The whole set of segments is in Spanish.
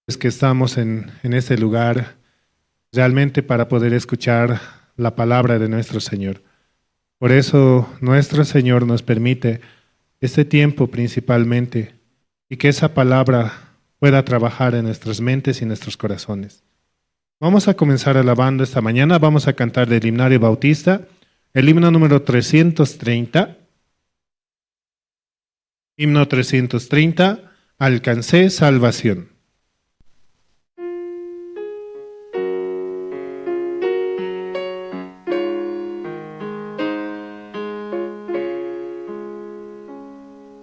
Es que estamos en este lugar realmente para poder escuchar la palabra de nuestro Señor. Por eso nuestro Señor nos permite este tiempo principalmente y que esa palabra pueda trabajar en nuestras mentes y nuestros corazones. Vamos a comenzar alabando esta mañana, vamos a cantar del himnario bautista, el himno número 330. Himno 330, alcancé salvación.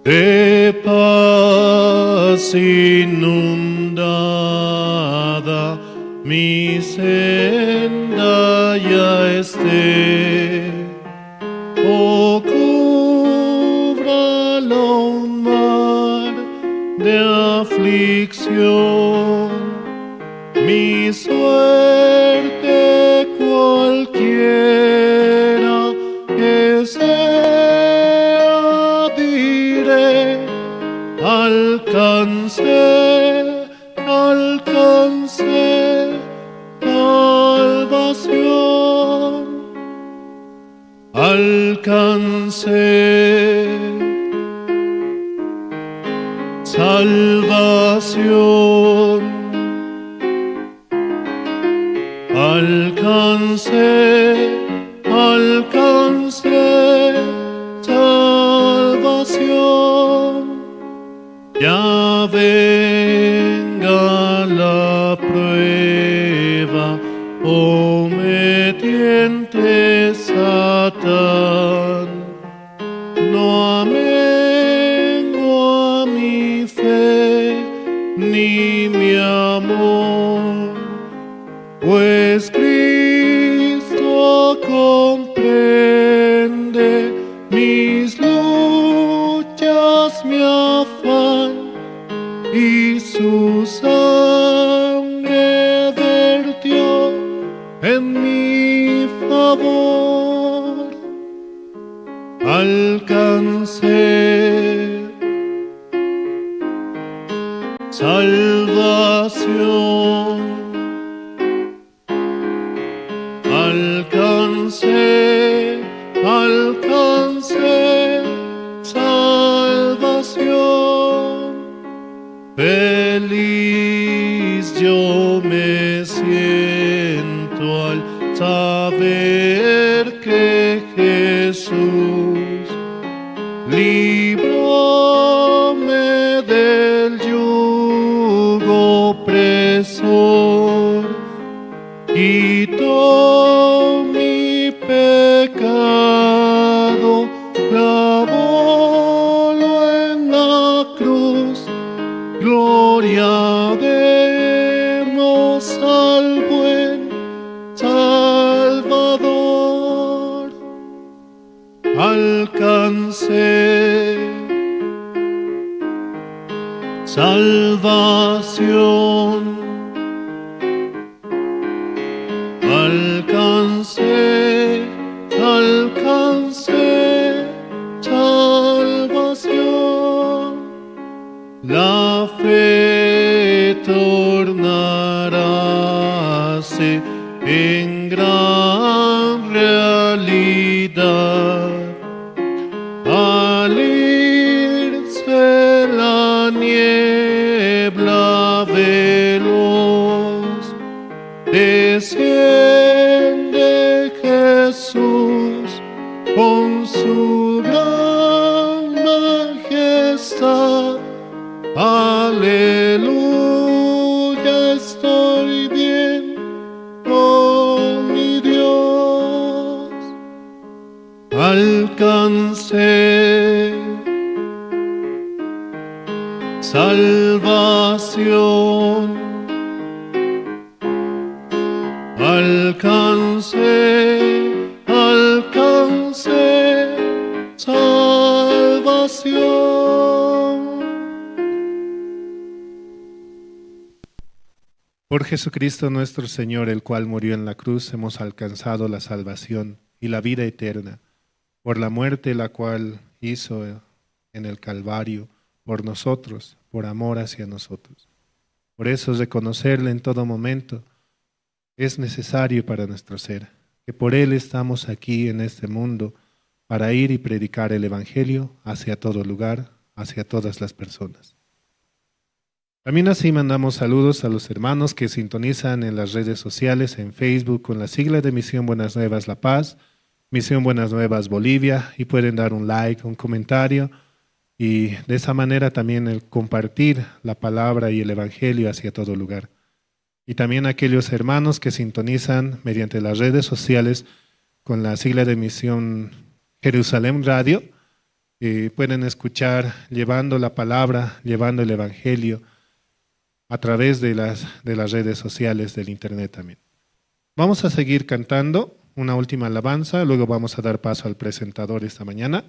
De paz inundada, mi senda ya esté. Oh, cúbralo un mar de aflicción, mi suerte cualquiera que sea, diré, alcancé, alcancé salvación, alcancé salvación, alcancé, alcancé salvación. Ya venga la prueba, oh me tiente Satán, no amengo mi fe ni mi amor, pues Cristo comprende mis luchas, mi afán, y su sangre vertió en mi favor. Alcancé salvación, alcancé, alcancé salvación. Feliz yo me siento al saber que Jesús libróme del yugo opresor, quitó mi pecado, clavólo en la cruz. Gloria demos al buen Salvador. Alcancé salvación, alcancé, alcancé salvación. La fe tornaráse en gran realidad al irse la niebla veloz. Desciende Jesús con su gran majestad. Aleluya, estoy bien con mi Dios. Alcancé salvación, alcancé, alcancé salvación. Por Jesucristo nuestro Señor, el cual murió en la cruz, hemos alcanzado la salvación y la vida eterna, por la muerte la cual hizo en el Calvario, por nosotros, por amor hacia nosotros. Por eso reconocerle en todo momento es necesario para nuestro ser, que por Él estamos aquí en este mundo para ir y predicar el Evangelio hacia todo lugar, hacia todas las personas. También así mandamos saludos a los hermanos que sintonizan en las redes sociales, en Facebook, con la sigla de Misión Buenas Nuevas La Paz, Misión Buenas Nuevas Bolivia, y pueden dar un like, un comentario, y de esa manera también el compartir la palabra y el Evangelio hacia todo lugar. Y también aquellos hermanos que sintonizan mediante las redes sociales con la sigla de Misión Jerusalén Radio, pueden escuchar llevando la palabra, llevando el Evangelio a través de las redes sociales del internet también. Vamos a seguir cantando una última alabanza, luego vamos a dar paso al presentador esta mañana.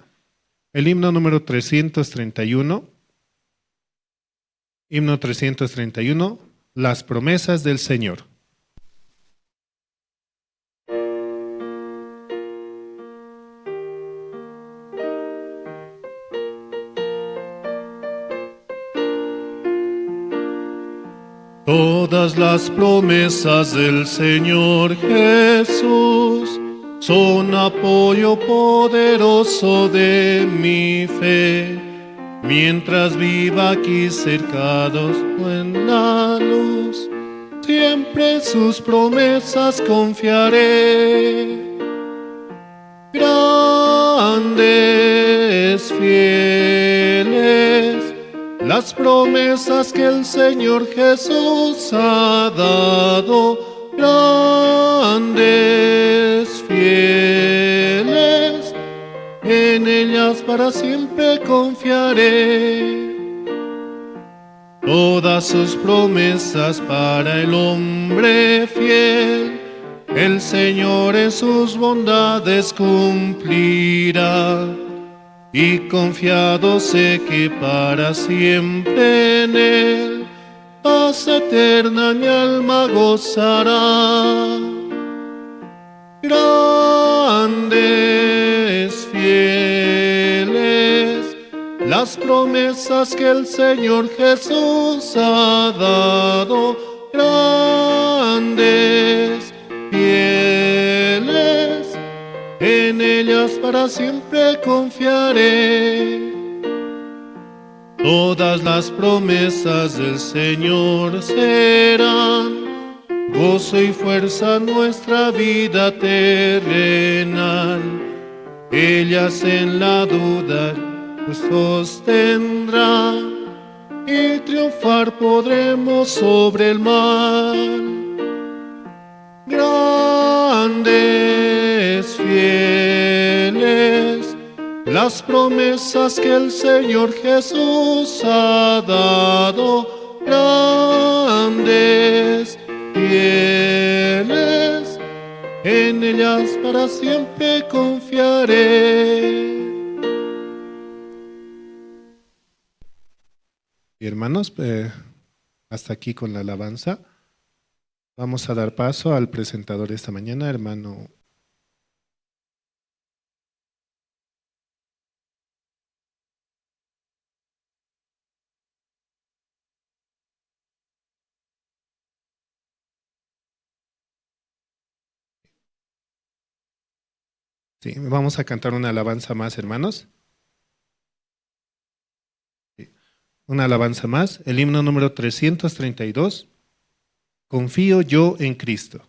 El himno número 331, himno 331, las promesas del Señor. Todas las promesas del Señor Jesús son apoyo poderoso de mi fe. Mientras viva aquí cercados en la luz, siempre sus promesas confiaré. Grandes, fieles, las promesas que el Señor Jesús ha dado, grandes, fieles, en ellas para siempre confiaré. Todas sus promesas para el hombre fiel, el Señor en sus bondades cumplirá. Y confiado sé que para siempre en Él, paz eterna mi alma gozará. Grandes, fieles, las promesas que el Señor Jesús ha dado, grandes, fieles, en ellas para siempre confiaré. Todas las promesas del Señor serán gozo y fuerza nuestra vida terrenal. Ellas en la duda nos sostendrán y triunfar podremos sobre el mal. Grandes, fieles, las promesas que el Señor Jesús ha dado, grandes, fieles, en ellas para siempre confiaré. Y hermanos, hasta aquí con la alabanza. Vamos a dar paso al presentador esta mañana, hermano. Sí, vamos a cantar una alabanza más, hermanos. Sí, una alabanza más, el himno número 332. Confío yo en Cristo.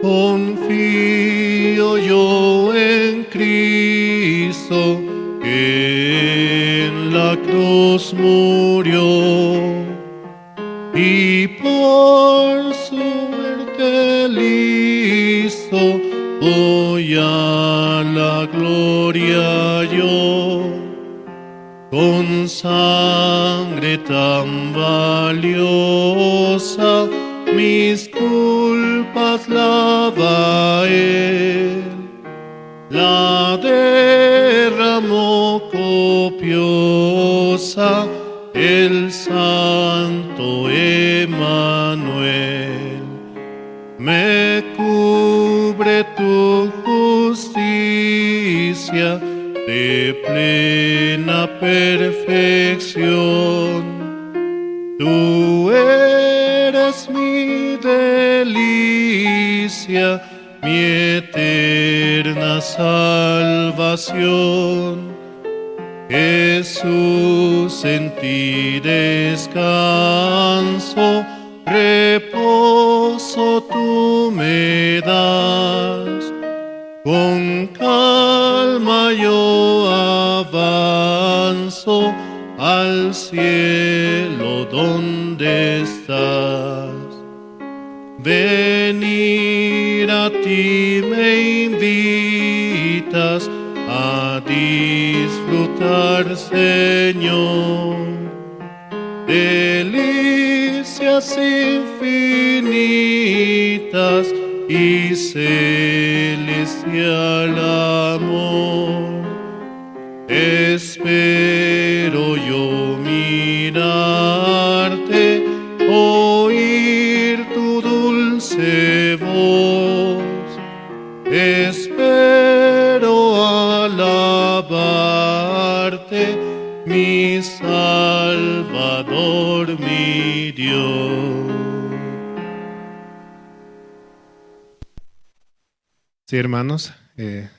Confío yo en Cristo, que en la cruz murió, y por su muerte listo voy a la gloria yo. Con sangre tan valiosa mis culpas lava Él, la derramó copiosa el Santo Evangelio. me cubre tu justicia de plena perfección. Tú eres mi delicia, mi eterna salvación. Jesús, en ti descanso, reposo tú me das. Con calma yo avanzo al cielo donde estás. Venir a ti me invitas a disfrutar, Señor, delicias infinitas y celestial amor. Espero yo mirarte, oír tu dulce voz. Espero alabarte, mi Salvador, mi Dios. Sí, hermanos,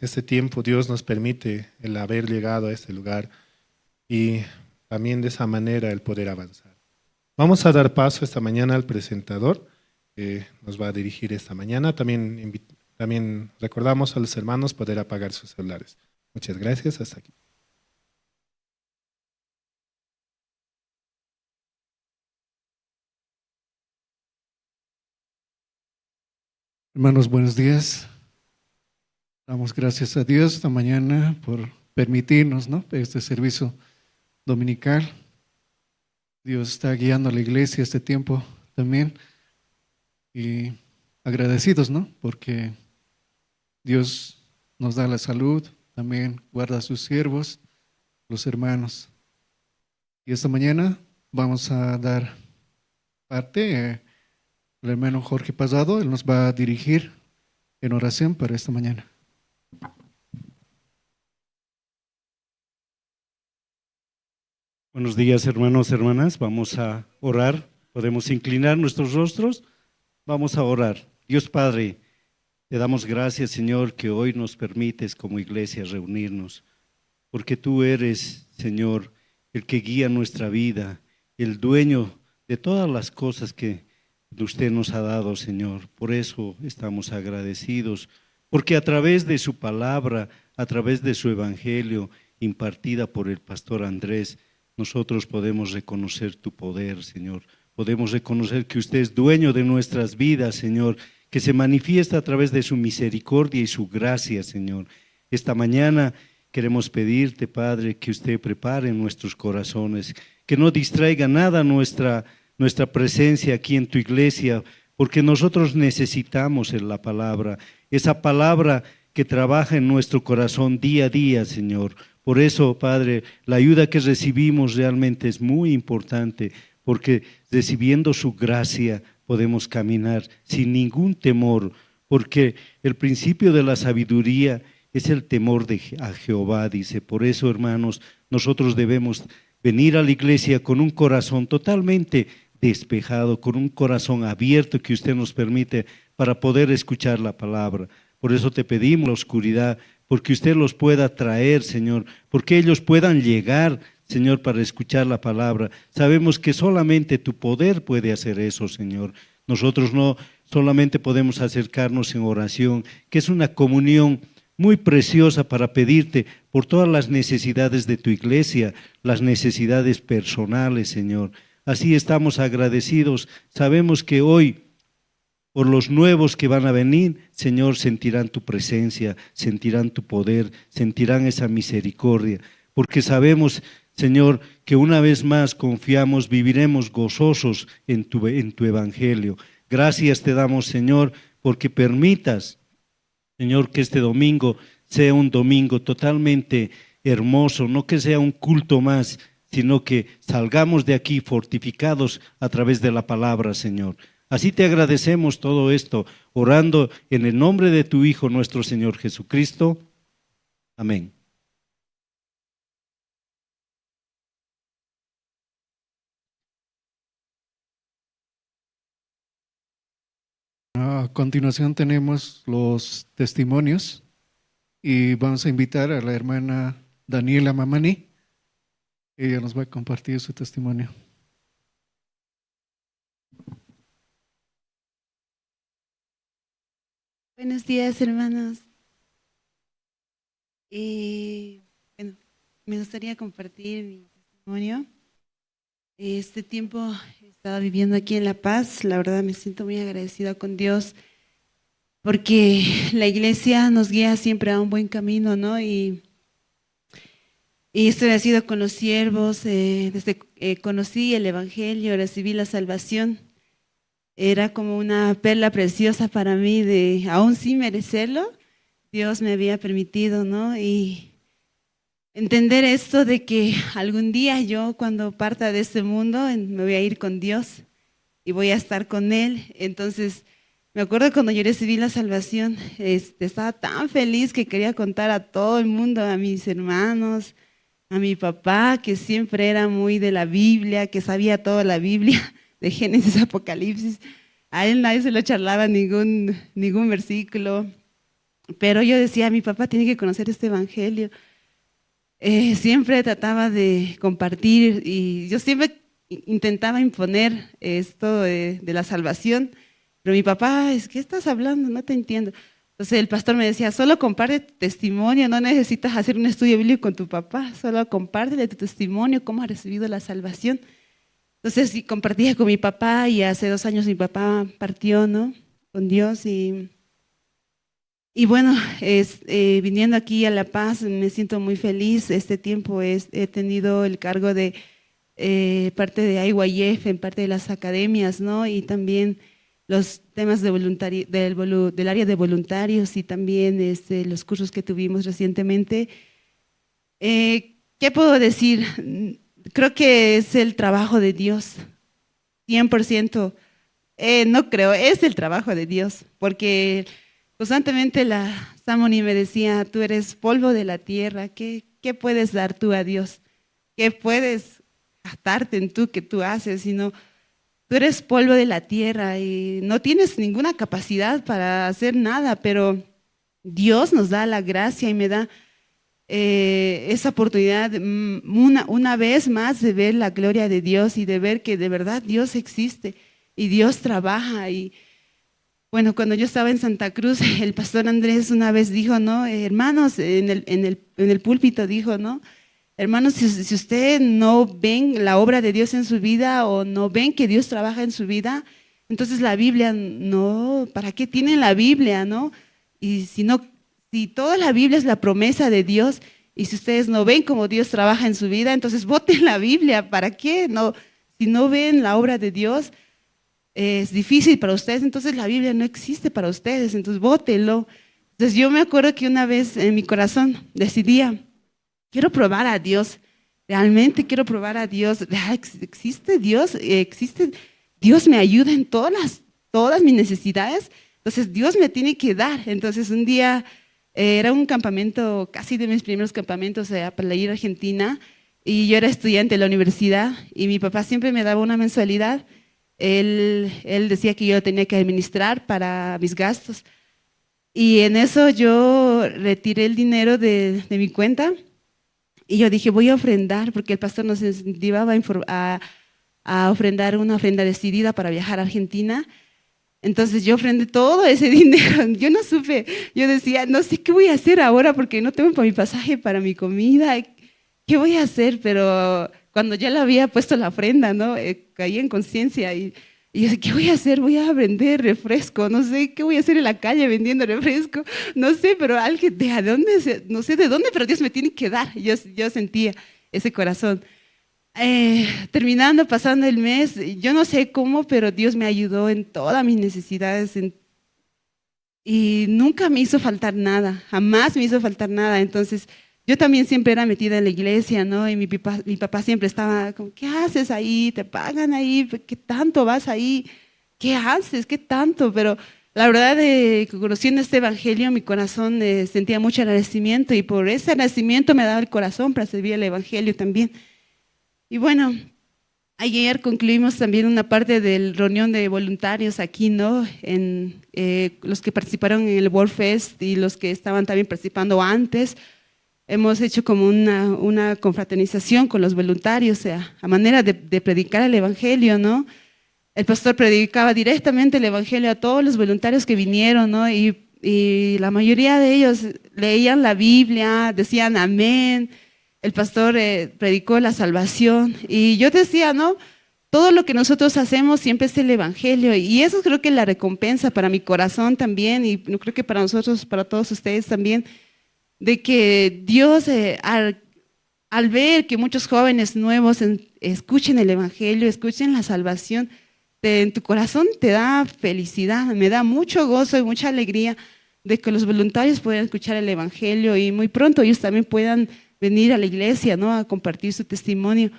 este tiempo Dios nos permite el haber llegado a este lugar y también de esa manera el poder avanzar. Vamos a dar paso esta mañana al presentador que nos va a dirigir esta mañana. También recordamos a los hermanos poder apagar sus celulares. Muchas gracias, hasta aquí. Hermanos, buenos días. Damos gracias a Dios esta mañana por permitirnos, ¿no?, este servicio dominical. Dios está guiando a la iglesia este tiempo también. Y agradecidos, ¿no?, porque Dios nos da la salud, también guarda a sus siervos, los hermanos. Y esta mañana vamos a dar parte, el hermano Jorge Pasado, él nos va a dirigir en oración para esta mañana. Buenos días, hermanos, hermanas. Vamos a orar. Podemos inclinar nuestros rostros. Vamos a orar. Dios Padre, te damos gracias, Señor, que hoy nos permites como iglesia reunirnos, porque tú eres, Señor, el que guía nuestra vida, el dueño de todas las cosas que usted nos ha dado, Señor. Por eso estamos agradecidos, porque a través de su palabra, a través de su evangelio impartida por el pastor Andrés, nosotros podemos reconocer tu poder, Señor. Podemos reconocer que usted es dueño de nuestras vidas, Señor, que se manifiesta a través de su misericordia y su gracia, Señor. Esta mañana queremos pedirte, Padre, que usted prepare nuestros corazones, que no distraiga nada nuestra presencia aquí en tu iglesia, porque nosotros necesitamos la palabra, esa palabra que trabaja en nuestro corazón día a día, Señor. Por eso, Padre, la ayuda que recibimos realmente es muy importante, porque recibiendo su gracia podemos caminar sin ningún temor, porque el principio de la sabiduría es el temor a Jehová, dice. Por eso, hermanos, nosotros debemos venir a la iglesia con un corazón totalmente despejado, con un corazón abierto que usted nos permite para poder escuchar la palabra. Por eso te pedimos la oscuridad, porque usted los pueda traer, Señor, porque ellos puedan llegar, Señor, para escuchar la palabra. Sabemos que solamente tu poder puede hacer eso, Señor. Nosotros no solamente podemos acercarnos en oración, que es una comunión muy preciosa para pedirte por todas las necesidades de tu iglesia, las necesidades personales, Señor. Así estamos agradecidos. Sabemos que hoy, por los nuevos que van a venir, Señor, sentirán tu presencia, sentirán tu poder, sentirán esa misericordia, porque sabemos, Señor, que una vez más confiamos, viviremos gozosos en tu evangelio. Gracias te damos, Señor, porque permitas, Señor, que este domingo sea un domingo totalmente hermoso, no que sea un culto más, sino que salgamos de aquí fortificados a través de la palabra, Señor. Así te agradecemos todo esto, orando en el nombre de tu Hijo, nuestro Señor Jesucristo. Amén. A continuación tenemos los testimonios y vamos a invitar a la hermana Daniela Mamani. Ella nos va a compartir su testimonio. Buenos días, hermanos. Bueno, me gustaría compartir mi testimonio. Este tiempo he estado viviendo aquí en La Paz. La verdad me siento muy agradecida con Dios porque la iglesia nos guía siempre a un buen camino, ¿no? Y estoy agradecida con los siervos. Desde conocí el Evangelio, recibí la salvación. Era como una perla preciosa para mí, de aún sin merecerlo, Dios me había permitido, ¿no? Y entender esto de que algún día yo, cuando parta de este mundo, me voy a ir con Dios y voy a estar con Él. Entonces, me acuerdo cuando yo recibí la salvación, estaba tan feliz que quería contar a todo el mundo, a mis hermanos, a mi papá, que siempre era muy de la Biblia, que sabía toda la Biblia, de Génesis, Apocalipsis. A él nadie se lo charlaba ningún versículo, pero yo decía, mi papá tiene que conocer este evangelio. Siempre trataba de compartir y yo siempre intentaba imponer esto de la salvación, pero mi papá, ¿qué estás hablando? No te entiendo. Entonces el pastor me decía, solo comparte tu testimonio, no necesitas hacer un estudio bíblico con tu papá, solo compártele tu testimonio, cómo has recibido la salvación. Entonces sí, compartía con mi papá y hace 2 años mi papá partió, ¿no? Con Dios y bueno, viniendo aquí a La Paz me siento muy feliz. Este tiempo he tenido el cargo de parte de IYF, en parte de las academias, ¿no? Y también los temas de del área de voluntarios y también los cursos que tuvimos recientemente. ¿Qué puedo decir? Creo que es el trabajo de Dios, 100%. No creo, es el trabajo de Dios, porque constantemente la Samoni me decía, tú eres polvo de la tierra, ¿qué puedes dar tú a Dios? ¿Qué puedes gastarte en tú que tú haces? Sino, tú eres polvo de la tierra y no tienes ninguna capacidad para hacer nada, pero Dios nos da la gracia y me da esa oportunidad una vez más de ver la gloria de Dios y de ver que de verdad Dios existe y Dios trabaja. Y bueno, cuando yo estaba en Santa Cruz, el pastor Andrés una vez dijo, ¿no? Hermanos, en el púlpito dijo, ¿no? Hermanos, si usted no ven la obra de Dios en su vida o no ven que Dios trabaja en su vida, entonces la Biblia, no, ¿para qué tienen la Biblia, no? Y si toda la Biblia es la promesa de Dios y si ustedes no ven cómo Dios trabaja en su vida, entonces voten la Biblia. ¿Para qué? No, si no ven la obra de Dios, es difícil para ustedes, entonces la Biblia no existe para ustedes, entonces vótenlo. Entonces yo me acuerdo que una vez en mi corazón decidía, quiero probar a Dios, realmente quiero probar a Dios. ¿Existe Dios? Dios me ayuda en todas mis necesidades, entonces Dios me tiene que dar. Entonces un día era un campamento, casi de mis primeros campamentos para ir a Argentina, y yo era estudiante de la universidad y mi papá siempre me daba una mensualidad. Él decía que yo tenía que administrar para mis gastos y en eso yo retiré el dinero de mi cuenta y yo dije, voy a ofrendar, porque el pastor nos incentivaba a ofrendar una ofrenda decidida para viajar a Argentina. Entonces yo ofrendé todo ese dinero. Yo no supe, yo decía, no sé qué voy a hacer ahora porque no tengo para mi pasaje, para mi comida, ¿qué voy a hacer? Pero cuando ya le había puesto la ofrenda, ¿no? Caí en conciencia y yo decía, ¿qué voy a hacer? Voy a vender refresco, no sé, ¿qué voy a hacer en la calle vendiendo refresco? No sé, pero alguien, ¿de dónde? No sé de dónde, pero Dios me tiene que dar. Yo sentía ese corazón. Terminando, pasando el mes, yo no sé cómo, pero Dios me ayudó en todas mis necesidades y nunca me hizo faltar nada, jamás me hizo faltar nada. Entonces, yo también siempre era metida en la iglesia, ¿no? Y mi papá siempre estaba como, ¿qué haces ahí? ¿Te pagan ahí? ¿Qué tanto vas ahí? ¿qué haces? ¿Qué tanto? Pero la verdad, conociendo este evangelio, mi corazón sentía mucho agradecimiento y por ese agradecimiento me daba el corazón para servir el evangelio también. Y bueno, ayer concluimos también una parte de la reunión de voluntarios aquí, ¿no? Los que participaron en el World Fest y los que estaban también participando antes. Hemos hecho como una confraternización con los voluntarios, a manera de predicar el evangelio, ¿no? El pastor predicaba directamente el evangelio a todos los voluntarios que vinieron, ¿no? Y la mayoría de ellos leían la Biblia, decían amén. El pastor predicó la salvación. Y yo decía, ¿no? Todo lo que nosotros hacemos siempre es el evangelio. Y eso creo que es la recompensa para mi corazón también. Y yo creo que para nosotros, para todos ustedes también. De que Dios, al ver que muchos jóvenes nuevos escuchen el evangelio, escuchen la salvación, en tu corazón te da felicidad, me da mucho gozo y mucha alegría de que los voluntarios puedan escuchar el evangelio y muy pronto ellos también puedan venir a la iglesia, ¿no? A compartir su testimonio.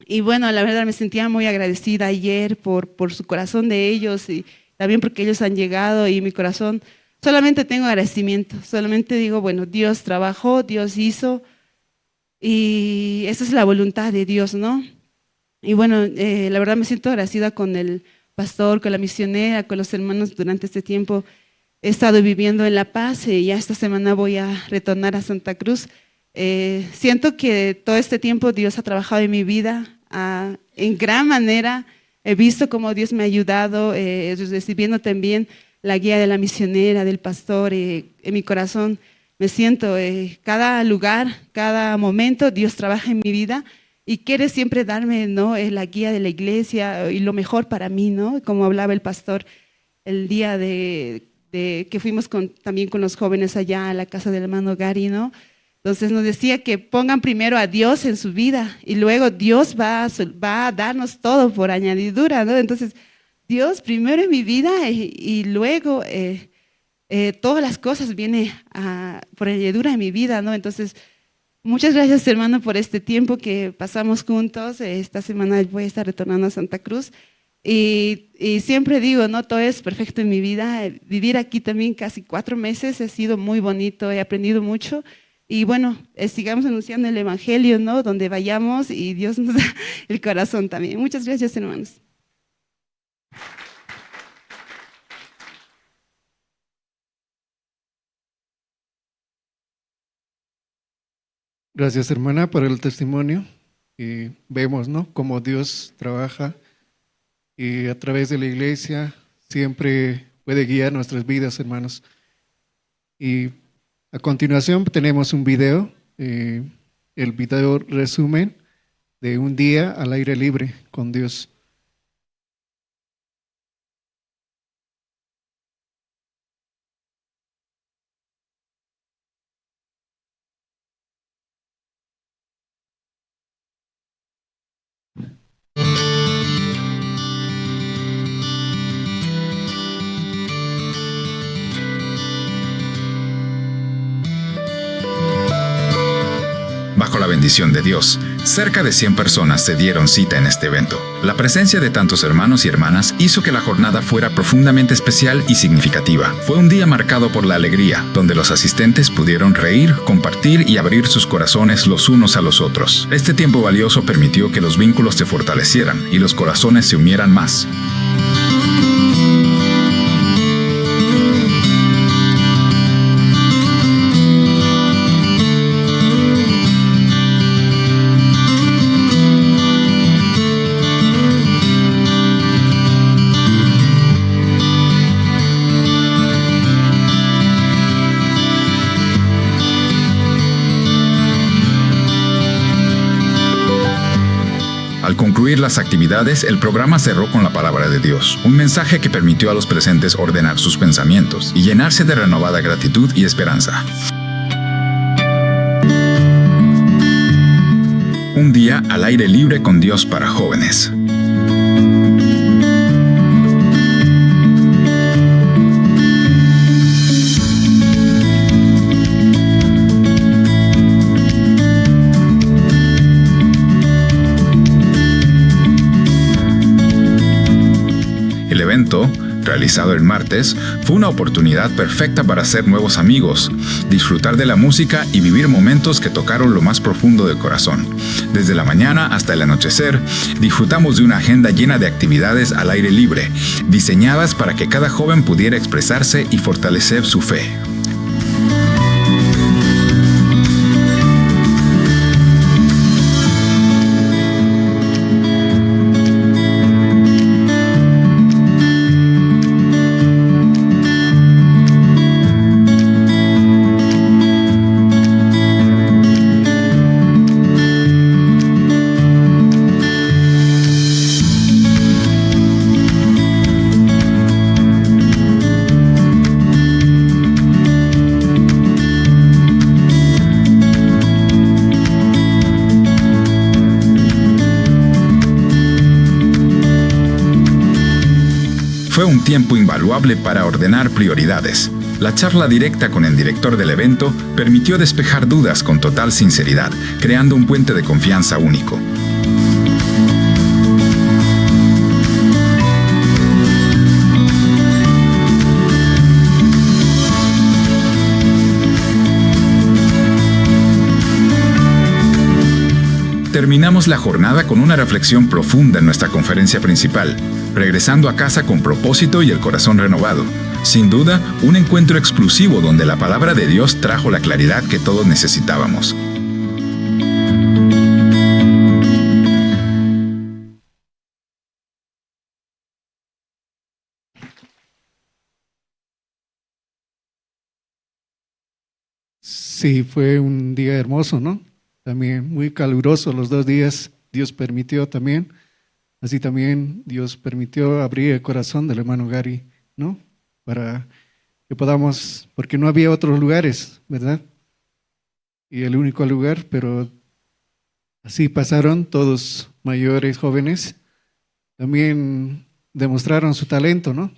Y bueno, la verdad me sentía muy agradecida ayer por su corazón de ellos y también porque ellos han llegado y mi corazón, solamente tengo agradecimiento, solamente digo, bueno, Dios trabajó, Dios hizo y esa es la voluntad de Dios, ¿no? Y bueno, la verdad me siento agradecida con el pastor, con la misionera, con los hermanos durante este tiempo. He estado viviendo en La Paz y ya esta semana voy a retornar a Santa Cruz. Siento que todo este tiempo Dios ha trabajado en mi vida en gran manera. He visto cómo Dios me ha ayudado, recibiendo también la guía de la misionera, del pastor. En mi corazón me siento, cada lugar, cada momento, Dios trabaja en mi vida. Y quiere siempre darme, ¿no? La guía de la iglesia y lo mejor para mí, ¿no? Como hablaba el pastor el día de que fuimos también con los jóvenes allá a la casa del hermano Gary, ¿no? Entonces nos decía que pongan primero a Dios en su vida y luego Dios va a darnos todo por añadidura, ¿no? Entonces Dios primero en mi vida y luego todas las cosas vienen por añadidura en mi vida, ¿no? Entonces muchas gracias, hermano, por este tiempo que pasamos juntos. Esta semana voy a estar retornando a Santa Cruz. Y siempre digo, no, todo es perfecto en mi vida. Vivir aquí también casi 4 meses ha sido muy bonito, he aprendido mucho. Y bueno, sigamos anunciando el evangelio, ¿no? Donde vayamos y Dios nos da el corazón también. Muchas gracias, hermanos. Gracias, hermana, por el testimonio. Y vemos, ¿no?, cómo Dios trabaja y a través de la iglesia siempre puede guiar nuestras vidas, hermanos. Y a continuación tenemos un video, el video resumen de un día al aire libre con Dios. Bajo la bendición de Dios, cerca de 100 personas se dieron cita en este evento. La presencia de tantos hermanos y hermanas hizo que la jornada fuera profundamente especial y significativa. Fue un día marcado por la alegría, donde los asistentes pudieron reír, compartir y abrir sus corazones los unos a los otros. Este tiempo valioso permitió que los vínculos se fortalecieran y los corazones se unieran más. Al concluir las actividades, el programa cerró con la palabra de Dios, un mensaje que permitió a los presentes ordenar sus pensamientos y llenarse de renovada gratitud y esperanza. Un día al aire libre con Dios para jóvenes. El El evento, realizado el martes, fue una oportunidad perfecta para hacer nuevos amigos, disfrutar de la música y vivir momentos que tocaron lo más profundo del corazón. Desde la mañana hasta el anochecer, disfrutamos de una agenda llena de actividades al aire libre, diseñadas para que cada joven pudiera expresarse y fortalecer su fe. Fue un tiempo invaluable para ordenar prioridades. La charla directa con el director del evento permitió despejar dudas con total sinceridad, creando un puente de confianza único. Terminamos la jornada con una reflexión profunda en nuestra conferencia principal, regresando a casa con propósito y el corazón renovado. Sin duda, un encuentro exclusivo donde la palabra de Dios trajo la claridad que todos necesitábamos. Sí, fue un día hermoso, ¿no? También muy caluroso los 2 días, Dios permitió también. Así también Dios permitió abrir el corazón del hermano Gary, ¿no? Para que podamos, porque no había otros lugares, ¿verdad? Y el único lugar, pero así pasaron todos mayores, jóvenes. También demostraron su talento, ¿no?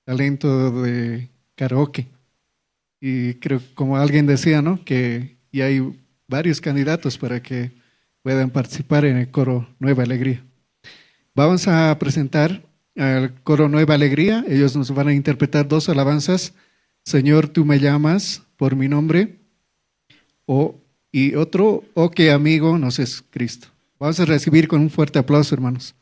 Talento de karaoke. Y creo, como alguien decía, ¿no? Que ya hay varios candidatos para que puedan participar en el coro Nueva Alegría. Vamos a presentar al coro Nueva Alegría. Ellos nos van a interpretar 2 alabanzas. Señor, tú me llamas por mi nombre. Y otro, oh que amigo nos es Cristo. Vamos a recibir con un fuerte aplauso, hermanos.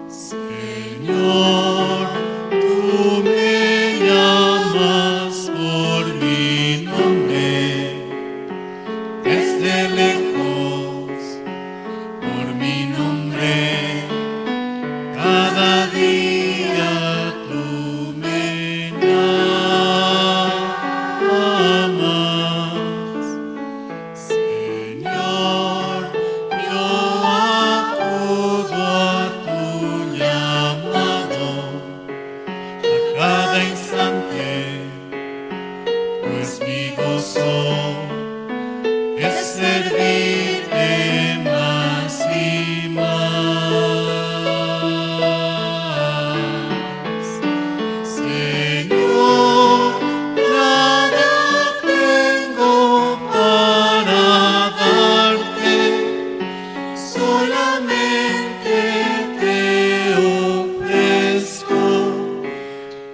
Señor, tú me llamas cada día tú me llamas. Señor, yo acudo a tu llamado a cada instante, pues mi gozo es servirte más y más. Señor, nada tengo para darte, solamente te ofrezco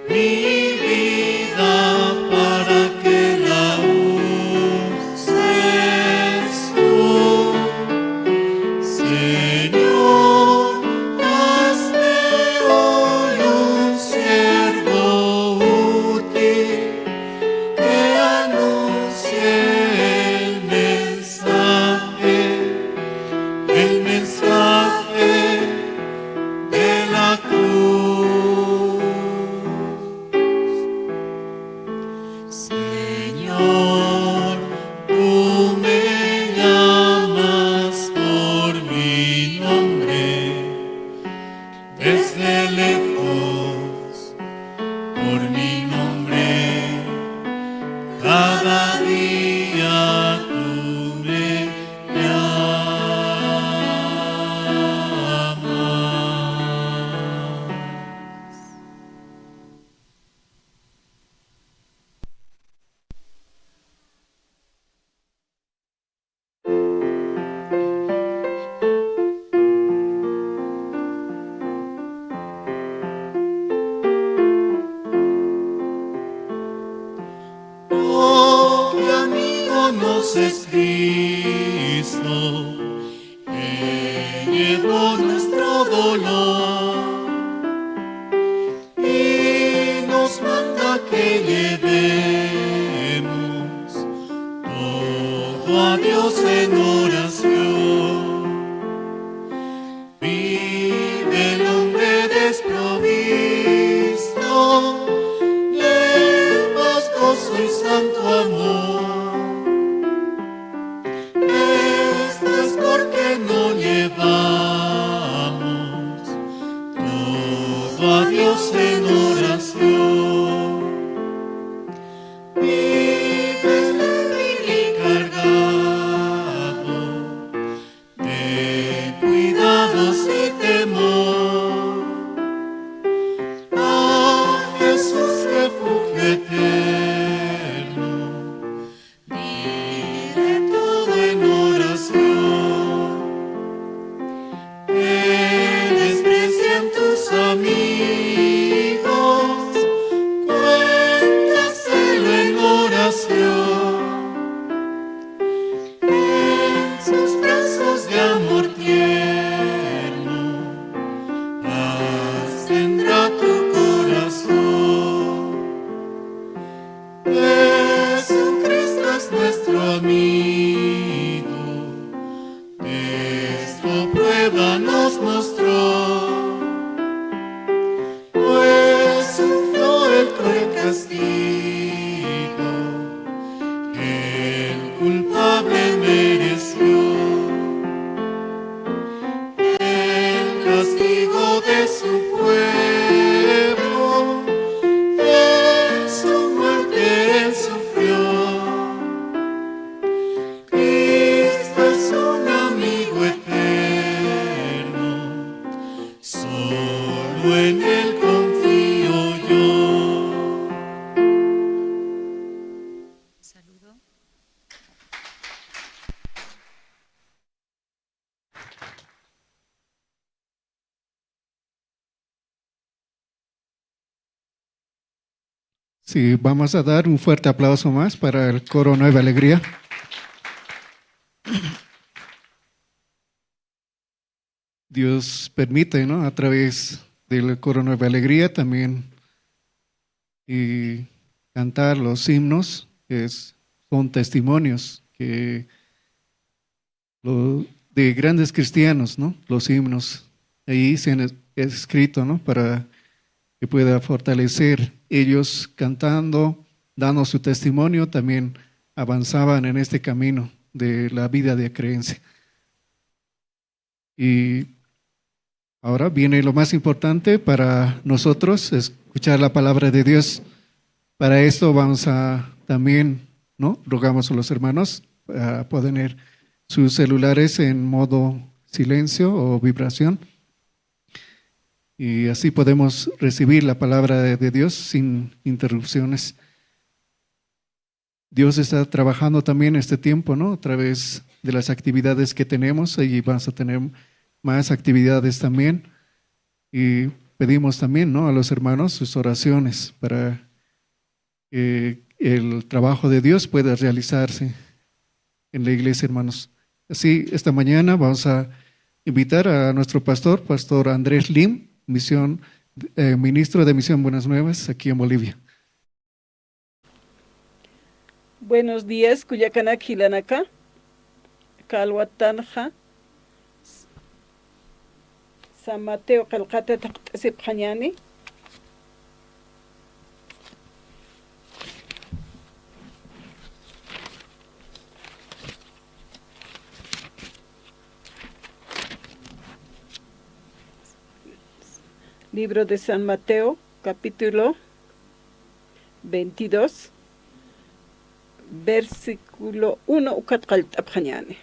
mi vida para que la uses tú. Señor, hazme hoy un siervo útil que anuncie el mensaje de la cruz. Señor, tú me llamas por mi nombre, desde lejos, por mi nombre, cada día tú me llamas. Oh, qué amigo nos es Cristo, que llevó nuestro dolor y nos manda que llevemos todo a Dios en oración. Vive el hombre desprovisto de paz, gozo y santo amor. Esto es porque no llevamos todo a Dios en oración. Vives débil y cargado de cuidados y temor. A Jesús refugio eterno, dile todo en oración. Te desprecian tus amigos, cuéntaselo en oración. En sus brazos de amor tierno, paz tendrá tu corazón. Jesucristo es nuestro amigo, esto prueba nos mostró, pues sufrió el cruel castigo que el culpable mereció. El castigo de su pueblo, de su muerte él sufrió. Cristo es un amigo eterno, solo en él confío yo. Saludo. Sí, vamos a dar un fuerte aplauso más para el coro Nueva Alegría. Dios permite, ¿no? A través del coro Nueva Alegría también y cantar los himnos, que son testimonios de grandes cristianos, ¿no? Los himnos. Ahí se escrito, ¿no? Para que pueda fortalecer. Ellos cantando, dando su testimonio, también avanzaban en este camino de la vida de creencia. Y ahora viene lo más importante para nosotros, escuchar la palabra de Dios. Para esto vamos a también, ¿no? Rogamos a los hermanos a poner sus celulares en modo silencio o vibración. Y así podemos recibir la palabra de Dios sin interrupciones. Dios está trabajando también este tiempo, ¿no? A través de las actividades que tenemos, y vamos a tener más actividades también. Y pedimos también, ¿no? A los hermanos sus oraciones para que el trabajo de Dios pueda realizarse en la iglesia, hermanos. Así, esta mañana vamos a invitar a nuestro pastor Andrés Lim, ministro de Misión Buenas Nuevas aquí en Bolivia. Buenos días, Cuyacana Quilanaka, Calhuatanja, San Mateo Calcata Taqtasipjañani. Libro de San Mateo, capítulo 22, versículo 1, ucatqaltapjañani.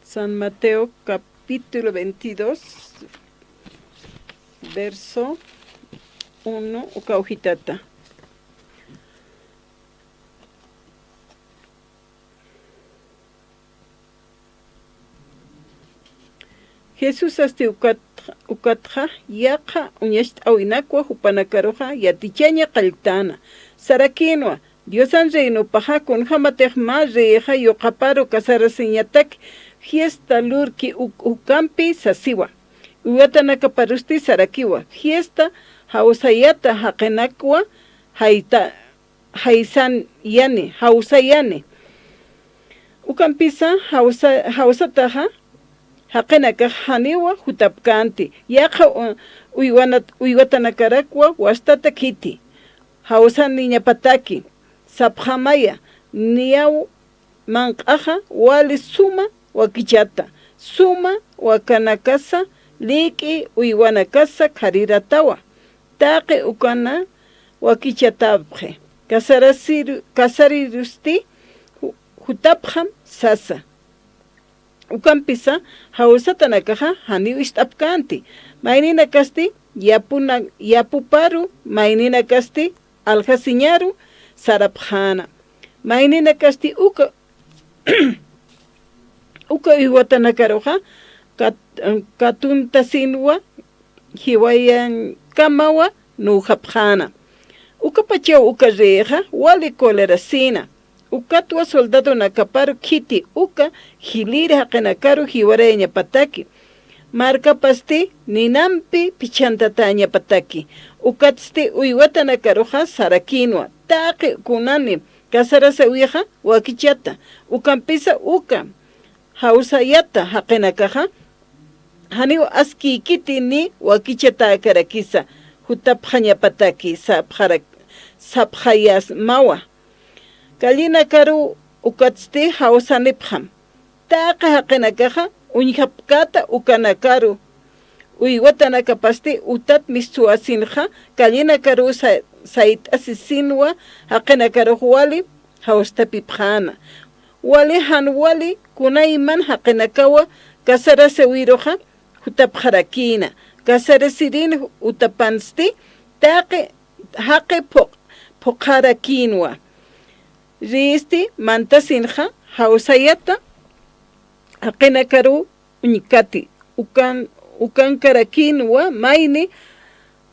San Mateo, capítulo 22, verso 1, ukaujitata. Jesús hasta ukatja yaqa uñasht awinakwa hupanakaroja yatichaña qaltana. Sarakinwa, Diosan reino paja con jamatej más reja y ocaparo casaraseñatak fiesta lurki ukampi sasiwa. Uyatanaka parusti sarakiwa. Fiesta hausayata haqenakwa haisan yani hausayane. Ukampisa hausataja haqenaka haniwa hutapkanti. Yaqa uywatanakarakwa wastata kiti. Hausan niña pataki. Saphamaya niyaw manqaja wali suma wakichata. Suma wakanakasa liki uywanakasa kariratawa. Taqi ukana wakichatabje. Kasarirusti hutapjam sasa. Ukampisa hausatanakaja haniw istapkanti. Mainina kasti yapuparu mainina kasti alhasiñaru sarapjana. Mainina kasti uka uywatanakaroja katunta sinwa hiwayan kamawa nujapjana. Uka pachaw uka reja wali kolerasina. Ukatwa soldado nakaparu kiti uka hiliri haqenakaru hiwareña pataki. Marca pasti ninampi pichantataña pataki. Ukatsti uywatanakaroja sarakinwa. Taqi kunani kasarasa uyaja wakichata. Ukampisa uka hausayata haqenakaja. Haniw aski kiti ni wakichata karakisa. Hutapjaña pataki sapjayas mawa. Kalina karu ukatsti hausanipjam. Taqi haqenakaja uñhapkata ukanakaru. Uywatanakapasti utat mistuasinja kalina karu sait asisinwa haqenakaru wali haustapipjana. Wali hanwali kunaiman haqenakawa kasarase wiroja hutapjarakina. Kasarasirin utapansti taqi haqe poqarakinwa. Risti mantasinja hausayata haqenakaru uñikati. Ukan karakinwa maini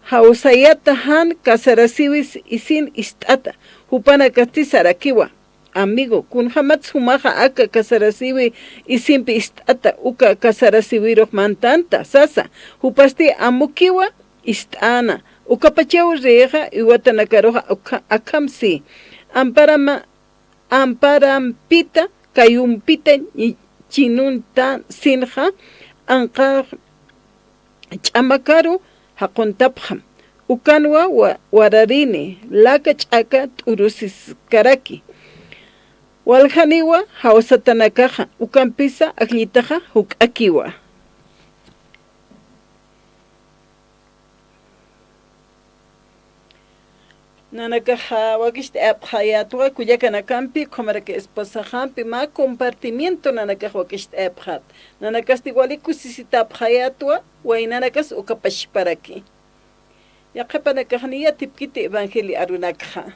hausayata han kasarasiwis isin istata. Hupanakasti sarakiwa. amigo kun hamat sumaja aka kasarasiwi y siempre istata uka kasarasiwiro mantanta sasa hupasti amukiwa istana uka pachaw reja iwatana karoja akamsi amparampita kayumpita chinunta sinja anqa ch'amakaru haquntapja ukanwa wararini laka ch'aka t'urusis karaki waljaniwa hawsatanakaja ukanpisa akllitaja huk'akiwa nanakaja wakishti apjayatwa kuyakanakampi khomaraka esposahampi ma compartimiento nanakaja wakishti apjat nanakasti waliku sisita apjayatwa waynanakas ukapashparaki yaqapanakajniya tipkiti evangelio arunakaja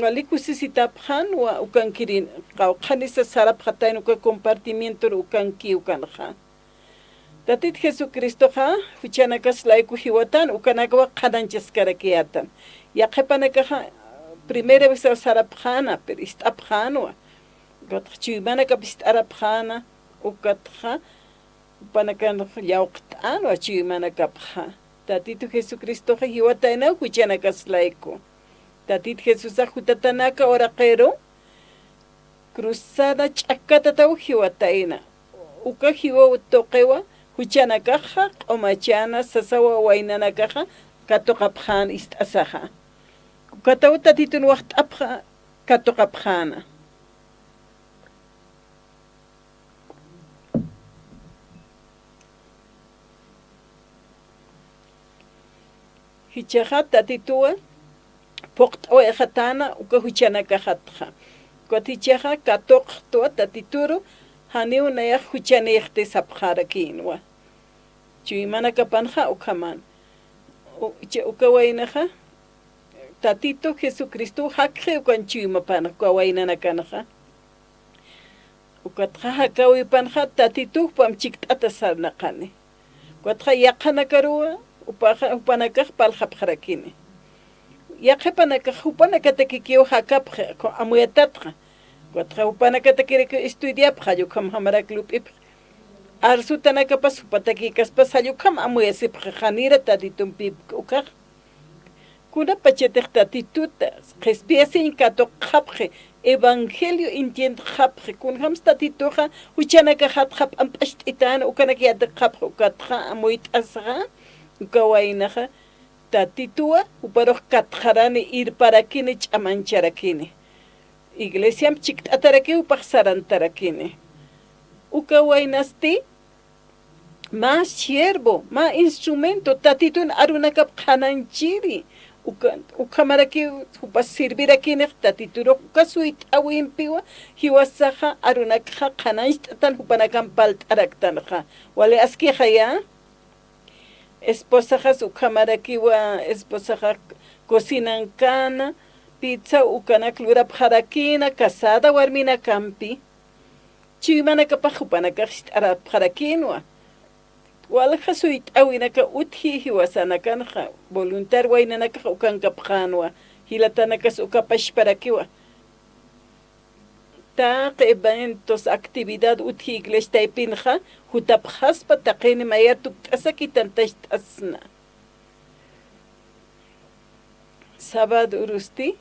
waliku sisita apjan wa ukankirin qawqanisa sarapjatayn uka compartimiento ukanki ukanaja Tatit Jesucristoja, huchanakas laiku hiwatan, ukanakawa qadanchas karakiyatan. Yaqepanakaja, primera vez sarapjana, pero istapjanwa. Gotchimanaka pistarapjana, ukatja, panakan yauqtanwa chimanakapja. Tatito Jesucristoja hiwatana, huchanakas laiku. Tatit Jesusa hutatanaka oraqero, cruzada ch'akatataw hiwatayna. Uka hiwa toqewa, huchanakaja q'umachana sasawa waynanakaja katuqapjan istasaja katawta titun waqt'apja katuqapjana hichaja tatituwa poqt'awa ejatana uka huchanakajatja kotichaja katuqtua tatituru Haniu naya huchanejte sapjarakinwa. Chuimanakapanja ukaman. Ukawainaja. Tatito Jesucristo hakje ukan chuimapana kawainanakanaja. Ukatja hakawi panja tatito pam chiktata sarnakane. Ukatja yakanakaruwa upanakaj paljapjarakine. Yakepanakaj upanakatekikiyo hakapje amuyatatra. Cuatro upanakata quiere que estudiar pajayukam hamara club ip arsutanaka pasupataki kaspas hayukam amuese pajanira taditum pip ukar kuna pachetek tatituta respiese inkato khapje evangelio intient khapje kun ham statituja uchanaka hat khap ampast itan ukanaki at khapje ukatra amuit asra ukawainaja tatitua uparok katjarane ir para kine chamancharakine Iglesia chiktataraki upaksarantarakine. Ukawainasti más siervo, más instrumento, tatitun arunakap khananchiri. Ukamaraki upas servirakine tatituro ukasuit awimpiwa hiwasaja arunakha khananstatan upanakam paltaraktanja. Wale aski khaya esposajas ukamaraki wa esposaja cocinankana pizza ukanak lura parakina casada warmina campi chimana kapajupana kastara parakinwa walja suit awinaka uthi hiwasanakanja voluntar wainanaka ukankapjanwa hilatanakas ukapash parakiwa ta eventos actividad uthi iglesia ipinja hutapjaspa taqini mayatuk asakitantash asna sábado urusti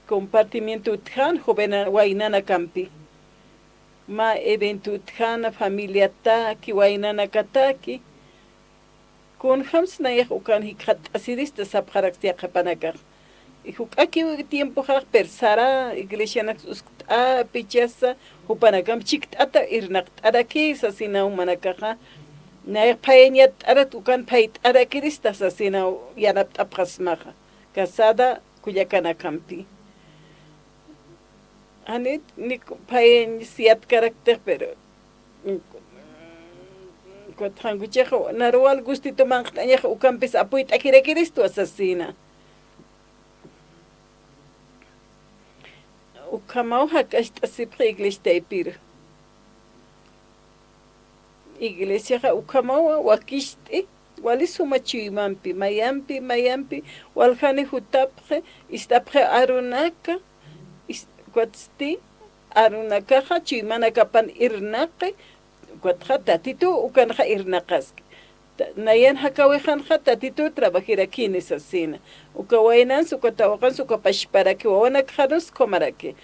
compartimiento utjan joven wainana campi ma evento utjana familia taki wainana kataki con hams na yah ukan hikat asidista sabharak sia kapanakar hukaki tiempo har persara iglesia nak pichasa hupanakam chiktata irnak araki sasina umanakaja na paeñat arat ukan pait arakirista sasina yanap apasmaja casada kuyakana campi Anit ni paen siat carácter pero Kotranguchejo narual gustito manqtañejo ukampis apuit akirekiristo asasina ukamau hakashta sipre iglesia ipir iglesia ukamau wakishti wali suma chimanpi mayampi walhani hutapje istapje arunaka cuatsti arunakaja chimana kapan irnaqi cuatja tatitu ukanja irnaqaski nayan hakawijanja tatitu trabajira kines asina ukawainan sukatawakan sukapashparaki wawanakjarus komaraki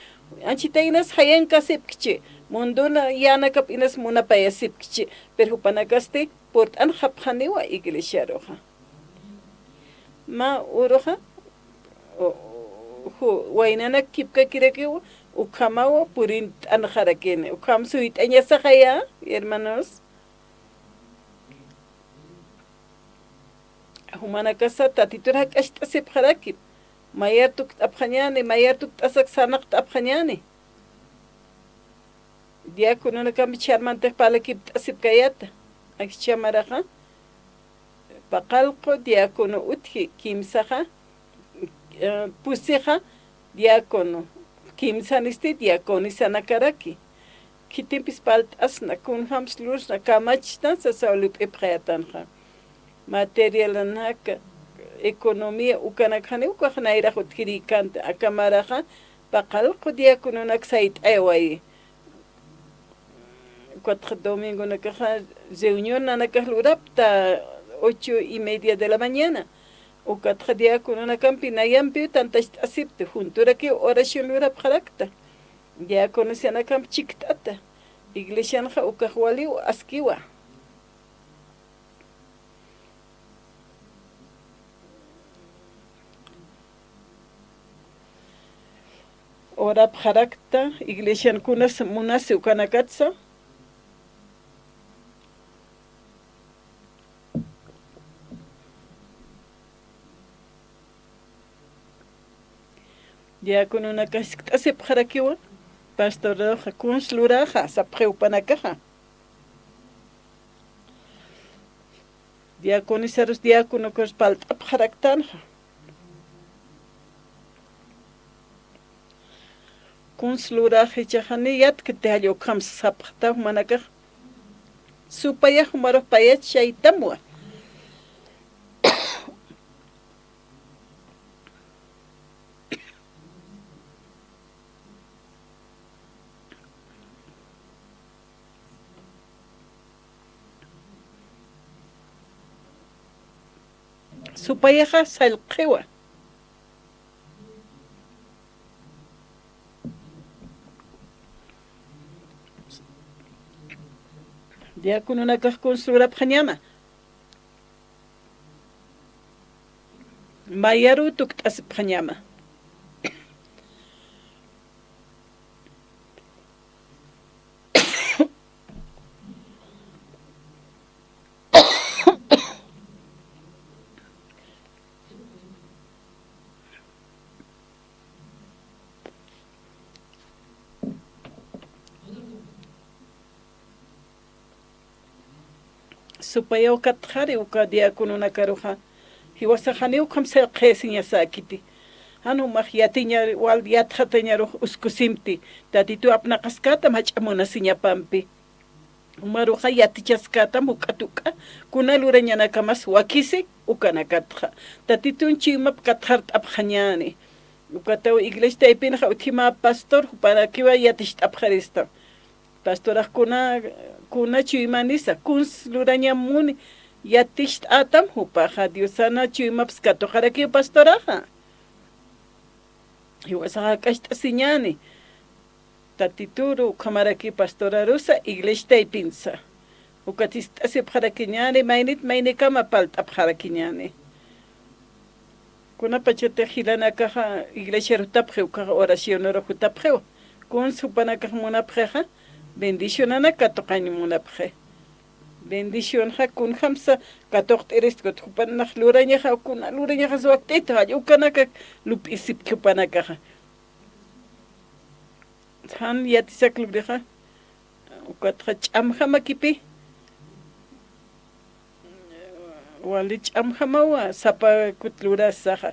anchitainas hayan kasipkichi munduna yanakap inas munapayasipkichi pero panakasti port an hapjaniwa iglesia roja ma uroja wainana kipka kirakiwa ukamawa purin an jarakene ukam suit añasajaya hermanos humana casa tatitura kashta sepjarakip mayartuk apjañani mayartuk tasak sanak apjañani diácono na kam charmante palakip tasipkayata akichamaraja paqalqo diácono utji kimsaja pusija diácono kimsanisti diáconi sanakaraki kitimpis paltasna kunhams lusna kamachtan sasaulup eprayatanja materialanaka economía ukanakhani ukajnaira jutkirikanta akamaraja paqalqo diácono naksait aywayi 4 domingo nakaja reunión nanakajlurapta 8:30 de la mañana ukatja diácono nakampi nayampi tantas asipte juntura que oración lurap jarakta diácono sianakam chiktata iglesia nja ukajwali askiwa orap jarakta iglesia kunas munasi ukanakatsa diácono nakasik asip jarakiwa pastor roja kunsluraja sapreupanakaja diácono sarus diácono kospalt apjaraktanja kunsluraja chajani yatkitayo kam sapta manaka supaya humaro payat shaitamwa supayaja salqiwa diácono nakaj construra pjañama mayaru tuktas pjañama supaya ukatjari uka diácono nakaruja hiwasajani ukam se qesinya sakiti anu magyatinya wal yatjataña uskusimti tatitu apnaqaskata mach'amuna siñapampi umaruja yatichaskata muk'atuka kunalurañanakamas wakisi ukanakatja tatitun chimap katjart apjañani ukatawa iglesia ipinja utima pastor hupanakiwa yatishtapjarista pastorajkuna kuna chimanisa kuns lurañamuni yatisht atam hupaja diosana chimaps katojaraki pastoraja hiwasaja kashta siñani tatituru kamaraki pastorarusa iglesia ipinsa ukatista sepjarakiñani mainit kama palta apjarakiñani kuna pachete hilanakaja iglesia rutapje ukaja oración oro jutapje kun supanakaja munapjeja bendición ana katoqaño munapje bendición ja kun hamsa katoqt eres kot hupanaj lurañaja kuna lurañaja suakteta ukanaka lup isip kupanaka han yatisak lubreja ukatja ch'amja makipi wali ch'amjamawa sapa kutlurasaja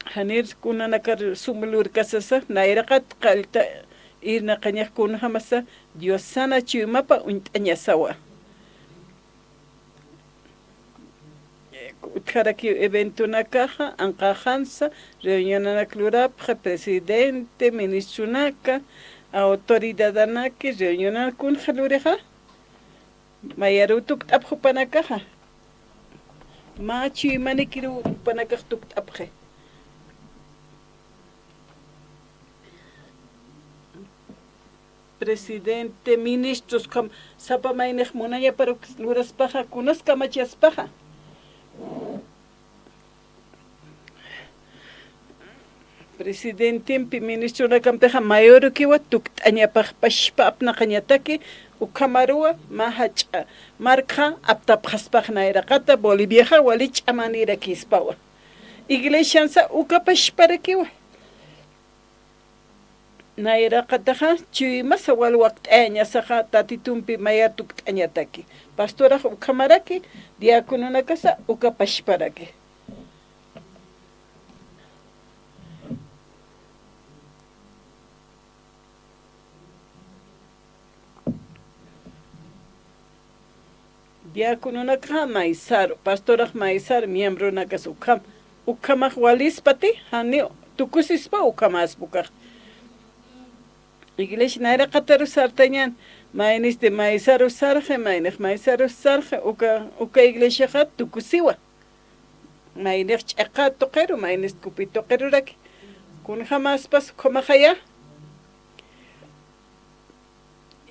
hanir kuna nakar sumulur kasasa nairaqat qalta irna qañaq kuna hamasa Dios sana chimapa unt'añasawa utjaraki evento nakaja, ankajansa, reunión anaklurapja, presidente, ministro naka, autoridad anaki, reunión ankunja lureja, mayarutuk tapjupanakaja. Machi manikiru panakaktuk tapje. Presidente, ministros, como sapa mainej monaya para luras paja, kunas kamachas paja. Presidente, ministro na kampeja mayor kiwa tuk anya pashpa apna kanyataki ukamarua mahacha marca apta paspaj na irakata Bolivia walich amanira kispawa. Iglesia sa ukapashpara kiwa. Naira kataja chima sawal wakt anya saja tatitumpi mayar tuk anyataki. Pastora ukamaraki diakono na casa ukapashparaki. Diakono na ka maisar, pastora maisar miembro na casa ukamah walispati hani tukusispa ukamas bukak. Iglesia naira kataru sartañan mainis de maisaru sarje mainis maisaru sarje uka iglesia hat tukusiwa mainis chaka toqeru mainis kupi toqeru raki kun jamás pas komajaya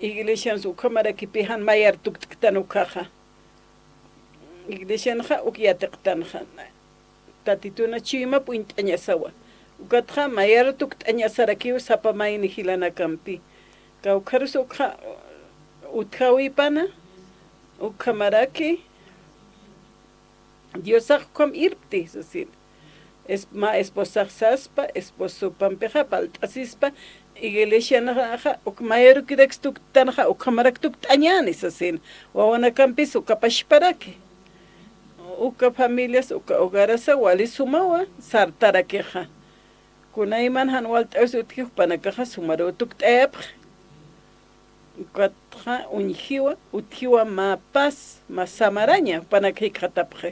iglesia su kamara ki pihan mayar tuktan ukaja iglesia ha ukiatektan han tatituna chima puintaña sawa ukatja mayar tuktanya sarakiu sapa maini hilana kampi kaukarus ukha utkawi pana ukamaraki diosak kom irpti sosin es ma esposa saspa esposo pampeja paltasispa iglesia naja ukmayer kidex tuktanja ukamarak tuktanyani sosin wawana kampi ukapashparaki uka familias uka hogarasa wali sumawa sartarakeja kunaiman han walt ausutkiu panakaja sumaro tuktep katja unjiwa utjiwa ma paz ma samaraña panakhi khatapje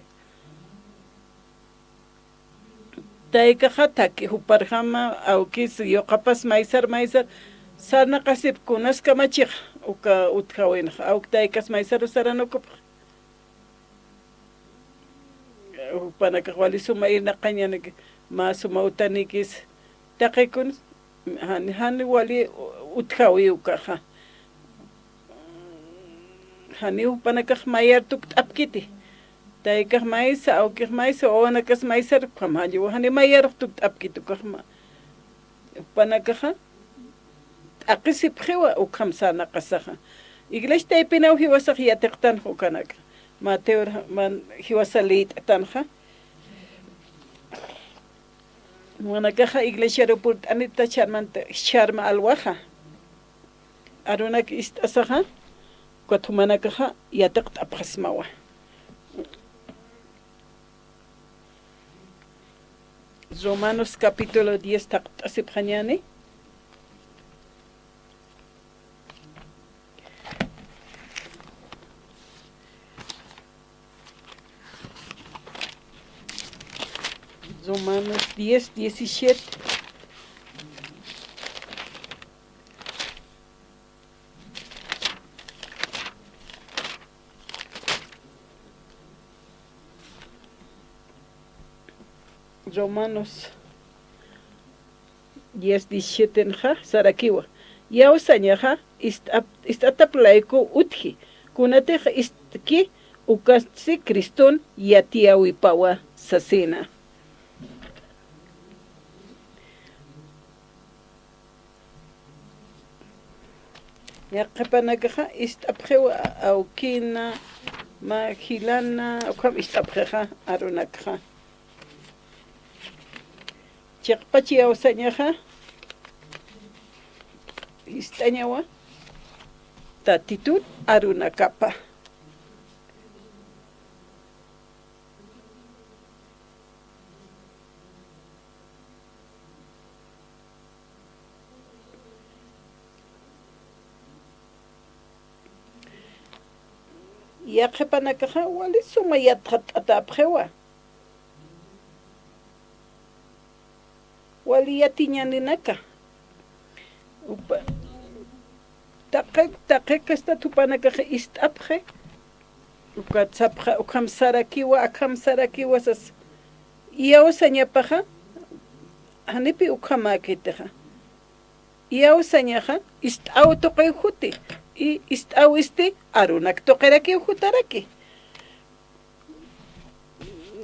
taikaja taki huparjama aukis yo kapas maisar sarna kasip kunas kamachik uka utkawin auk taikas maisar saranokop panakaj wali sumair naqañanek ma sumautanikis takikun hani wali utkawi ukaja hani panakaj mayar tuktapkiti taikaj maisa aukij maisa oanakas maisar pamali hani mayar tuktapkiti ukajma panakaja aqisip khiwa ukhamsana qasaja iglesia taipinaw hiwasaj yatektan hukanak Mateo man hiwasalit tanja Wanakaja iglesia aeroport anita charma alwaja arunak istasaja kuatumanakaja yataqt apjasmawa Romanos capítulo 10 taqt asipjañani Romanos 10, 17. Romanos 10, 17 ja sarakiwa. Ya usañaja istataplaiku utji. Kunateja istki ukasi Kristón yatiawipawa sasina. Yaqapanakaja istapjewa aukina magilana ukam istapjeja arunakaja chaqpachi awsañaja istañawa tatitud arunakapa Yaqapanakaja wali sumayat atapjewa wali yatiñaninaka. Upa taqe kasta tupanaka istapje. Uka tsapja ukam sarakiwa akam sarakiwa sas. Iyaw sañapaja hanipi ukamakitaja. Iyaw sañaja istaw toqay huti. Y istaw arunak toqeraki hutaraki.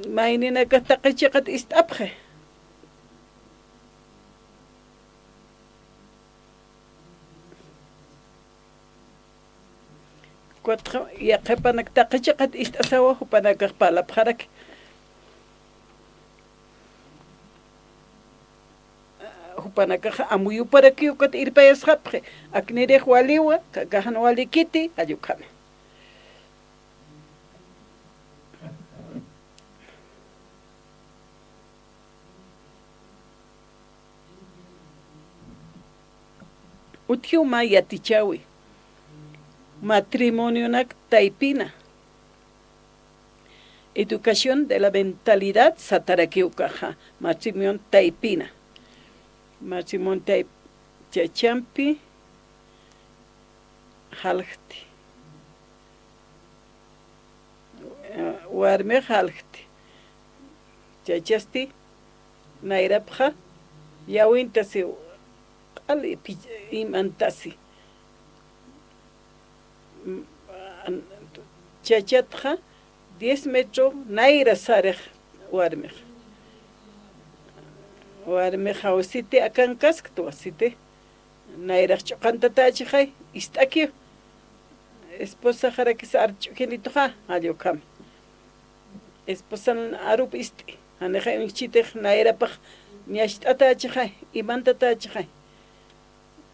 Maininaka taqichiqat istapje. Yaqepanak taqichiqat istasawa hupanakaq palapjaraki. Hupanakaq amuyuparaki ukat irpayasqapje. Aknirij waliwa, kakajan walikiti, ayukame. Utiuma yatichawi. Matrimonio nak taipina. Educación de la mentalidad satarakiukaja. Matrimonio taipina. Matrimonio taip chachampi halqti. Warme halqti. Chachasti nairapja yawintasi ali imantasi. Chachatja 10 metros naira sarej warmej. Warmej hawsite akan kasktu asite. Naira chokantatachihay istaki. Esposa jarakis archukinituja ayokam. Esposa arup isti. Aneja unchitej naira paj niashtatachihay imantatachihay.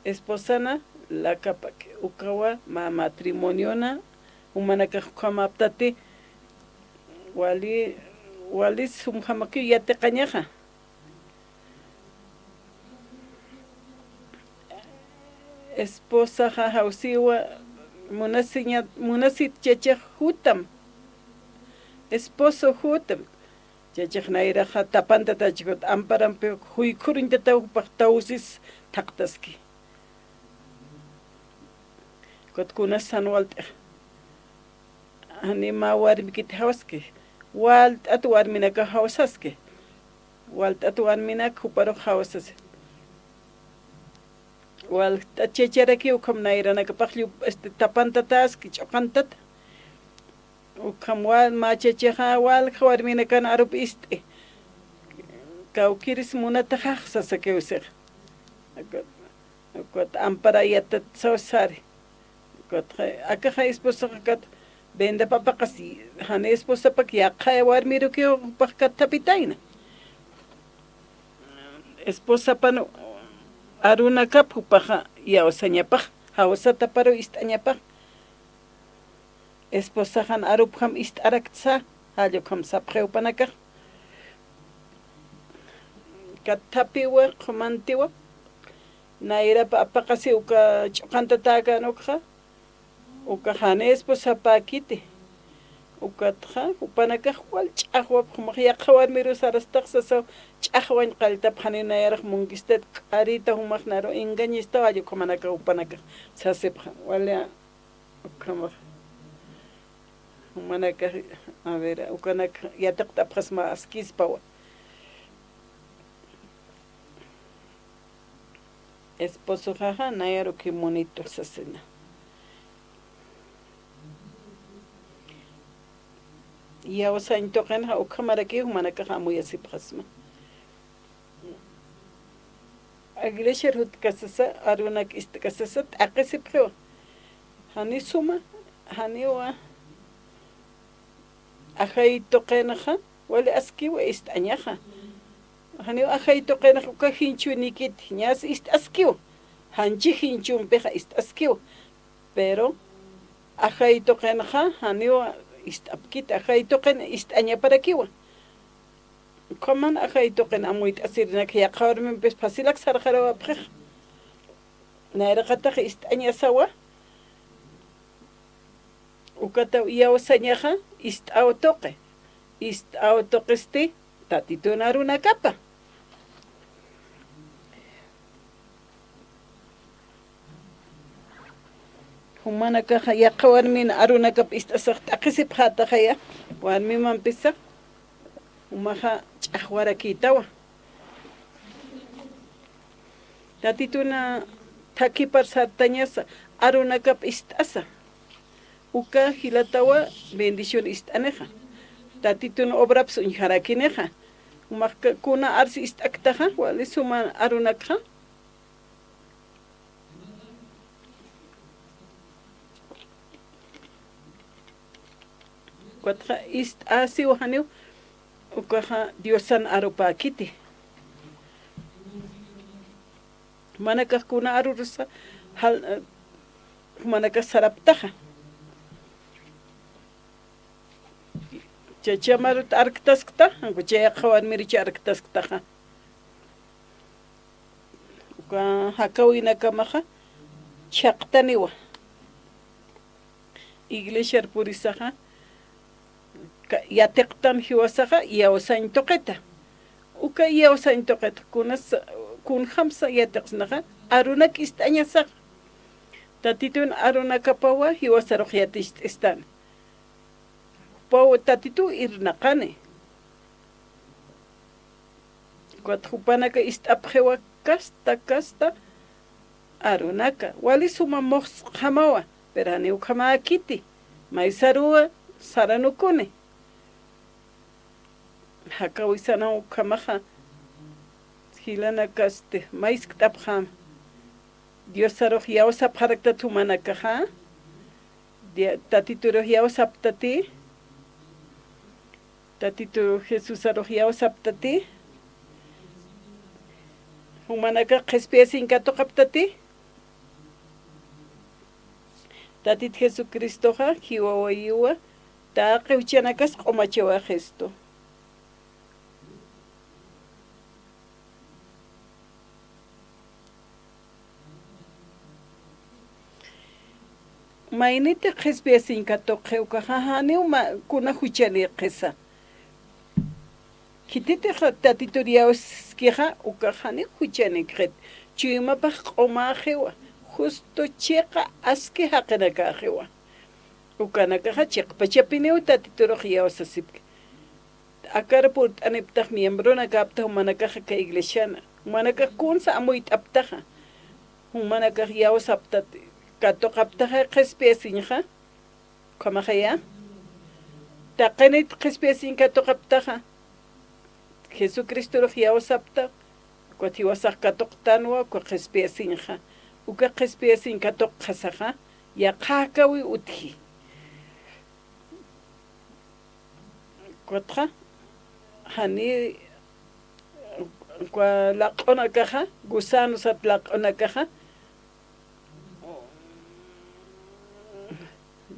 Esposana la capa ukawa ma matrimoniona humanaka kamaptati wali sumhamaki yate qañaja esposa hausiwa munasit cheche hutam esposo hutam cheche naira tapanta tachikot amparampe huykurinta tausis taktaski Kotkuna sanwalta anima warmikit hawaske walt at warminaka hawasaske walt at warminak huparo hawasas walt at checharaki ukam nairana kapakliu tapantataski chokantat ukam wal ma checheha wal warminakan arup iste kaukiris munata haxasake usir kot ampara yatat sawsari Acá esposa kat venda papakasi hane esposa pak yaqa warmiru que pak tapitaina esposa pano aruna kap paja ya osañapaj hawsata paro istañapaj esposa han arup ham istaraksa hallo kam sapre upanaka katapiwa komantiwa naira papakasi uka chokanta taka nokha uka hane esposa pakite ukatja upanaka wal chahwa khumya khawar miru sarastaqsa chahwan qalta phanina yaraq munkistet qarita humaknaro engañista ayo komanaka upanaka sasepja wala ukama humanaka a ver ukanaka yataqta phasma askispawa esposo jaja nayaro que bonito sasena ya osain toqen ha ukamara ke humanaka hamuya siphasma agresher hut kasasa arunak istkasasat aqesipro hani suma hani wa akhay toqenaha wala aski wa istañaha hani akhay toqenaha ka hinchu nikit ñas ist askiu hanchi hinchu peja ist askiu pero akhay toqenaha hani wa istapkit akhay toqen istaña para kiwa Coman akhay toqen amuit asirna que yaqawrmen pes pasilak sarjarawa prej nairaqata istaña sawa ukata yaw sañaja istautoqe istautoqesti tatitunaruna kapa Humanaka hayaqa warmin arunaka p'istasaq t'aqisip hataqaya warmiman pisaq umaqa ch'aqwarakiytawa tatituna thakipar sartañasa arunaka p'istasa uka hilatawa bendición ist'aneja tatituna obrapis unjarakineja umaqa kuna arsi ist'aktaja wali suma arunaka Cuatro así ojaneo ukaja diosan aropakiti manaka kuna arurusa hal manaka saraptaja chachamarut arktaskta anku chayaqawan miricha arktasktaja uka hakawinakamaja chaqtaniwa iglesia purisaja yatiqtan hiwasaqa yawsan toqeta uka yawsan toqeta kunas kun khamsa yatiqsnaqa arunak istañasaq tatitun arunaka pawa hiwasaruq yatistan pawa tatitu irnaqani kuathupanaka istapjewa kasta arunaka wali suma mox khamawa perani ukhama kiti maisarua saranukune hakawisana ukamaja hilana kaste mais ktapjam Dios saroh yawsap harakta tumanakaja tatituro yawsaptati tatituro Jesús saroh yawsaptati humanaka qespiasin katoqaptati tatit Jesucristo ja hiwawayiwa ta qewchanakas qomachewa gesto mainite qespiasin katoqewka jajaniw kuna huchani qesa kitite tatituriawskija ukajani huchani qet chiymapaq q'umajewa justo chiqa aski haqinakajewa ukanakaja chiqpachapiniw tatituruq yawsasipki akara por t'aniptaq miembrona kaptaq humanakaja ka iglesiana humanakaj kunsa amuyt'aptaja humanakaj yawsaptati katoqaptaja qespiasinja kamajaya taqanit qespiasin katoqaptaja Jesucristo yawsapta kuatiwasaq katoqtanwa ku qespiasinja uka qespiasin katoqasaja yaqaqawi utji kuatqa hani kwa laq'unakaja gusanos at laq'unakaja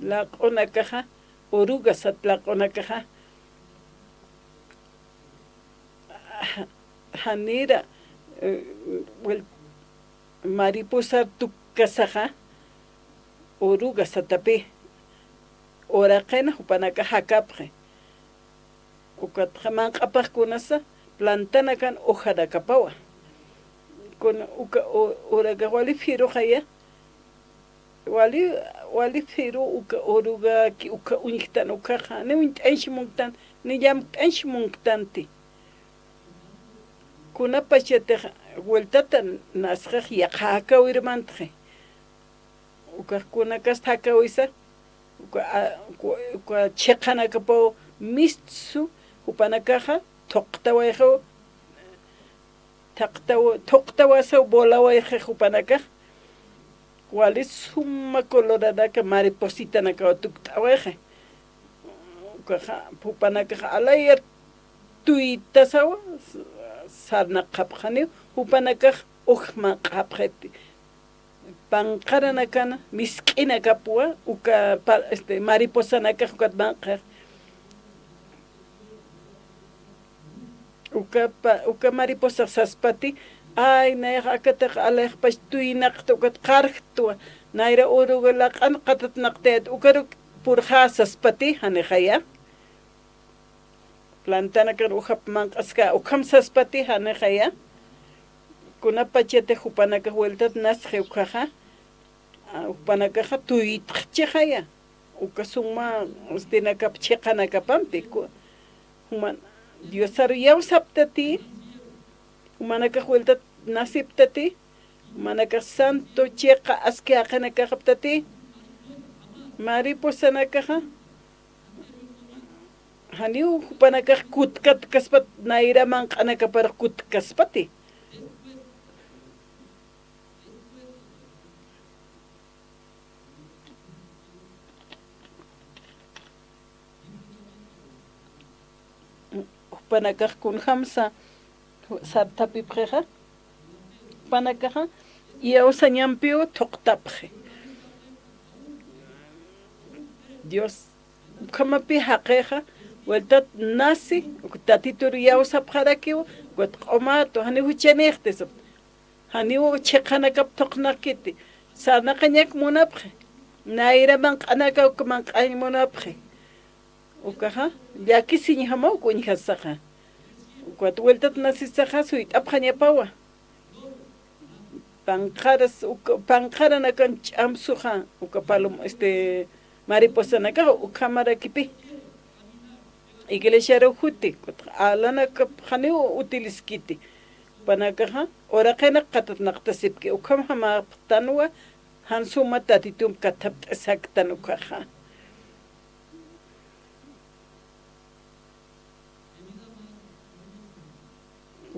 laq'unakaja orugas at laq'unakaja hanira mariposa tukasaja orugas atapi oraqena hupanaka hakapje ukatqa manq'apaq kunasa plantana kan hojara kapawa kun uka oraga wali firuqaya wali firu uka oruga ki uka uñiktan ukaja ne uñt'anchimuktan ni llamt'anchimuktanti kunapachate vueltata nasqaq yaqaqawirmantqi ukakunakas hakawisa uka chiqanakapaw mistsu upanakaja toqtawayqa toqtawasa bolawayqa upanakaj wali summa coloradaka mariposita nakawa tuktawayqa ukaja upanakaja alayar tuytasawa sarna qapqani upanakaj uqman qapqeti panqaranakana misk'ina kapuwa uka mariposanakaj ukatmanqa uka mariposa saspati ay nayaq akataq alayqpash tuynaqta ukat qarqtuwa nayra uruga laq'an qatatnaqtayat ukaruk purja saspati hanejaya plantana kan uhapman q'aska ukham saspati hanejaya kunapachate hupanaka vueltat nasqi ukaja Upanakaqa tuyitqchihaya ukasuma ustinakap chiqanakapampi human Diosaro yawsaptati humanakaq vuelta nasiptati humanakaq santo chiqa aski aqanakaqaptati mariposanakaqa haniu hupanakaq kutkat kaspat nairaman q'anakapar kutkaspati hupanakaq kunhamsa sartapipqiqa hupanakaqa yawsañanpiu toqtapqi Dios kamapi haqiqa vuelta nasi tatitur yawsapqarakiu wat q'umato hani huchaniqtis hani chiqanakap toqnaqkiti sanaqañak munapqi nairaman q'anaka ukaman q'añ munapqi ukaqa llakisiñ hamawku uñhasaqa ukat vueltat nasisaqa suyt'apqañapawa panqaranakan ch'amsuqa uka palom mariposanakaqa ukhamarakipi iglesiaro huti alanakap haniu utiliskiti panakaqa oraqena qatatnaqtasipki ukham hamaqtanwa hansuma tatitum katapt'asaktan ukaqa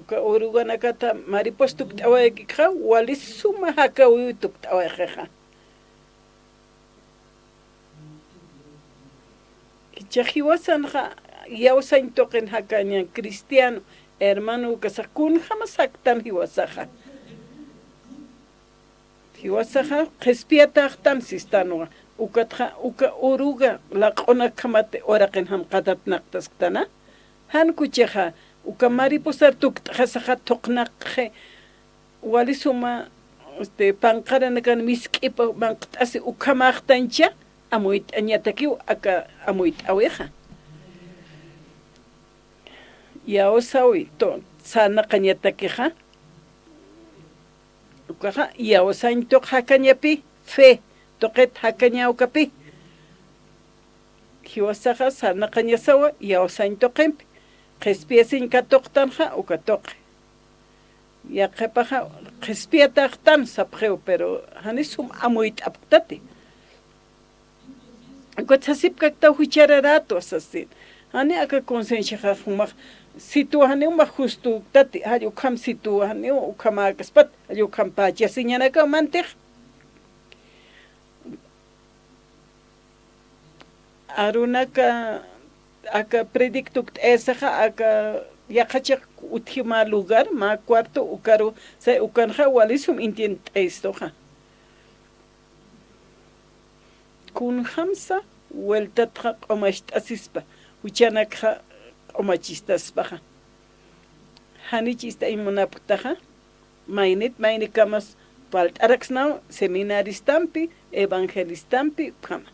uka uruganakata maripos tukt'awaykiqa walisuma hakawiwi tukt'awayqiqa Chajiwasanqa yawsañ toqin hakañan cristiano hermano kasaq kunjama saktan hiwasaqa qhispiyataqtan sistanuqa uka uruga laq'unakhamate oraqin hamqatatnaqtaskatana hankuchiqa uka mariposar tukt'asaqa toqnaqje walisuma panqaranakan misk'ipa manqt'asi ukhamaqtancha amuit añatakiw aka amuit aweja yawsawi to sana qañatakiqa ukaqa yawsañ toq hakañapi fe toqet hakañawkapi hiwasaqa sana qañasawa yawsañ toqinpi qhispiyasin katoqtanqa uka toqi yaqepaqa qhispiyataqtan sapqew pero hanisum amuit aptati Kutsasipkakta huchararato asasin. Hani aka conciencia humak situ hani umak justu tati hay ukham situ hani ukhama kaspat hay ukham pacha siñanaka mantek. Arunaka aka predictuk esaja aka yaqachik uthima lugar ma cuarto ukaru se ukanja walisum intient estoja. Kun hamsa vueltatqa q'umachtasispa huchanakqa q'umachistaspaqa hanichista imunapaqtaqa maynikamas palt'araqsnaw seminaristampi evangelistampi qama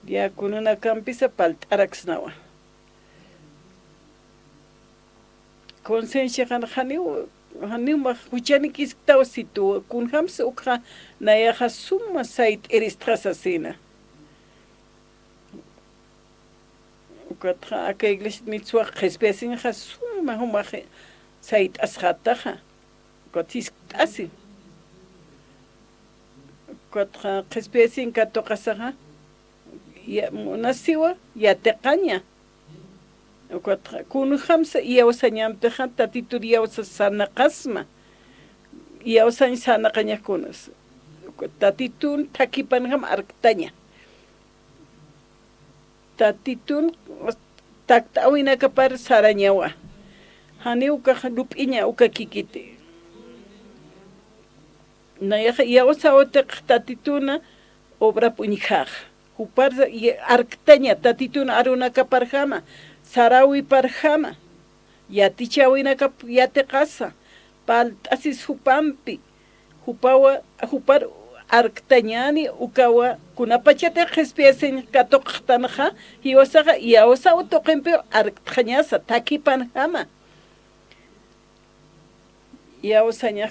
diaconunakampisa palt'araqsnawa conciencia haniuma huchanikisqtaw situ kun hamsa uqa nayaqa suma sayt eristrasasina ukatqa aka iglesia mitsuaq qhispiasinqa suma humaq sayt asqataqa ukatisqt'asi ukatqa qhispiasinqa toqasaqa munasiwa yatiqaña ukatqa kun hamsa yawsañanpiqa tatitur yawsa sanaqasma yawsañ sanaqañakunas tatitun takipanqam arqtaña tatitun takt'awinakapar sarañawa hani ukaqa lup'iña uka kikiti nayaqa yawsa utiq tatituna obra puñiqaq hupar arqtaña tatituna arunakaparqama sarawi parqama yatichawinakap yatiqasa palt'asis hupampi hupar arqtañani ukawa kunapachata qhispiasin katoqtanaqa hiwasaqa yawsa utoqinpi arqtañasa takipanqama yawsaña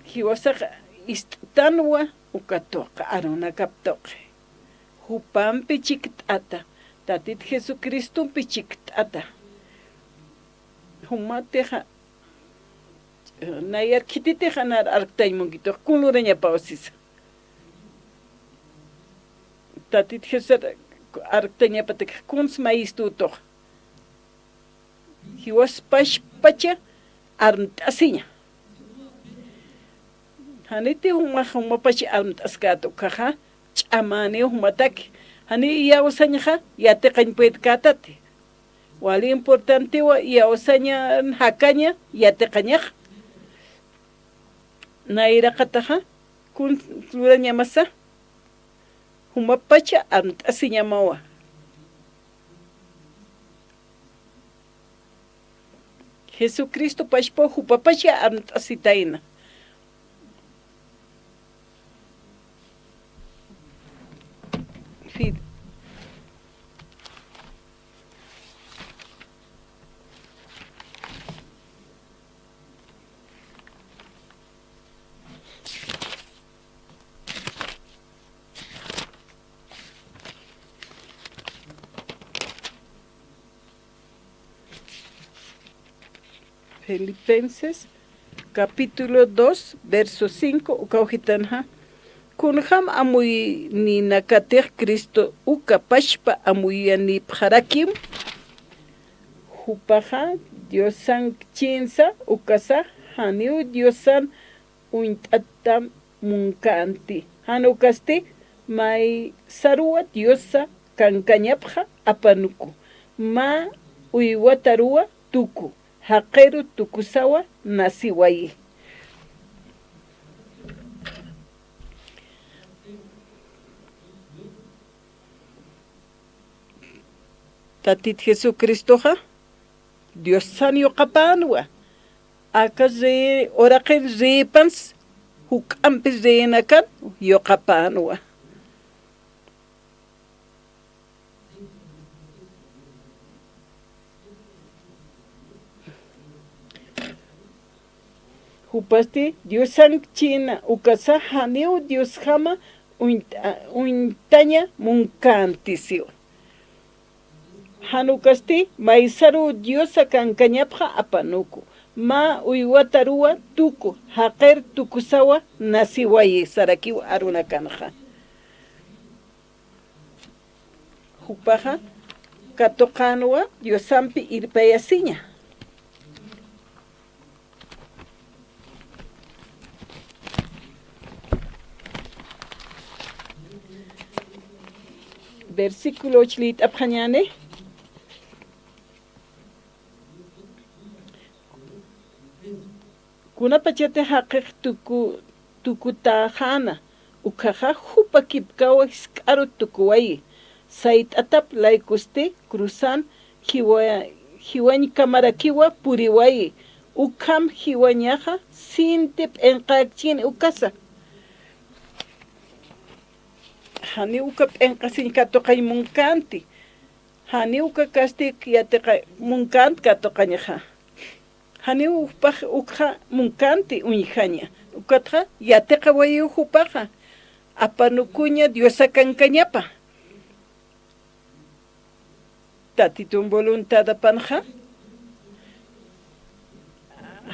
hiwasaq istanwa ukatoqa aruna kaptoqe hupampi chikt'ata tatit Jesucristumpi chikt'ata humateja nayar kititeja nar arktaymunkitoq kunluraña pawsisa tatit Jesus arktayña patek kuns maistutoq hiwas pacha armt'asiña haniti humapachi armt'askata ukaja ch'amani humataki hani yawsañaja yateqañpuykatate wali importante wa yawsaña hakaña yateqañaja nayraqataja kun lurañamasa humapacha armt'asiñamawa Jesucristo pashpo hupapacha armt'asitayna Fid. Filipenses capítulo 2 verso 5 ukawhitanja kunham amuy ni nakateq Cristo ukapashpa amuyani pharakim hupaja Diosan chinsa ukasa haniu Diosan uint'atam munkanti hanukasti may sarua Diosa kankañapja apanuku ma uywatarua tuku haqeru tukusawa nasiwayi tatit Jesucristoja Dios san yoqapanwa aka oraqin repans huk'ampis renakan yoqapanwa hupasti Diosan china ukasa haniu Dios jama uintaña munkantisio hanukasti maisaru Diosa kankañapja apanuku ma uywatarua tuku haqer tukusawa nasiwayi sarakiwa aruna kanja hupaja katoqanwa Diosampi irpayasiña versículo 8 apjañane kuna pachate haqiq tukutajana ukaja hupa kipkawa isk'aru tukuwayi sayt'atap laykusti cruzan hiwañ kamarakiwa puriwayi ukham hiwañaja sintip enqakchin ukasa hani uka p'enqasin katoqay munkanti hani uka kastik yateqa munkant katoqañaja hani upaj ukja munkanti uñijaña ukatja yateqa wayi ujupaja apanukuña Diosa kankañapa tatitun voluntad apanja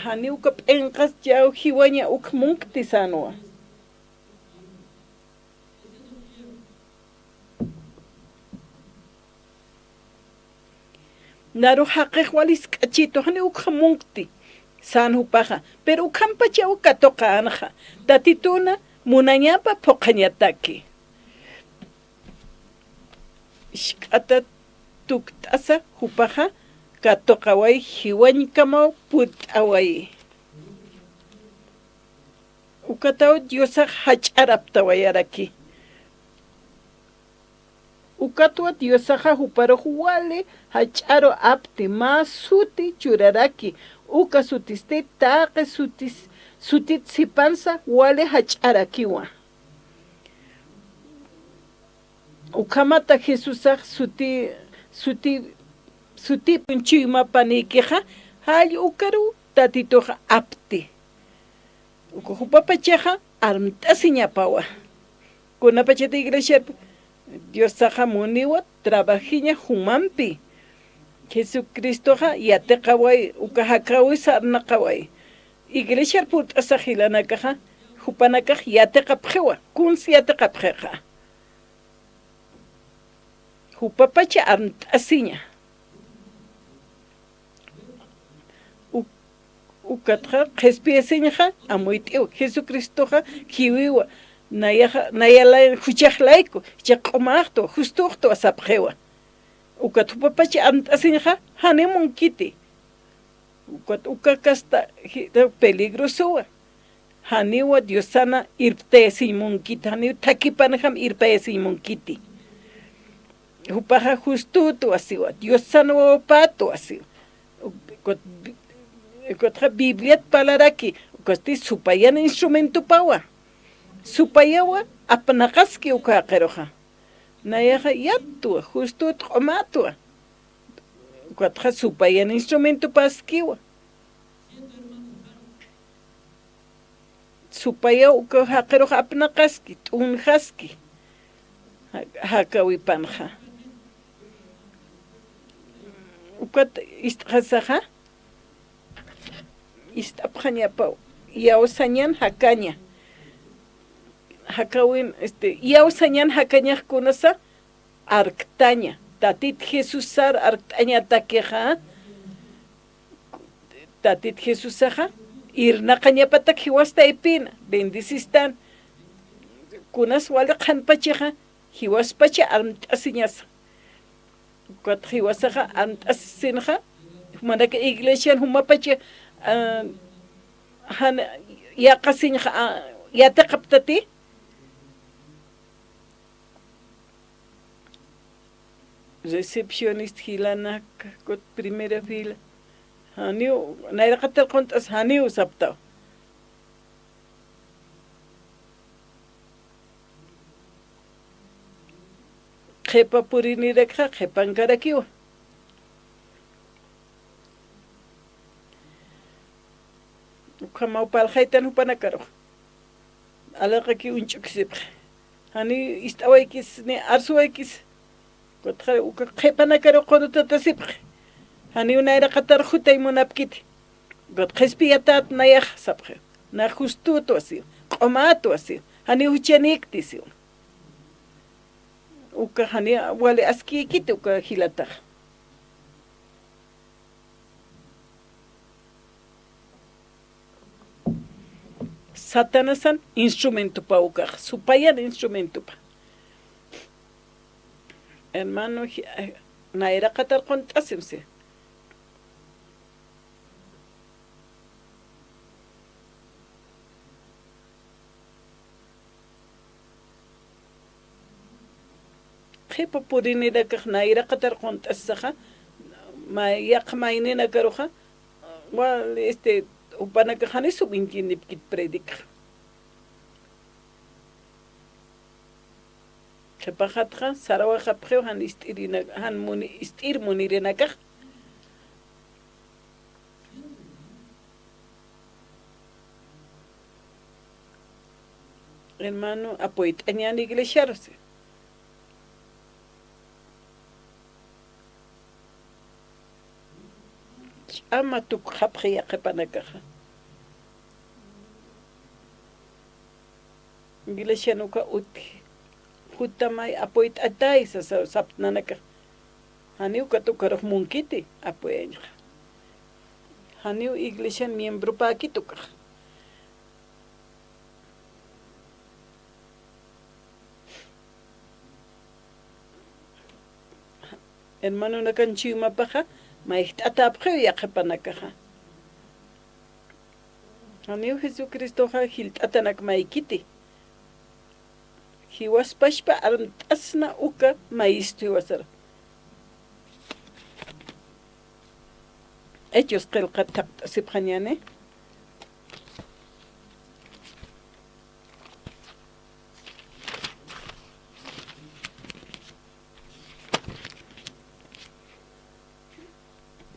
hani uka p'enqas yaw hiwaña ukmunkti sanwa naru haqiq walis k'achito hani ukhamunkti san hupaja pero ukhampacha ukatoqa anja tatituna munañapa phoqañataki ishk'ata tukt'asa hupaja katoqaway hiwañkama put'away ukataw Diosaq hach'araptawayaraki ukatwa Diosaja huparoq wale hach'aro apti ma suti churaraki uka sutisti taqe sutit sipansa wale hach'arakiwa ukamata Jesusaq suti punchuyma panikiqa hall ukaru tatitoqa apti Ukujupapachaja armtasiñapawa. Kunapachata iglesia Dios saja muniwa trabajiña humampi. Jesucristo ja yateqaway ukahakawi sarnaqaway. Iglesia put asajilanakaja hupanakaj yateqapjewa kuns yateqapjeja. Hupapacha armtasiña. Ukatja qespieseñaja amuitiw Jesucristoja kiwiwa nayala huchajlaiko chaqomaqto justuqto asapjewa. Ukatupapacha armtasiñaja hanemun kiti. Ukakasta peligrosowa. Haniwa Diosana irptesimunkiti haniwa takipanajam irpesimunkiti. Hupaja justuto asiwa Diosana wapato asiwa. Kotra Biblia palaraki, kosti supayan instrumento pawa. Supayawa apanakaski ukakeroja. Nayaja yatua, justo tomatua. Kotra supayan instrumento paskiwa. Supaya ukakeroja apanakaski, unhaski. Hakawi panja. Ukat isthasaja. Istapjaña pau yausañan hakaña hakawin yausañan hakaña kunasa arktaña tatit Jesusar arktaña takeja tatit Jesusaja irnaqaña patak hiwasta ipina bendisistan kunas wala qanpachaja hiwaspacha armtasiñasa kat hiwasaja armtasinja manaka iglesia humapacha ya kasin ya teqaptati recepcionist hilanak kot primera fila haniu nairaqatel qontas haniu saptaw qepa puriniraqqa qepankarakiwa Kamau palhaitan hupanakaro. Alaqaki unchukisip. Hani istawaykis ni arsuwaykis. Kotra uka qepanakaro qonutatasip. Hani unayra qatar hutay munapkiti. Got qespiyatat nayaj sapje. Na justuto así. Qomato así. Hani huchaniktis. Uka hani wale askikiti uka hilataj. Satanasan instrumento pa ukaj, supayan instrumento pa. Hermano, naira qatar qontasimse. Qepa purinida kaj naira qatar qontasaja, ma yaqmaynina karuja, wal upanakajani subintindipkit predica. Qepajatja sarawajapjeu han istir munirinakaj. Hermano, apoytañan iglesiarse. Ama tuk hapjea qepanakaja. Iglesia nuka uti. Jutamay apoyt atay sa sapnanaka. Haniu katukarok munkiti apoyanya. Haniu iglesia miembro pa kitukaj. Hermano nakanchiuma paja. Maihtatapjeu yaqepanakaja. Haniu Jesucristo ja hiltatanak maikiti. Hiwaspashpa armtasna uka maistu wasar. Hechos qilqatak sibqañane.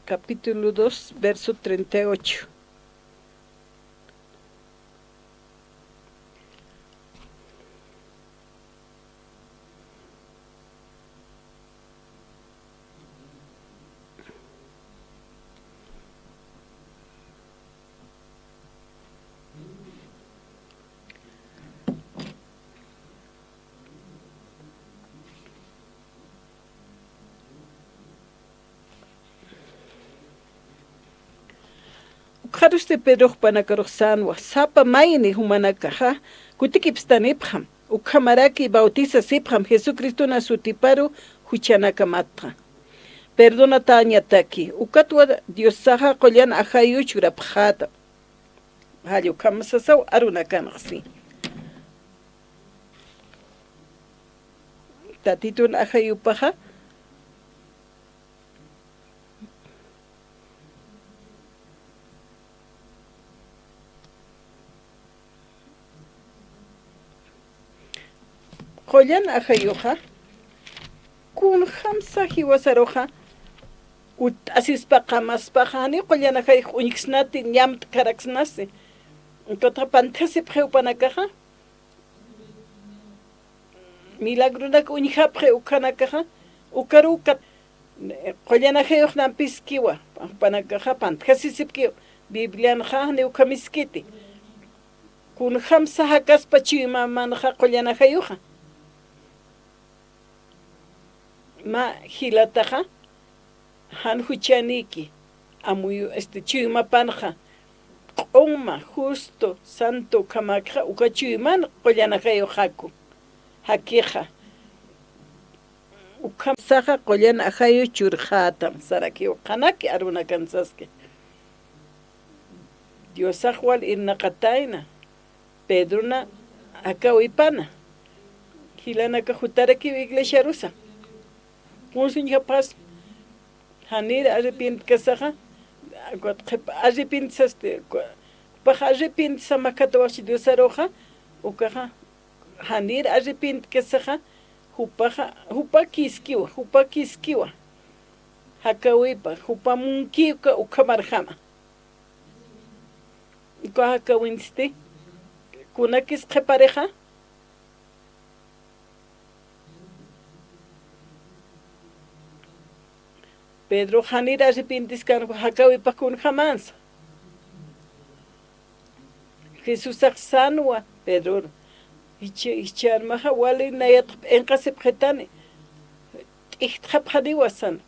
Capítulo 2, verso 38. Ujaruste Pedro Panakarosanwa, Sapa Maini Humanakaha, Kutikipstanipham, Ukamaraki bautiza Sipham, Jesucristo Nasutiparu, Huchanakamatha. Perdona Tanya Taki, Ukatwa Dios Saha Kolian Ahayuchura Pjata. Hayo Kamasasaw Arunakanasi. Tatitun Ahayupaha. Kolian Ahayuha. Kun Hamsa Hiwasaroha. Ut asispaqa maspaqani qullanakay uñiksnati ñamt karaksnasi kota pantasi pheupanakaja milagruna uñihapre ukanakaja ukaruka qullanakay nampiskiwa panakaja pantasi sipki biblianja ne ukamiskiti kun khamsa hakaspa chima manja qullanakayuja ma hilataja han huchaniki amuyu chuma panja qoma justo santo kamakha uka chuman qollanakayo haku hakija ukam saja qollanakayo churjata saraki qanaki aruna kansaske Dios ahwal innaqataina Pedruna akawipana hilanaka hutaraki iglesia rusa Monsignor Paz Hanir arrepint kasaha arrepint saste paja arrepint samakatawashi diosaroja ukaja hanir arrepint kasaha hupa kiskiwa hakawipa hupa munkiuka ukamarjama ukaja kawinste kunakis pareja Pedro Hanira arrepintis kan hakawi pakun jamás. Jesús aksanwa Pedro. Ichar maha wali nayat enkasep jetane. Ichtap haniwasan.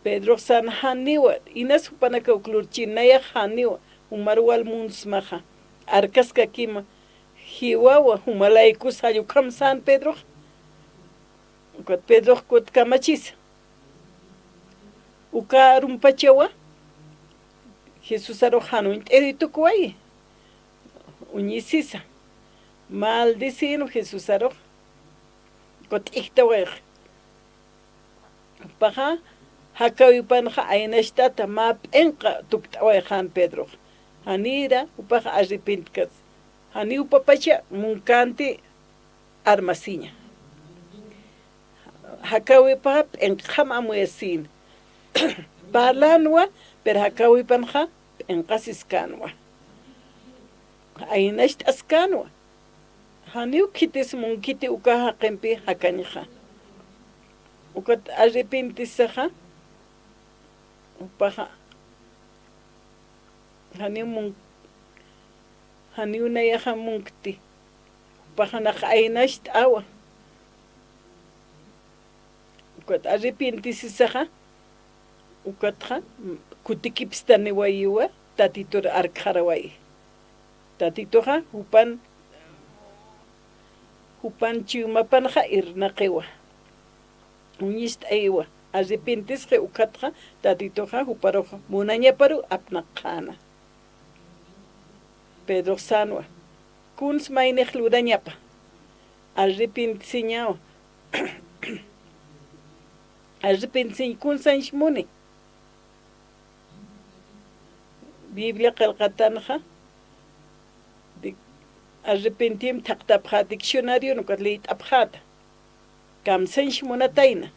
Pedro san haniwa. Inas hupanaka uklurchi naya haniwa. Umarwal muns maha. Arkas kakima. Hiwawa humalaikus hayukam san Pedro. Kot Pedro kot kamachis. Uka rumpachewa Jesús arojano enterito kuay uñisisa maldecino Jesús aroj kot ihtawer paja hakawi panja ainashtata map enqa tuktawe han Pedro hanira upaja arrepintkas hani upapacha munkanti armasiña hakawi pap enqam amuesin Parlanwa, per hakawi panja, en casiscanwa. Ainest ascanwa. Haniu kitis munkiti ukaha kempi hakanija. Ukat arrepintisaja. Upaja. Haniu nayaja munkti. Upaja na ainest awa. Ukat arrepintisisaja. Ukatja kutikipstani waiwa tatitur arkharawai tatitoja hupan chumapanja irnaqiwa uñist aiwa arrepintisqa ukatja tatitoja huparoja munañaparu apnaqana Pedro sanwa kuns mainej lurañapa arrepintisiñawa arrepintisiñ kunsanch muni Biblia qalqatanqa arrepentim taqtapqa diccionario nukat leit apjata kamsench munataina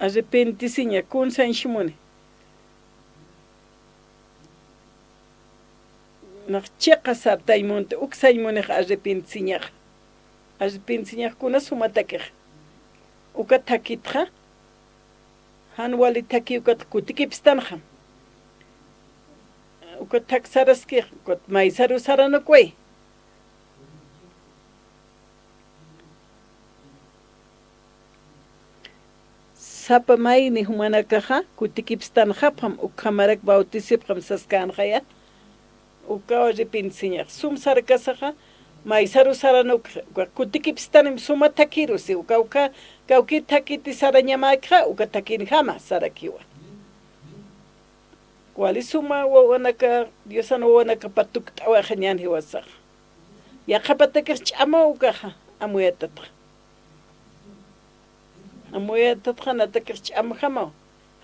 arrepentisiña kunsanch muni naqchiqa sartaymunta uksaymuniq arrepentisiñaq kuna sumatakaq ukat takitja hanwali taki ukat kutikipstanja ukat taksaraski ukat maisaru saranakway sapa mayni humanakaja kutikipstan hapam ukamarak bautisipam saskan haya ukawa ripinsiñaq sum sarkasaja maysaru saranuk kutikipstanim suma takirusi uka kauki takiti sarañamakja uka takin jama sarakiwa wali suma wawanaka diosano wawanaka patuk tawaja ñan hiwasaj yaqapatakaj ch'ama ukaja amuyatatqa amuyatatqa natakaj ch'ama jama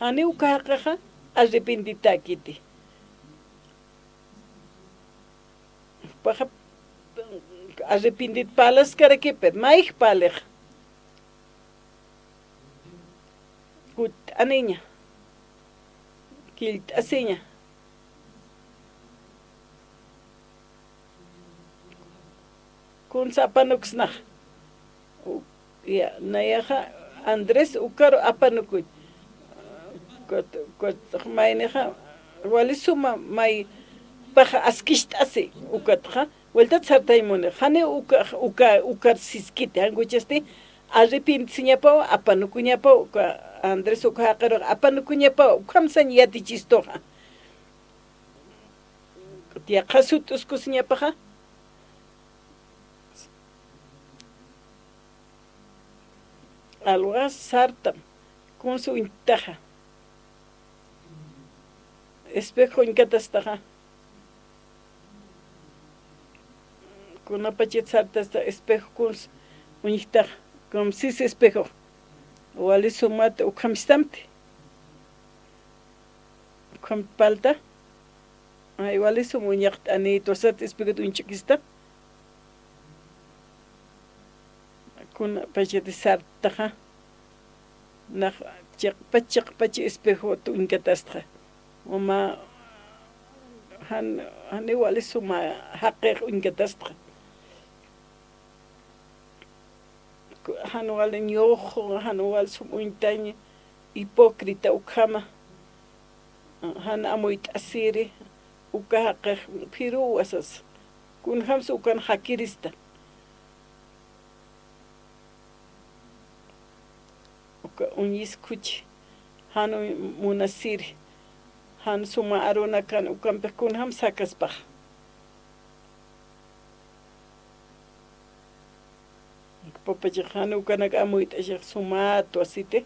hani ukaqaja arrepentitakiti paja arrepentit palas karakipet maik palej kut aniña kilt asiña kun sapanuksnaj ya nayaja Andrés ukaro apanukuy kot mayneja wali suma may paja askishtasi ukatja vuelta sartaymune jane ukar siskite anguchaste arrepintsiñapaw apanukuñapaw uka Andrés uka haqaro apanukuñapaw ukamsan yatichistoja tia qasut uskusiñapaja alwa sartam con su intaja espejo en catastaja con una pachet sarta espejo con un intaja con sis espejo o ali sumat o kamstamte kam palta ay wali sumuñaq ani tosat espejo un chiquista con pachet sarta na chaqpachi espejo tu incatastra oma han wali suma haqiq incatastra han wali ñojo han wali sumuntaña hipócrita ukama han amoit asiri uka haqiq piru wasas kun hamsu ukan hakirista uniskuch han munasiri han suma aruna kan ukampe kun ham sakaspaj popaje han ukanak amuit ajak sumato asite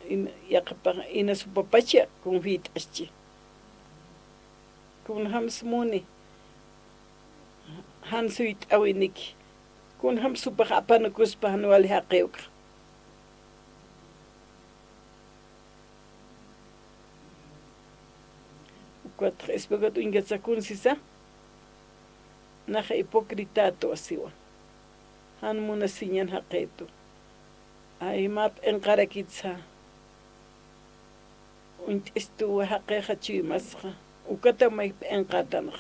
in yaqpa ina supapacha kun vit aschi kun ham smuni han suit awiniki kun ham supaj apanukuspa han wali haqiuq cuatro espegot ingatsakun sisa naja hipocritato asiwa han munasiñan haqitu ay map enqarakitsa unt estu haqiqa chimasqa ukata may enqatanq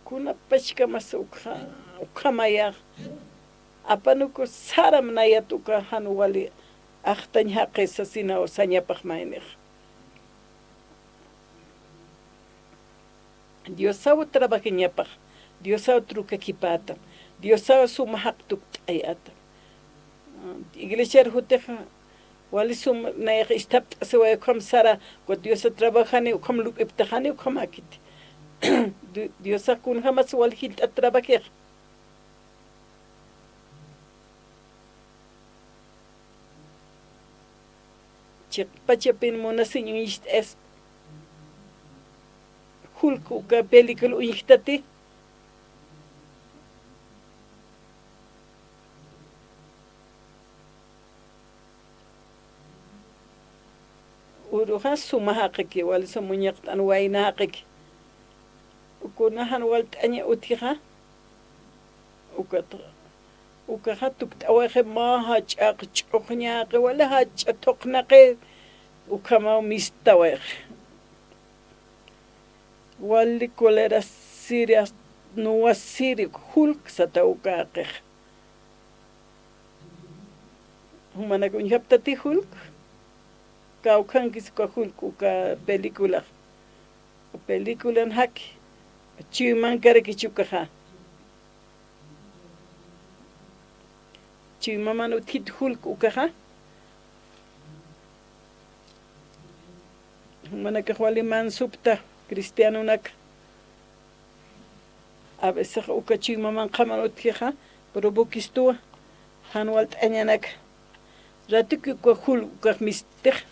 kuna pachka mas ukhamaya apanuko saram nayatuka hanuwali ahtañ haqisa sina o sañapaq mayniq Dios sabe trabajañapaq Dios sabe truca kipata Dios sabe suma haqtuk ayata iglesia huteja wali suma nayaq istapt asaway kam sara ko Dios trabajani kam luk ibtajani kam akit Dios kun hamas wal hil trabajar pachapin monasiño es hulku ka película uñihtati uruha sumahaqiki wal samuñaqtan waynaqiki ukunahan waltaña utiha ukata ukahatuk tawaje maha chaq chuqñaqi wala hacha toqnaqi ukama mistawaje wali kolera sirias nuwa siri hulk satawqaqi humanakuñ haptati hulk kawkankis ka hulk uka película haki Chiman karakichukaja. Chimaman utit hulk ukaja. Manaka waliman supta cristiano nak. A veces uka chimaman kaman utkeja, pero bukistua. Hanwalt enyanak. Ratuk uka hul uka mistek.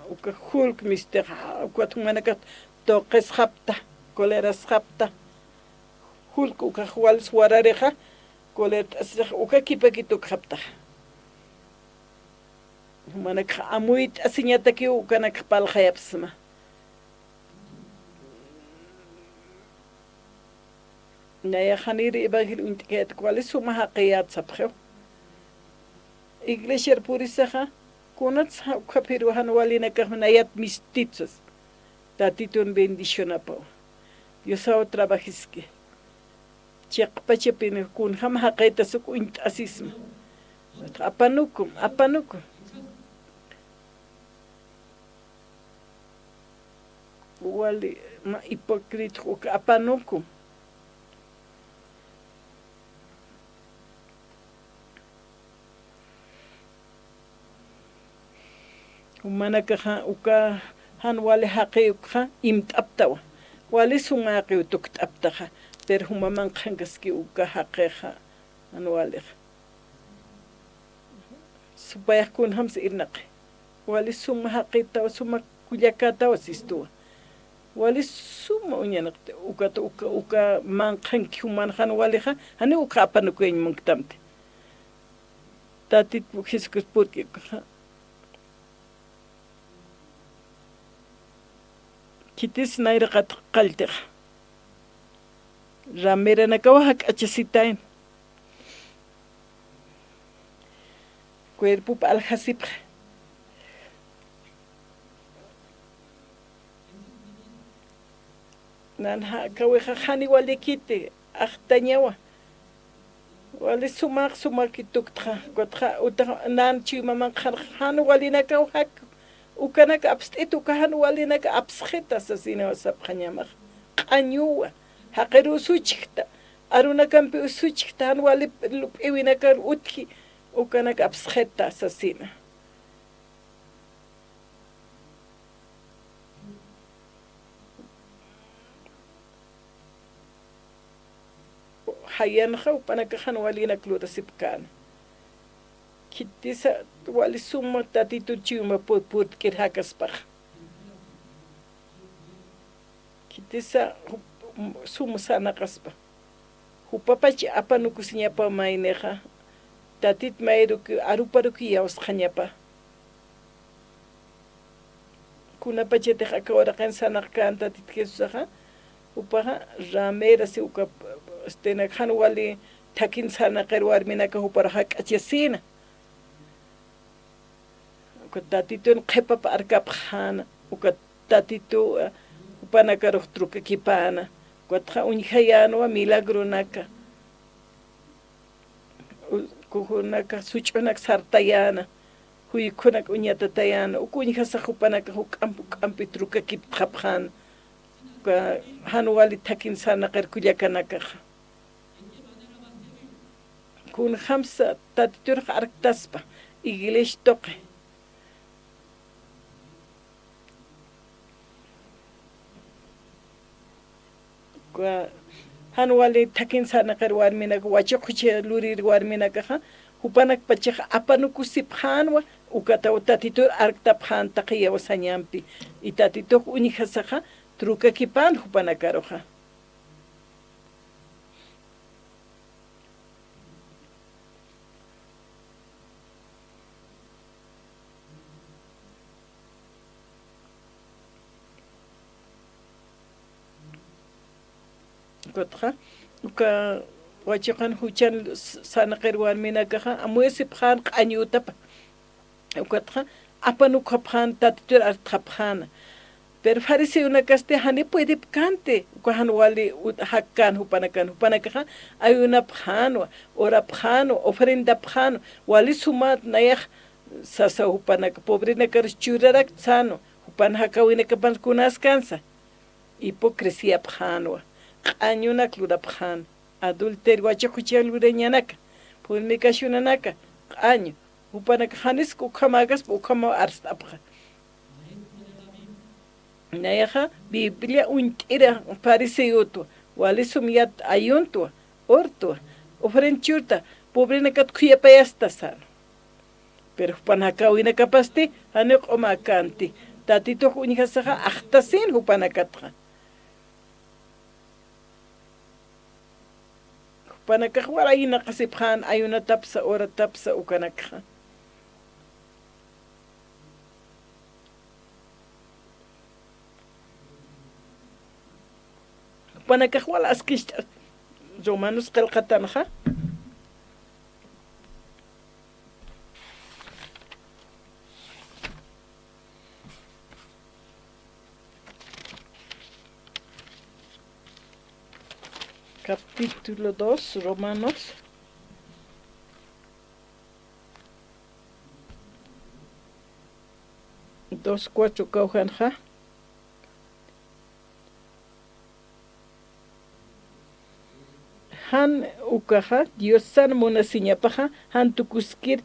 Uka hulk mistek. Uka manaka toques hapta. Coleras hapta. Hulk uka wal suarareja. Colet uka kipakituk hapta. Manak amuit asinyata ki uka nak palhayapsma. Naya haniri ibagil untiket cuál es su mahaqiyat sabkheo. Iglesia purisaja kunats kapiruhan walina kahunayat mistitsas. Tatitun bendición apo. Dios ao trabajiske. Chiaqpachapin kun ham haqeta suk unt asisma. Apanukum. Wali ma hipócrita apanukum. Manaka uka han wali haqi uka imtaptawa. Wali sumaqi utuktaptaja. Pero humaman kangaski uka haqeja han wali. Supaya kun hams irnaqi. Wali suma haqita suma kuyakata wasistua. Wali suma unyanaqti uka man kanki human han wali ha hani uka apanuku en munktamte. Tatit Jesús porque Kitis naira qaltiq. Ramera nakawahak achasitain. Cuerpo aljasip. Nanha kaweja hani walikite achtañawa. Wali sumak ituktra gotra utra nan chimaman khan walina kawhak. Ukanak abstit ukahan walinak abschita sa sino sa kanyamach. Kanyuwa. Hakiru suchikta. Aruna kampi usuchikta han wali iwinakar utki. Ukanak abschita sa sino. Hayan ka upanakahan walinak lutasipkan. Kitisa wali summa tatitu chuma put kirhakaspach. Kitisa summa sana kaspa. Hupapachi apanukusinya pa maineha. Tatit mairuku aruparuki yaus kanyapa. Kuna pache te hakawarakan sanarkan tatit kesusaha. Upaha ramera si uka stenakhan wali takin sanakar warminaka huparahak achasina. Tatito kepa arkapkhana uka tatito upanaka truka kipana kuatra unhayano milagro naka kuhunaka suchonak sartayana huykunak unyatatayana ukunhasa upanaka hukampi truka kipkhapkhan ka hanwali takin sana kerkuyakanaka kun khamsa tatito arktaspa iglesh toqe han wali takin sana kar warmina wacha khuche lurir warmina ka hupanak pacha apanukusip hanwa ukata utatitur arktap han taqiya wasanyampi itatitok unihasakha truka kipan hupanakaroja kotra uka wachiqan huchan sanaqir warminakaqa amuesip khan q'añutapa ukatqa apanu qhapqan tatitur artqapqana pero fariseunacaste hani puede cante ukahan wali hakkan hupanakaqa ayunapqhanwa orapqhanwa ofrendapqhanwa wali sumat nayaq sasa hupanaka pobrenakar churarak tsano hupan hakawinakapan kunaskansa hipocresía pjanwa q'añuna klura pjan adulterio wachakuchia lureñanaka pulmikashunanaka q'año upanaka hanisqa ukhamagaspa ukhama arstapqa nayaqa Biblia unt'ira parisiyutwa walisum yat ayuntwa ortwa ofrenchurta pobrena kat khuyapayasta sano pero upanaka wina kapasti haneq omakanti tatito uñihasaqa aqtasin upanakatqa upanakaq warayna qasipqan ayuna tapsa ora tapsa ukanakqa upanakaq wala askishta Romanos qillqatanqa capítulo 2, Romanos. Dos, 4, Kauhanja. Han ukaha, Dios san monasiñapaja, han tukuskir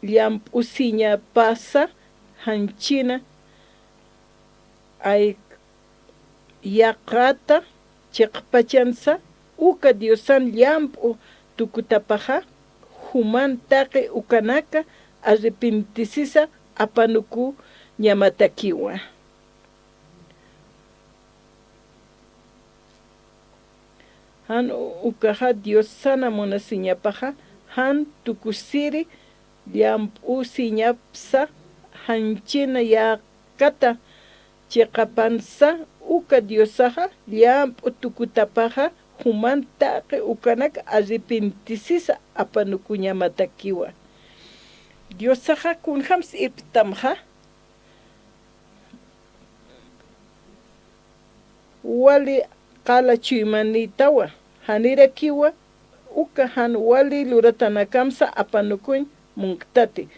lamp usiña pasa, han china, ay yakata, chiqpachansa uka Diosan llampu tukutapaja human taqi ukanaka arrepentisisa apanuku ñamatakiwa han ukaja Diosana monasiñapaja han tukusiri llampu siñapsa hanchina yakata chiqapansa uka Diosaja llampu tukutapaja humantaqi ukanaka arrepentisisa apanuku ñamatakiwa Diosaja kunhams irpitamja wali qala chuymanitawa hanirakiwa uka han wali luratanakamsa apanukun munktati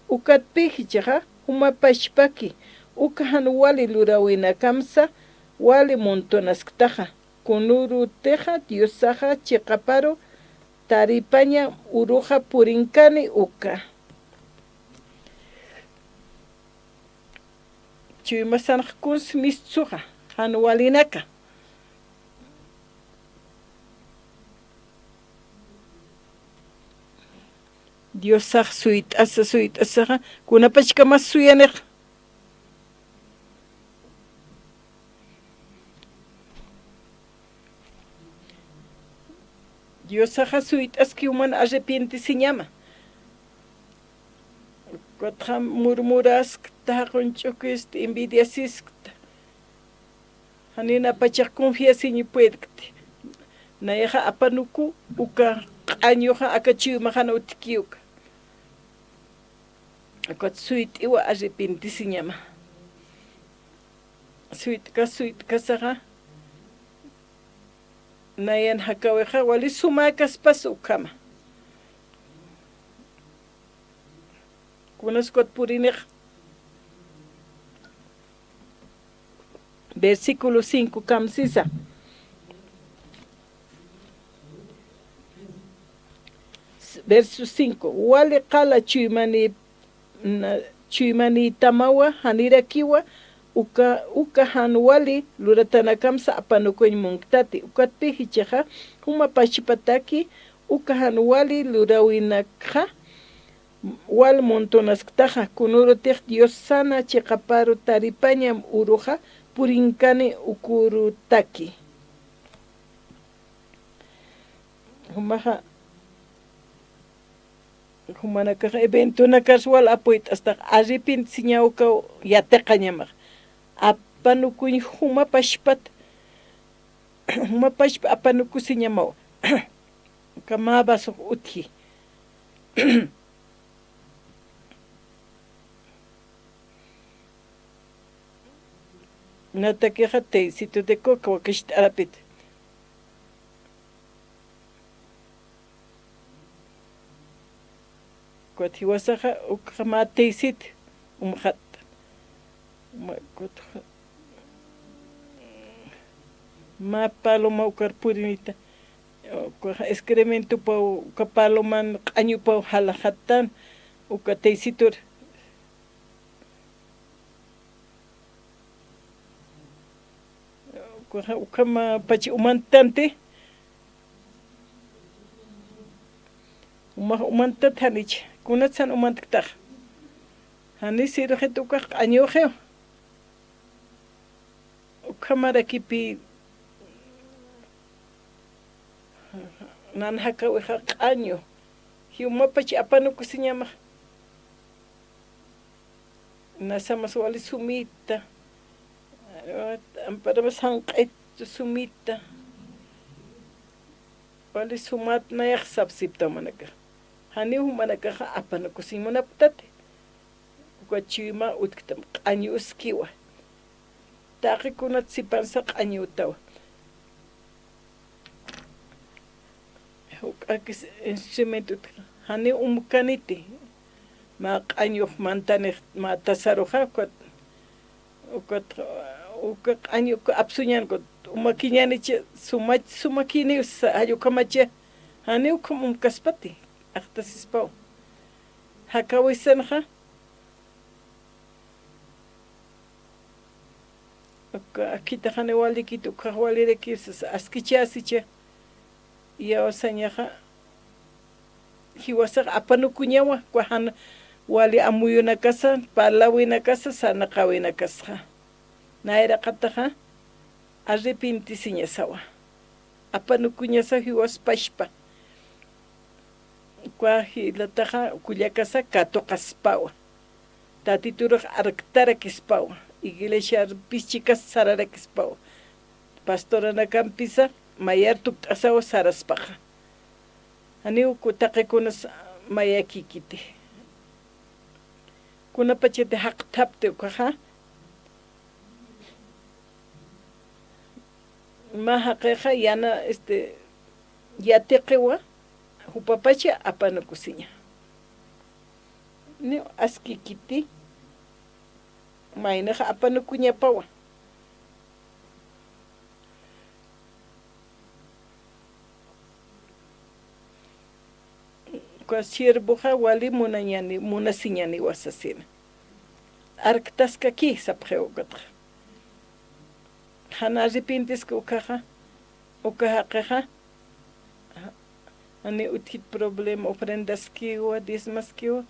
ukatpihichaja humapashpaki uka han wali lurawinakamsa wali montonasktaja kunuru teja Diosaja chiqaparo taripaña uruja purinkani uka chuymasanqa kuns mistsuqa han walinaka Diosaj suyt'asaqa kunapachka mas suyaneq Diosaja suyt'aski human arrepentisiñama Kotja murmuraskta qunch'ukista envidiasiskta hanina pachaq confiasiñi puedkti nayaqa apanuku uka q'añuqa akachiyumajana utikiyuka akot suyt'iwa arrepentisiñama suyt'kasaqa nayan hakawiqa wali sumakaspas ukama kunaskot purineq versículo 5 kamsisa verso 5 wali qala chuymani tamawa hanirakiwa uka han wali luratanakamsa apanukuñ munktati ukatpi hichaja huma pachipataki uka han wali lurawinakja wal montonasktaja kunurutej Dios sana chiqaparo taripañam uruja purinkani ukurutaki humaja humanakaja evento nakaswal apoyt hasta arrepentisiñawka yateqañamaq apanukuñ humapashpat apanukusiñamaw kamabasuq uthi natakeja teisito de coca wakashta arapit Kuatiwasaja ukama teisit umhat Ma paloma ukar purinita. Excremento pa uka paloman q'añu pa halajatan uka teysitur. Ukama pachi umantante. Umantat hanich. Kunatsan umantaktaj. Hanis irojit ukaj q'añujeo. Ukamara kipi nanhaka uja q'añu. Hiumapachi apanu kusiñama. Nasamas wali sumita. Amparamas hanq'it sumita. Wali sumat nayaq sapsipta manaka. Hani humanaka apanu kusimunaptate. Ukachima utktam q'añu uskiwa. Taqi kunat sipansa q'añutawa. Ukakis instrumento hani umkaniti. Ma q'añuj mantanej ma tasaruja uka q'añu apsuñan umakiñanicha sumakini ayukamacha hani umkaspati aqtasispaw. Hakawisanja akita hani walikita ukajwalirekisas askichasicha yawasañaja hiwasaq apanukuñawa kuajan wali amuyuna casa palawina casa sanaqawina kasqa naira qataja arrepintisiñasawa apanukuñasa hiwaspashpa kuajilataja kullakasa katoqaspawa tatituruq arqtarakispawa iglesia pichikas sararakispawa pastorana kampisa mayar tukt'asawa saraspaqa aniw kutaqikunas mayakikiti kunapachete haqtapte ukaja ma haqeja yana yateqewa hupapacha apanukusiña ni askikiti maynaja apanukuñapawa kwa siervoja wali munasiñani wasasina arqtasqa ki sapqewqatqa hana arrepintisqa ukaja ukahaqeja ani utkit problema ofrendas kiwa diezmas kiwa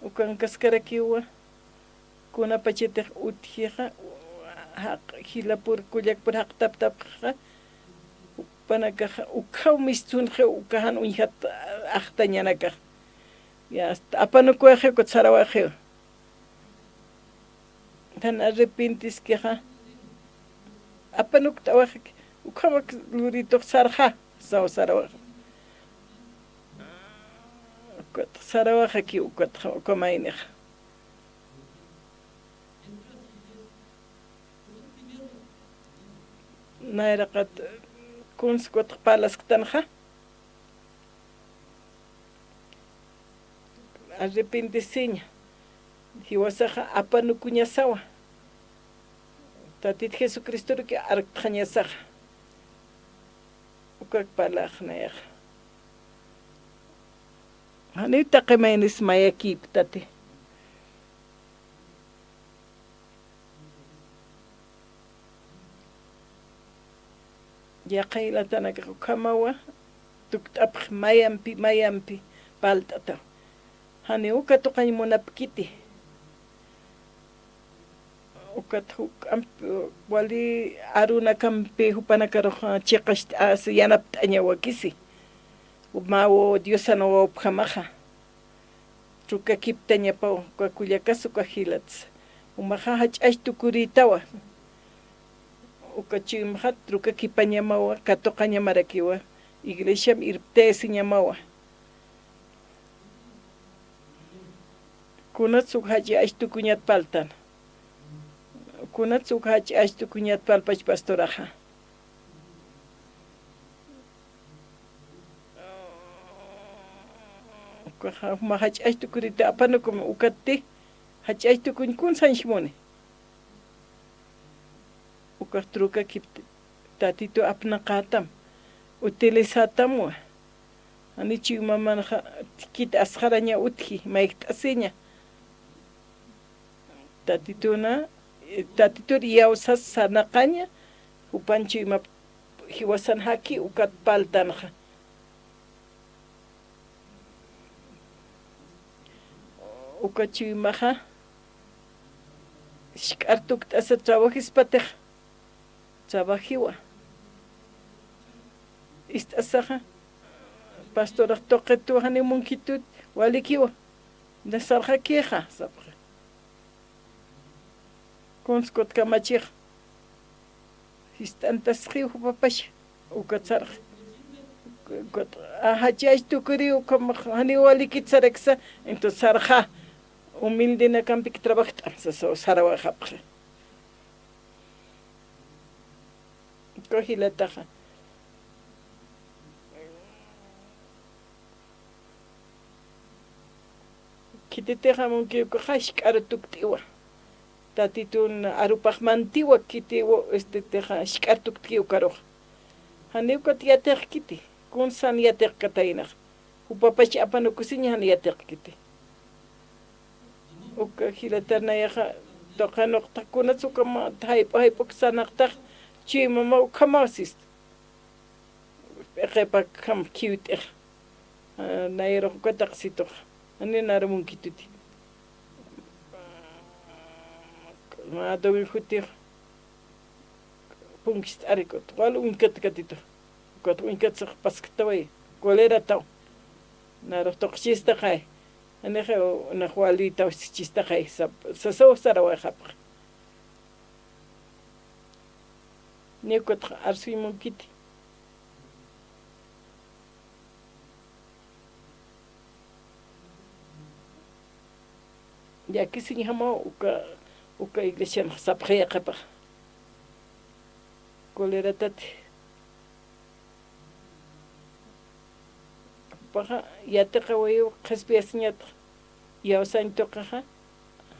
ukankaskara kiwa kunapachitej utjiqa hilapur kullakpur haqtaptapqa panakaja ukaw mistunje ukajan unjat ahtañanaka ya apanukueje kutsarawaje tan arrepintiskeja apanuktawaje ukamak lurito sarja sarawaje sarawaje ki ukamainej nairaqat kunskut palasktanja arrepintisiña hiwasaja apanukuñasawa tatit Jesucristo que arqtañasaja ukak palajnayaj hanita qemaynis mayakiptate yaqaylatanaka ukamawa tuktapq mayampi paltata hani uka tuqaymunapkiti ukatuk wali aruna kampi hupanakaroja chiqash yanapt'añawakisi mawo diosano pjamaja truka kiptañapaw kullakasu kahilats umaja hach'ash tukuritawa ukachimja truka kipañamawa katoqañamarakiwa iglesia irptesiñamawa kunatsuk hachi ashtukuñat paltan kunatsuk hachi ashtukuñat palpach pastoraja ma hachi ashtukurita apanukum ukatti hachi ashtukuñ kun sanshimone ukaq truka kipte tatito apnaqatam utilizatamwa anichi mamanja tikit asjaraña utji maiktasiña tatituna tatitur yausas sanaqaña upanchi map hiwasan haki ukat paltanja ukachi maja shkartuk asa trabajis patej trabajiwa istasaja pastora toqetu hani munkitut walikiwa nasarja queja sabja konskot kamachij istantas xiu papash ukatsarj ajachach tukuriu como hani walikit sareksa entonces sarja humilde na campik trabajta so sarawa japja kohilataja kititeja munki kohash karatuktiwa tatitun arupajmantiwa kitiwo teja shkartuktiwa karoj haniuka tiatek kiti kun san yatek katainaj upapachi apanukusiña han yatek kiti uka hilatarna yaja toqanoq takunatsu kama haypok sanaqtaj chimama ukamasis eqepa kam kiwitej nayro kataqsitoj ani naramun kituti ma dobil jutij punkist arikot wal unkat katito kot unkat saq paskatawai kolera taw naro toqchista qay aneje na jualita chista qay saso sarawa jap nekot arsimun kiti ya kisi hama uka iglesia sapkhaya qapa kolera tat paja yate qawayo qespiasñat yawsan toqaja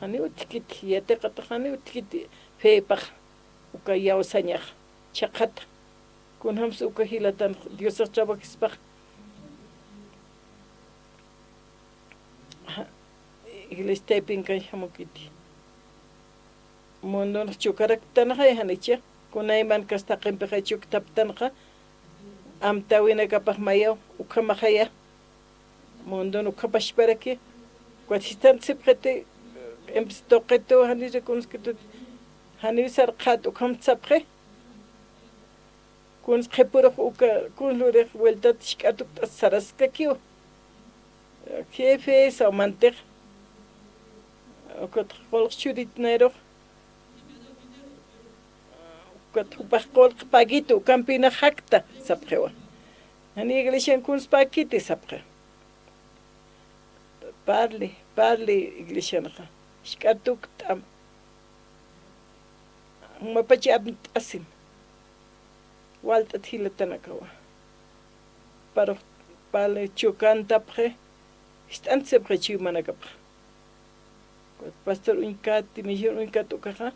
hani utikit yate qataqani utikit fepaj uka yawsañaj chaqata kunhams uka hilatan dios trabajispaj iglesia pinkan hamukiti mondon chukaraktanqa hanicha kunayman kastaqinpiqa chuktaptanqa amtawina kapaq mayaw ukhamajaya mondon ukhapashparaki kuatistan sipqete empstoqeto hani reconskito hani sarqat ukhamtsapqe kun qhepuro uka kun lure vuelta tishkatuk saraskakiu jefe samantek ukat qolchurit nero ukat upaqol pagitu campina hakta sapqewa hani iglesia kun spakiti sapqe parli iglesia naqa shkatuk tam mapachi asim walta thilatanakawa para chukantapqe istantsepqe chimanakapqa pastor unkat timijon unkat ukaja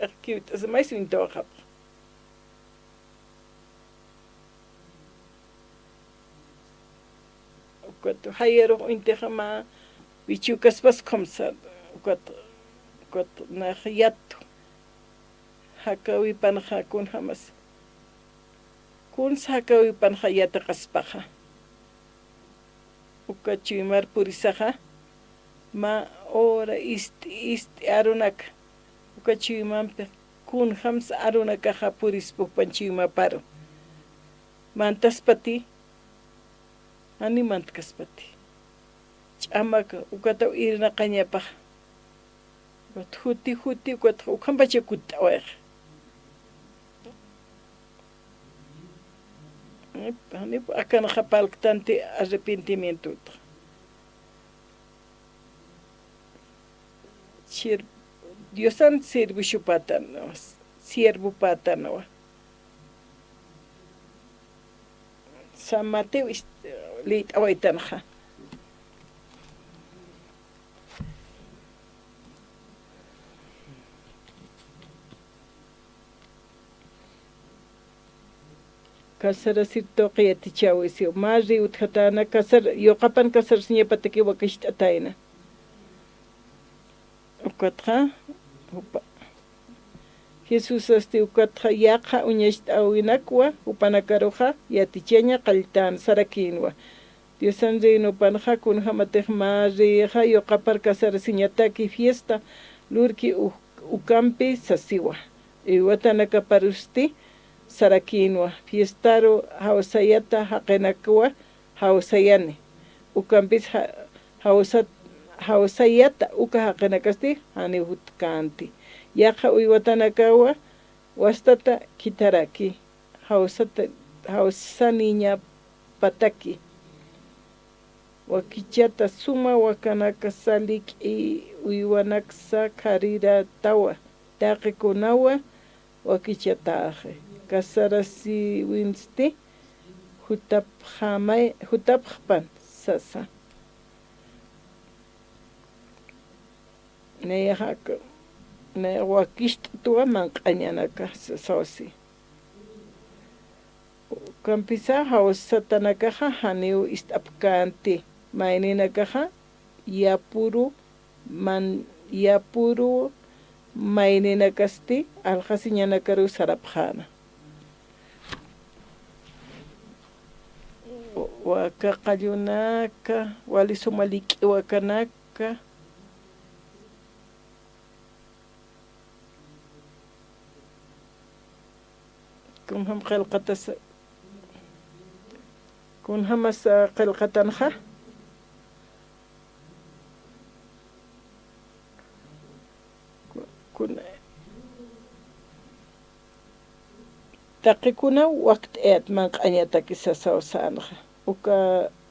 erkiut as mais untoqap ukat hayero intejama bichukas pas komsa ukat na khiyat hakawi panha kun hamas kun sakawi panha yata qaspaja ukat chimar purisaja ma ora ist arunak ukachimampe kun hams arunaka hapuris pupanchima paro mantaspati ani mantkaspati chamaka ukata irna qañapa huti ukat ukambache kutawer ani akan hapalktante arrepentimiento Diosan sirvishu patano, siervo patano. San Mateo lit awaitanja. kasarasir toqiyati chawisiu mari uthatana kasar yoqapan kasar siñapataki wakishtatayna ukatqa upa Jesús ukatqa yaqa uñashta awinakwa upanakaruqa yatichaña qalltan sarakinwa Dios anjino panqa kunhamatej mariqa yoqapar kasar siñataki fiesta lurki ukampi sasiwa iwatanaka parusti sarakinwa fiestaro hawsayata haqinakwa hawsayani ukampis hawsayata uka haqinakasti hani hutkanti yaqa uywatanakawa wastata kitaraki hawsaniña pataki wakichata suma wakanaka salik'i uywanaksa karira tawa taqikunawa wakichataje kasarasi winsti hutapqpan sasa neyahaka ne wakishtuwa manqañanaka sasawsi kampisa hawsatanakaja haniu istapkanti maininakaja yapuru maininakasti alqasiñanakaru sarapjana waka qallunaka wali sumalik'iwakanaka kunham qillqatas kunhamas qillqatanja taqikuna waqt'et manq'añataki sasawsanja uka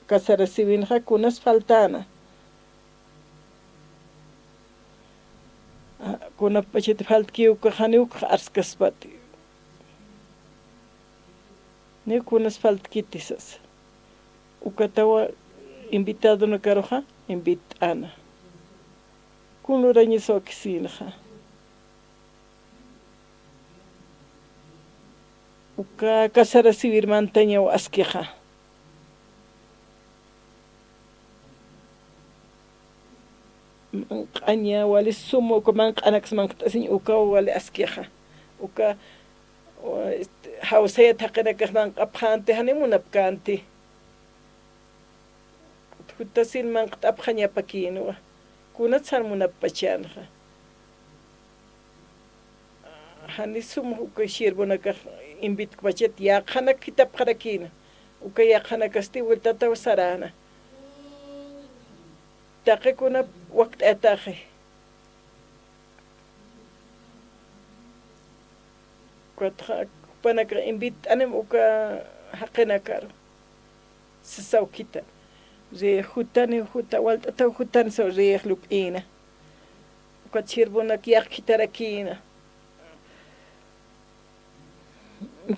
kasarasiwinja kunas faltana kunapachit faltkiuka haniuka arskaspati ni kunas faltkitisas ukatawa invitado na karoja invitana kunurañi sokisinja uka kasarasibir mantaña asqueja manqaña wali sumo uka manq'anakas manqt'asiñ uka wali asqueja uka hawsayat haqinakaj manq'apqanti hani munapkanti hutasin manqt'apqa ñapakinuwa kunatsar munapachanja hani sumo uka shirbunakaj invitkpachet yaqanak hitapqarakina uka yaqanakasti vueltata sarana taqikuna waqt'etaje panaka invitanem uka haqinakar sasawkita re jutani walt'ata jutan so riq lup'ina uka chirbunak yaqkitarakina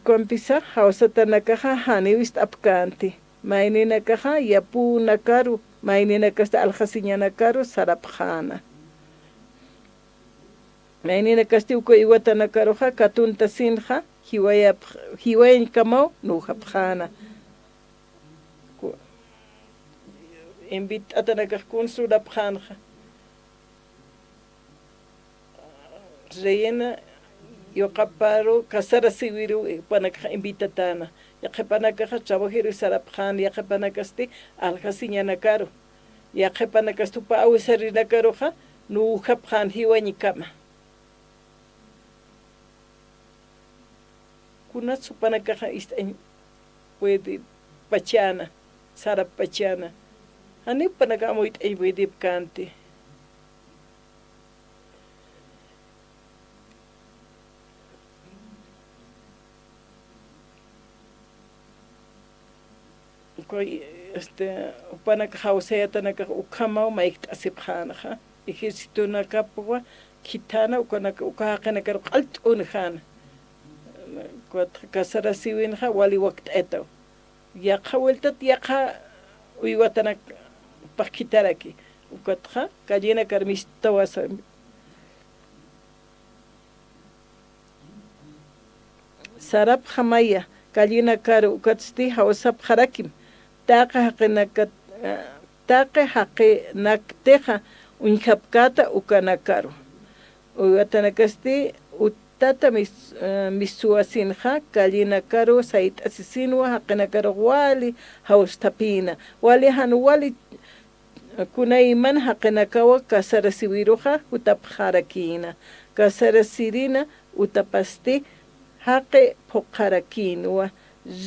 Kumpisa hawsatanakaja haniu istapkanti maininakaja yapunakaru maininakasta alqasiñanakaru sarapjana maininakasti uka iwatanakaruja katunta sinja hiwayañkamaw nujapjana invitatanakaj kun surapjanja rellena yoqaparu kasarasiwiru panaka invitatana yaqepanakaja trabajiru sarapjan yaqepanakasti alqasiñanakaru yaqepanakastupa awisarinakaruja nujapjan hiwañikama kunatsu panakaja ist'añ puede pachana sarap pachana hani panaka amoyt'añ puedipkanti upanaka hawsayatanaka ukamaw maikt'asipjanaja ejército nakapwa kitana ukanaka uka haqinakaru q'alt'unijana kasarasiwinja wali waqt'etaw yaqa vueltat yaqa uywatanak pajkitaraki ukatqa kallinakar mistawasa sarap jamaya kallina karu ukatsti hawsap harakim taqe haqinakteja uñhapkata ukanakaru uyatanakasti utata misuasinja kallina karu sait asisinwa haqinakaru wali hawstapina wali hanuwali kunayman haqinakawa kasarasiwiruja utapharakina kasarasirina utapasti haqe phoqharakinwa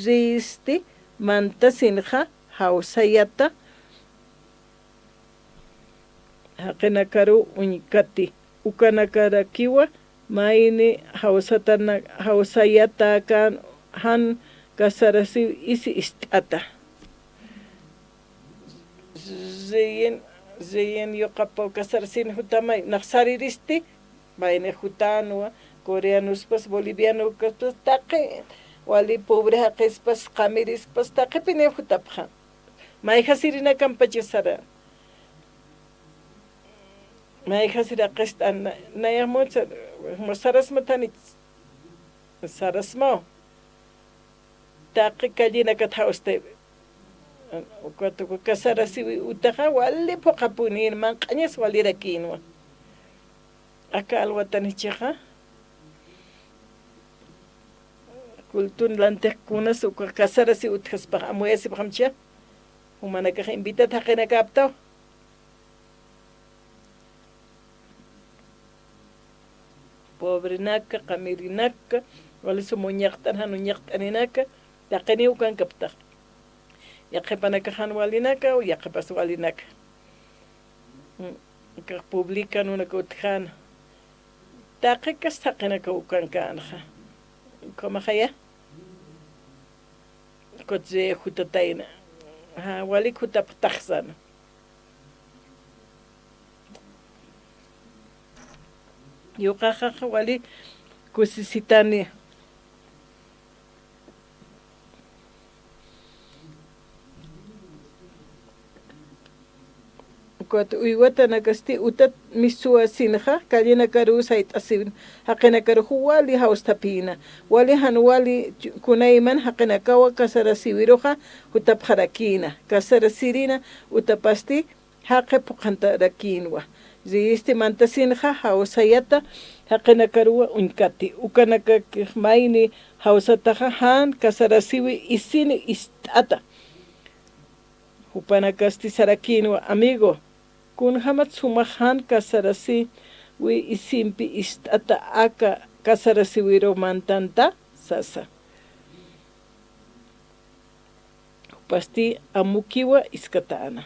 risti mantasinja hawsayata haqinakaru uñkati ukanakarakiwa mayni hawsayata kan han kasarasi isi ist'ata zeyen yoqapaw kasarasin hutamay naqsariristi mayni hutanwa coreanospas bolivianospas taqi wali pobre haqispas qamirispas taqi pine hutapqa mayqa sirina kampachasara mayqa sira qistan nayamutsa sarasmatani sarasmo taqi kallina kathauste cuando kasarasiwi utaqa wali poqapunin manqañas walirakinwa acá alwatanichiqa kultun lantejkunas uka kasarasi utqaspaqa amuyasipaqamcha humanakaqa invitata haqinakaptaw pobrenaka qamirinaka wali sumu ñaqtan hanu ñaqtaninaka taqini ukankaptaq yaqipanaka hanu walinaka o yaqipas walinaka kaq publica nunaka utqana taqikas taqinaka ukankanaqa komaqaya kotze hutatayna wali hutaptaqsana yuqaqa wali kusisitani cuando uywata nakasti utat misuasinja kallina karu sayt'asibin haqina karu wali hawstapina wali hanwali kunayman haqinakawa kasarasiwiruja utapharakina kasarasirina utapasti haqe puqantarakinwa risti mantasinja hawsayata haqina karuwa uñkati ukanaka mayni hawsataja han kasarasiwi isini ist'ata upanakasti sarakinwa amigo kun hamat sumahan kasarasi wi isimpi ist'ata aka kasarasiwiro mantanta sasa pasti amukiwa iskatana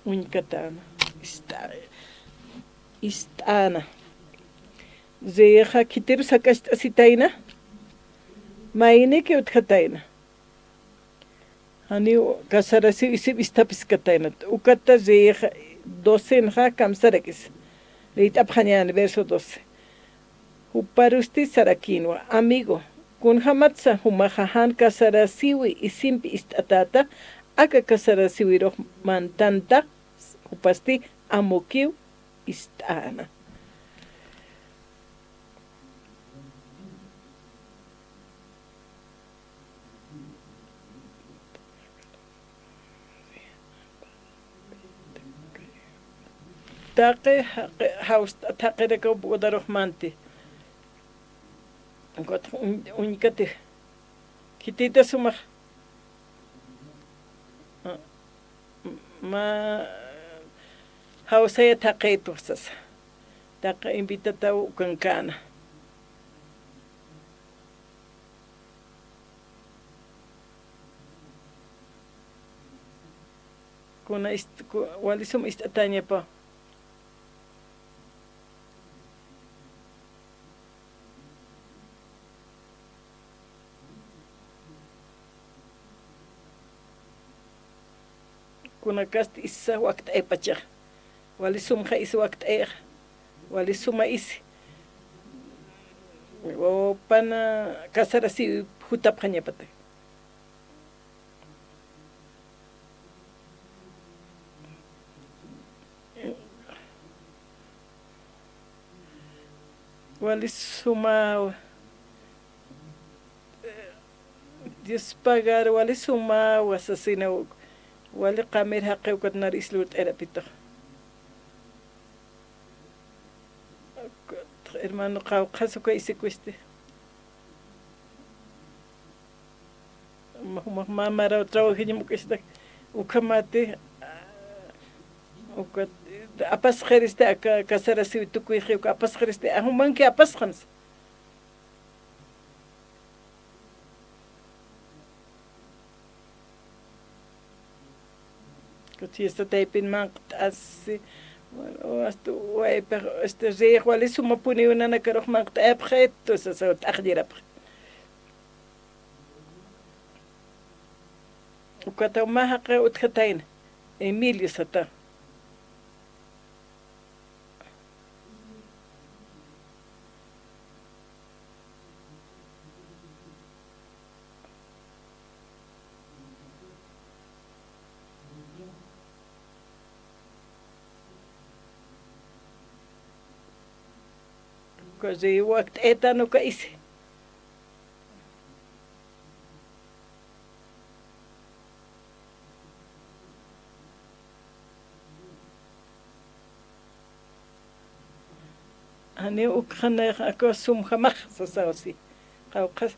uñkatana ist'ana zeja kitiru sakast'asitayna mayniki utqatayna hani kasarasi isip istapis katayna ukata zeja 12 ja kamsarakis leitaphañani verso 12 uparusti sarakinwa amigo kun hamatsa humajahan kasarasiwi isimpi ist'atata aka kasarasiwiro mantanta upasti amukiw ist'ana taqi haus taqiraka udaruqmanti uñkati kitita sumaq ma hausaya taqitursas taqa invitata ukankana kuna walisum istatañapa kuna kast isa waqt ay pachaq wali sumqa isa waqt ay wali suma isi o pana kasarasi hutapqaña patay wali suma Dios pagar wale suma wasasina wale qamer haqe ukat nar islut erapito. Hermano qaso ka isikuiste. Mamara trabajo ni mukista ukamate ukat apas kheriste aka kasara si tukui khiu apas kheriste ahuman ki apas khams. Kuti esta taipin manq asi hasta waiper este reeg wale suma puni una na karokh manq apkhet to sa takhdira. Ukata mahaqa utkataina Emilio sata. Kazi waqt etano ka isi. Hani ukhana ako sum khamakh sasawsi. Qawqas.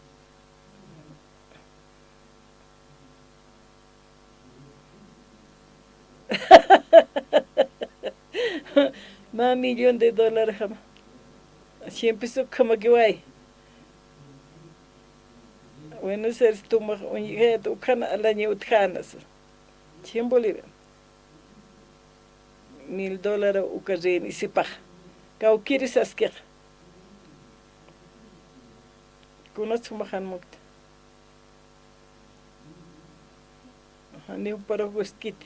Ma $1,000,000 khama. Siempre su como que guay. Bueno, ser tu mujer, tu cana, la niña utjanas. $100. $1,000 ukarin y sipaj. Kau kiris asker. Kuna sumahan mukta. Hani uparo guskit.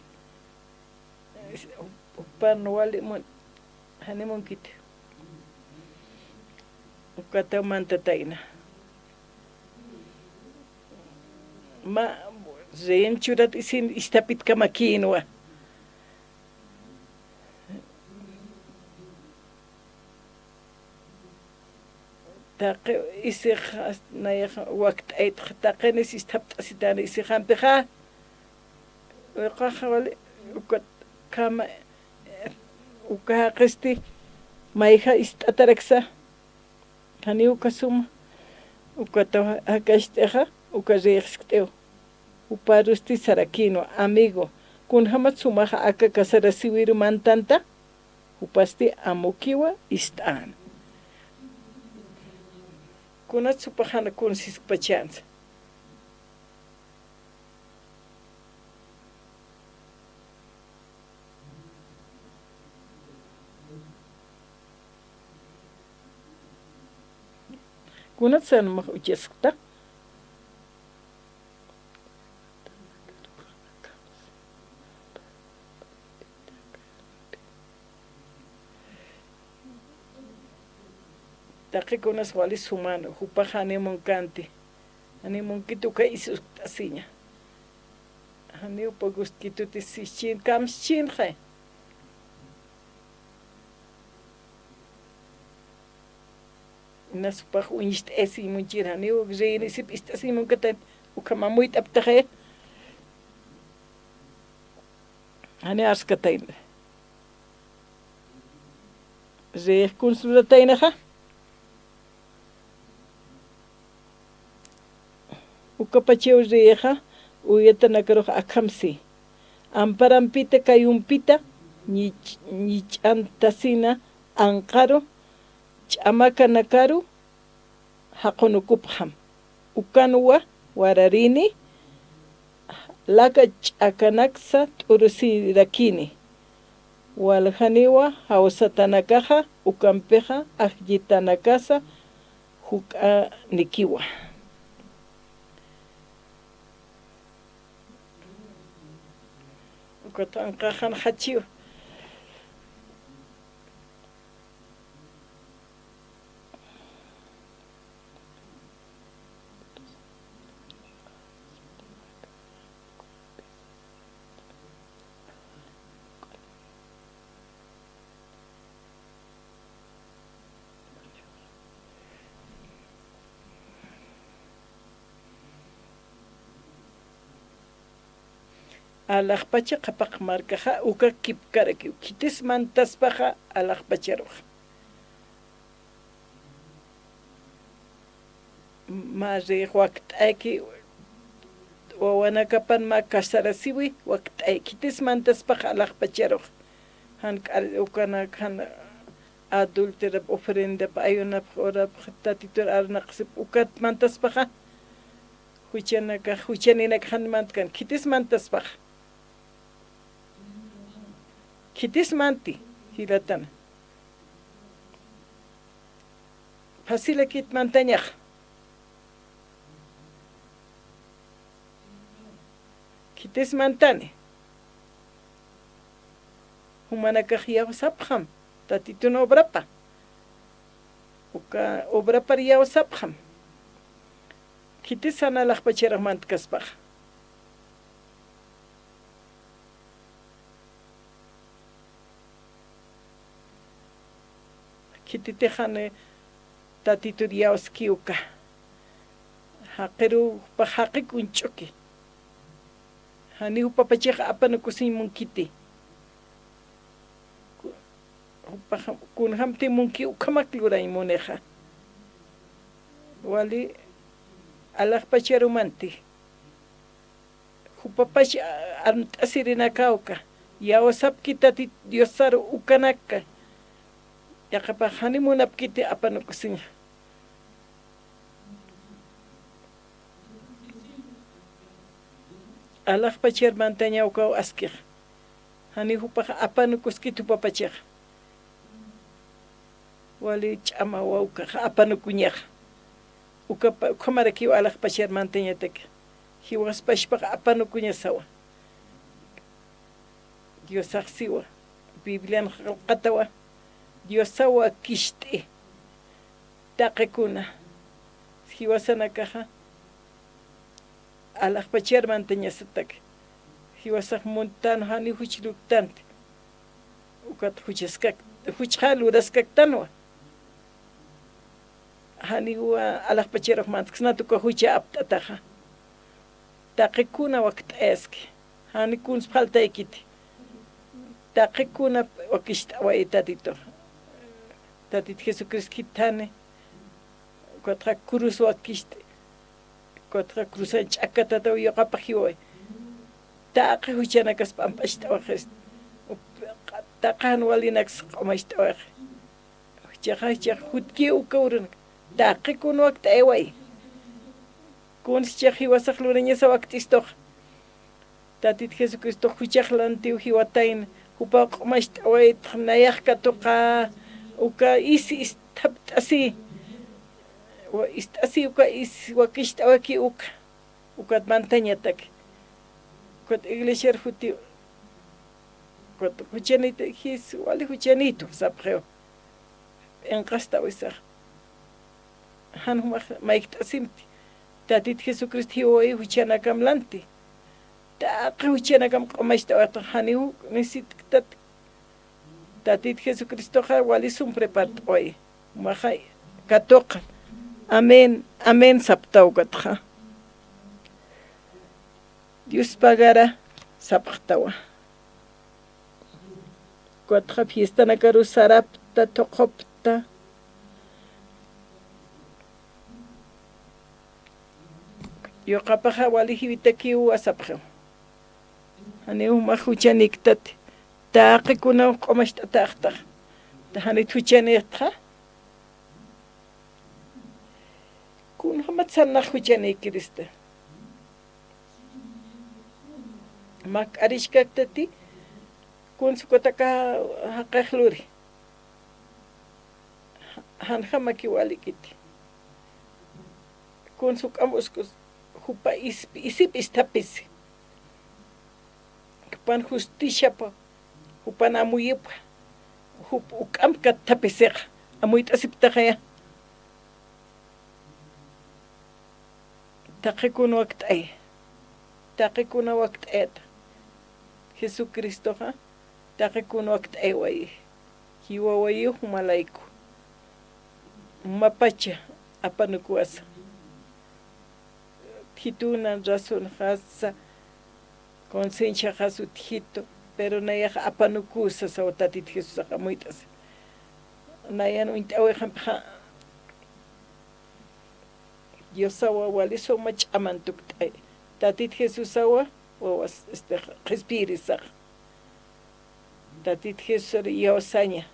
Upar no wale mon. Hani monkit. Ukata manta taina. Ma zeem churat isin istapit kamakinwa. Taqe isig nayah waqt ait taqenis istapt asitana isigan peja. Uqahawali ukat kama ukaqisti maiha istataraksa. Hani ukasuma ukata hakashteja ukarexteo uparusti sarakino amigo kun hamatsumaja aka kasarasiwiru mantanta upasti amukiwa istan kunatsupajana kun sispachanza kunatsan mah ujaskta Taqi kunas wali sumano hupajane monkanti ani monkitu ka isus asiña ani upaguskitu tisichin kamchin khay nasupaj unist esi munchirani ugreini sip istasi munkatan ukamamuit aptaje ani askatain re konsulatainaja ukapacheu reja uyatanakaroja akamsi amparampita kayumpita ñichantasina anqaro ch'amaka nakaru haqunukupjam ukanwa wararini laka ch'akanaksa t'urusirakini waljaniwa hawsatanakaja ukampeja ajllitanakasa huk'anikiwa ukatanqajan hachiwa alaqpacha qapaq markaqa uka kipkaraki kitis mantaspaqa alaqpacharuq mari waqt'ayki wawanakapan ma kasarasiwi waqt'ay kitis mantaspaqa alaqpacharuq han ukana kan adultera ofrenda pa ayuna ora tatitur arnaqsip ukat mantaspaqa huchanina kan mantkan kitis mantaspaqa kitis manti hilatana fasila kit mantañaq kitis mantani humanakaq yawsapqam tatitun obrapa uka obrapa yawsapqam kitis sanalaqpacharaq mantkaspaqa kititejane tatitur yawskiuka haqiru pa haqikunchuki hani upapachiqa apanukusin munkiti kun hamti munki ukamakluray muneja wali alaqpacharumanti hupapash asirinakauka yawasapki tati diosaru ukanaka yaqapa hani munapkiti apanukusin alaqpachar mantañawka askiq hani hupaqa apanukuskitu papachiq wali ch'ama wawqa apanukuñaq ukapa khamaraki alaqpachar mantañatak hiwaspashpaqa apanukuña sawa Dios aqsiwa Biblian qatawa Dios sawa kishti taqikuna hiwasanakaqa alaqpachar mantañasatak hiwasaq montano hani huchluktante ukat huchaskak huchhaluraskaktanwa hani wa alaqpacharaq mantkasnatuka hucha aptataqa taqikuna waqt'aski hani kuns faltaykiti taqikuna wakisht'away tatito tatit Jesucristo kitane ukaqa cruz wakishti ukaqa cruzan ch'akatata uyaqapaq hiway taqi huchanakaspa ampasht'awaq taqan walinak q'umasht'awaq huchaqa hutki ukawrun taqikuna waqt'ayway kunscha hiwasaq lurañasa waqt'istoq tatit Jesucristo huchaqlantiw hiwatayn hupa q'umasht'away nayaqkatuqa uka isi istapt'asi ist'asi uka is wakisht'awaki ukat mantañatak ukat iglesia huti ukat huchanita his wali huchanito sapqeo enqast'awisaq han humaq maikt'asimti tatit Jesucristo hiway huchanakamlanti taqi huchanakam q'umasht'awata haniw nisittat tatit Jesucristoqa wali sumprepat'oy maja katoqa amén amén saptawkatqa Dios pagara sapqtawa kuatqa fiestana karu sarapta toqopta yoqapaqa wali hiwitakiw asapqew hani umaq huchaniktat taqikuna q'umasht'ataqtaq hani huchaniqtqa kun hamat sanaq huchanikirista mak arishkaktati kun sukotaka haqaqluri han hamaki walikiti kun sukamuskus hupa isip istapisi pan justicia pa hupan amuyupa hup ukamka tapisek amuyt asiptaqaya taqikuna waqt'ayta Jesucristoqa taqikuna waqt'ayway hiwawayu humalayku mapacha apanukuwasa hituna razón hasa conciencia jasutijito, pero naya apanukusa sa tatit Jesús amuitas. Naya no intawejan pa Dios awa waliso mach amantuk tatit Jesús awa o respirisa. Tatit Jesús yo saña.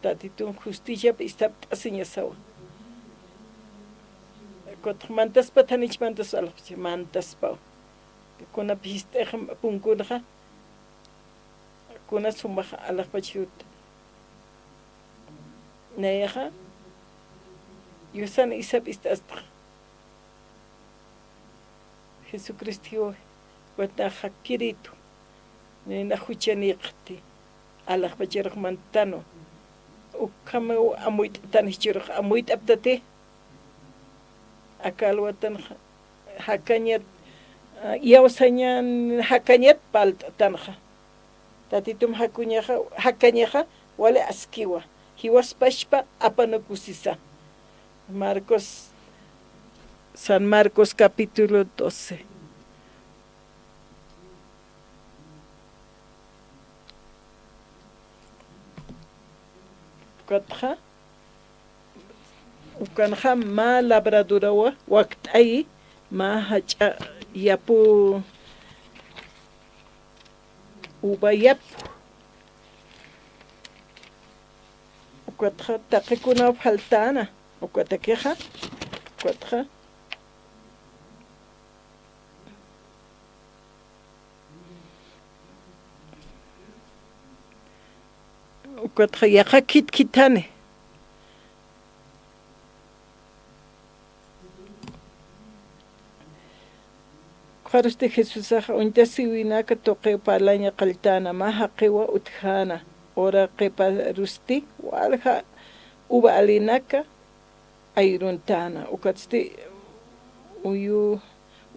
Tatitun justicia istap asinya sawa. Kot mantas patanich mantas alch mantas pa. Kuna piste punkunha. Kuna sumbaha alach pachut. Neha. Yusan isap istastra. Jesucristo wata hakiritu. Nena huchaniqti. Alach pachirq mantano. Ukama amuit tanishirq amuit aptate. Akalwatan hakanyat yawsañan hakanyat palt tanja. Tatitum hakanyaja wale askiwa. Hiwas pashpa apanakusisa. San Marcos capítulo 12. Katja ukanja ma labradurawa waqt'ay ma hacha yapu ubayap ukatja taqikuna faltana ukatakeja ukatja ukatja yaqa kitkitane Qaruste Jesús unta siwinaka toqe palaña qaltana maha qiwa utjana ora qipa rusti walha uba alinaka ayruntana ukatste uyu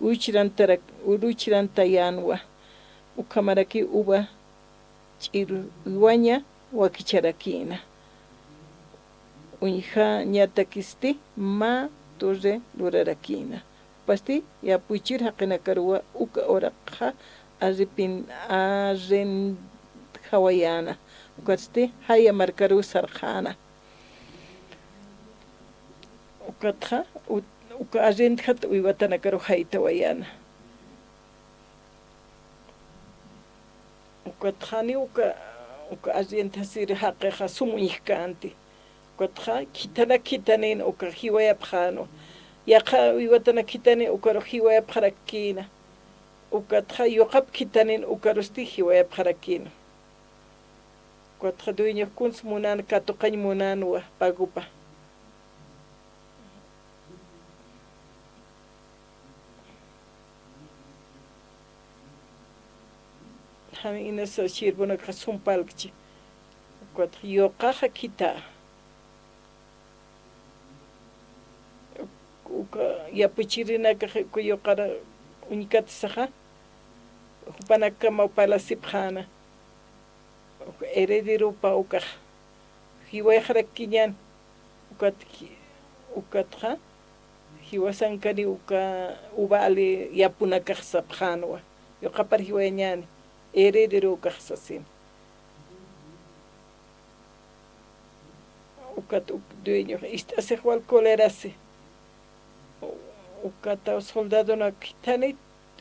uruchirantayanwa ukamaraki uba ch'iruwaña wakicharakina uñja ñatakisti ma torre lurarakina pasti ya puchir haqina karwa uka oraqha arren hawayana ukatste haya markaru sarjana ukatha uka arren khat uiwatana karu hayta wayana ukathani uka arren tasir haqiqa sumuñihkanti ukatha kitanin uka hiwaya phano yaqa uiwatana kitani ukaro hiwaya pharakina ukatha yoqap kitanin ukarusti hiwaya pharakina ukatha dueño kuns munan katuqañ munanwa pagupa hani inasa shirbuna kasumpalkchi ukatha yoqaqa kita uka yapuchirinaka yoqara uñikatisaqa hupanaka mawpalasipjana herederupa ukaq hiwayaqrakiñan ukatqa hiwasankani uka ubali yapunakaq sapjanwa yoqapar hiwayañani heredero ukaqsasin ukat dueño istasiq wal colerasi ukata soldado na kitani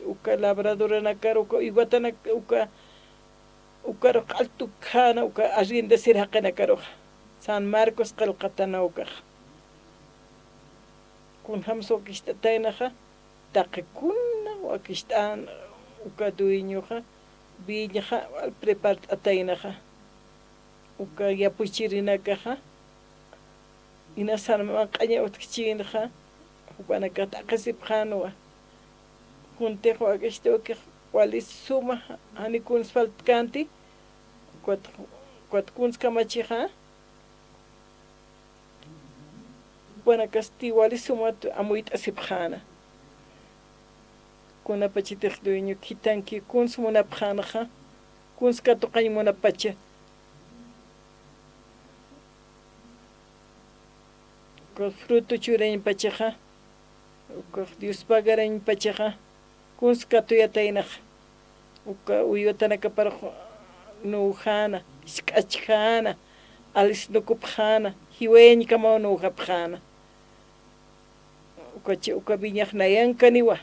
uka labradora na karo uka iguatana uka altu kana uka arrienda sir haqana karo San Marcos qalqatana uka kun hamso kistatainaja taqikuna wakistan uka duiñoja viñaja al prepart atainaja uka yapuchirinakaja ina san manqaña utkichinja upanaka taqasipjanwa kuntejo agashtoke walisuma hani kuns faltkanti kwat kuns kamachija buena casti walisuma amuit asipjana kuna pachitej dueño kitanki kuns munapjanaja kuns katuqañ munapacha ko fruto chureñ pachaja ko Dios pagarañ pachaja kunskatuyataynaq uka uywatanaka para nuujana isk'achjana alisnukupjana hiweñkama nuujapjana uka viñaqnayankaniwa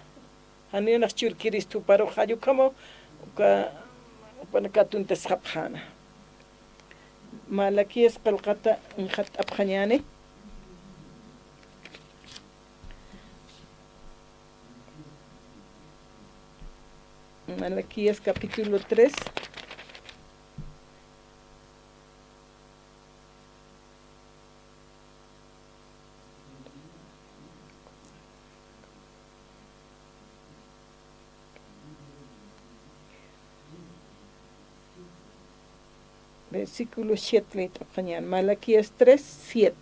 haniyunak churkiristu para hayukama uka upanakatuntasqapjana Malaquías qalqata inhat apjañani Malaquías capítulo 3 versículo 7 Malaquías 3, 7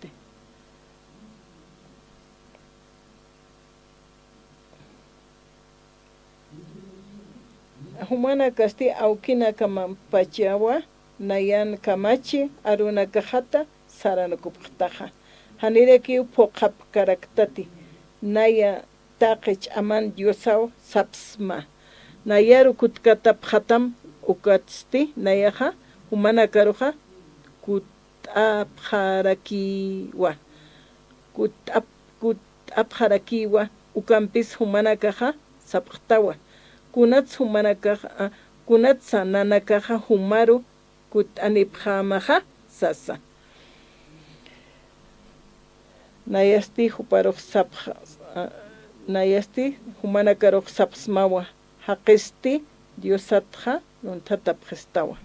humana kasti aukina kamampachawa nayan kamachi aruna kahata saranukuptaja hanireki poqap karaktati naya taqich aman diosao sapsma nayaru kutkatap khatam ukatsti nayaha humana karuja kutapjarakiwa kutapjarakiwa ukampis humana kaja saptawa kunats humana kaja kunatsa nana kaja humaru kutanipjamaja sasa nayasti huparuj sapja nayasti humana karuj sapsmawa haqisti diosatja nuntatapjestawa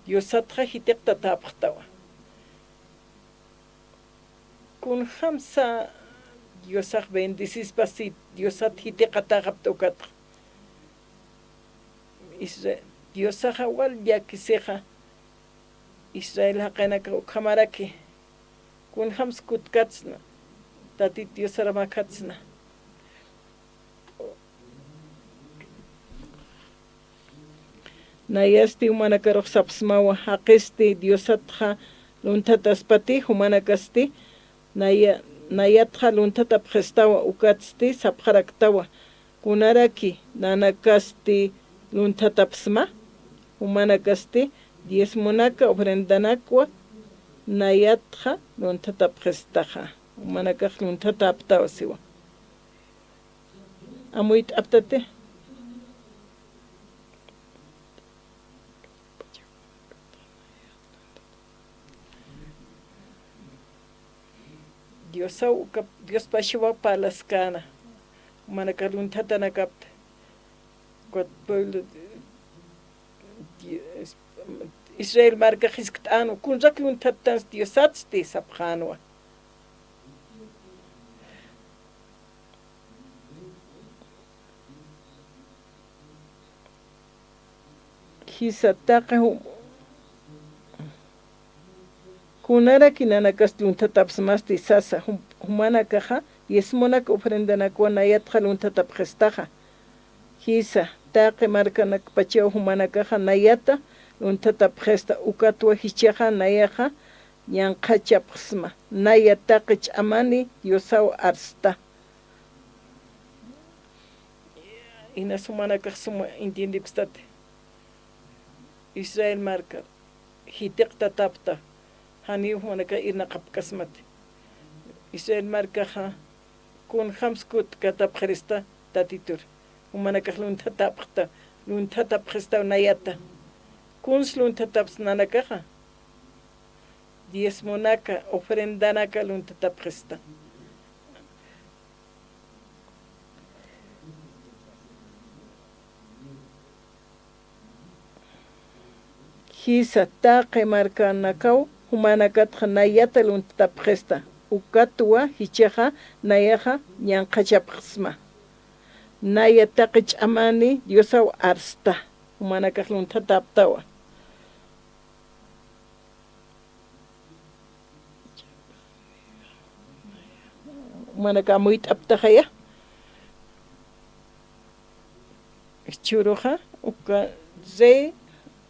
Diosatja hitiqta tapqtawa kun hamsa Diosaj bendicispas si Diosat hitiqa taqaptukatqa Diosaja wal yakiseja Israel haqanaka ukhamaraki kun hams kutkatsna tati Diosaramakhatsna Nayasti humanakaruj sapsmawa haqisti Diosatja luntataspati humanakasti nayatja luntatapjestawa ukatsti sapjaraktawa kunaraki nanakasti luntatapsma humanakasti diezmonaka ofrendanakwa nayatja luntatapjestaja humanakaj luntataptawa siwa amuit aptate Dios pashiwa palaskana manakalun tatanakapta kot pueblo Israel marka hiskatano kunraklun tatans Diosatsti sapjanwa hisataqahu kunara kinanakas luntatapsmasti sasa humana kaja yesmonak ofrendanakwa nayatja luntatapjestaja hisa taqe markanak pacheo humana kaja nayata luntatapjesta ukatwa hichaja nayaja yanqachapsma nayataqich amani diosao arsta ina sumana kasuma intendipstate Israel marka hitiqta tapta hani humanaka irna qapkasmat Israel markaja kun hamskut katapjresta tatitur humanaka luntatapjesta nayata kun sluntatapsnanakaja diezmonaka ofrendanaka luntatapjesta hisa taqe markanakaw humanakatja nayata luntatapjesta ukatwa hichaja nayaja ñanqachapqsma nayataqich amani diosaw arsta humanakaj luntataptawa humanaka amuyt'aptajaya churuja uka ze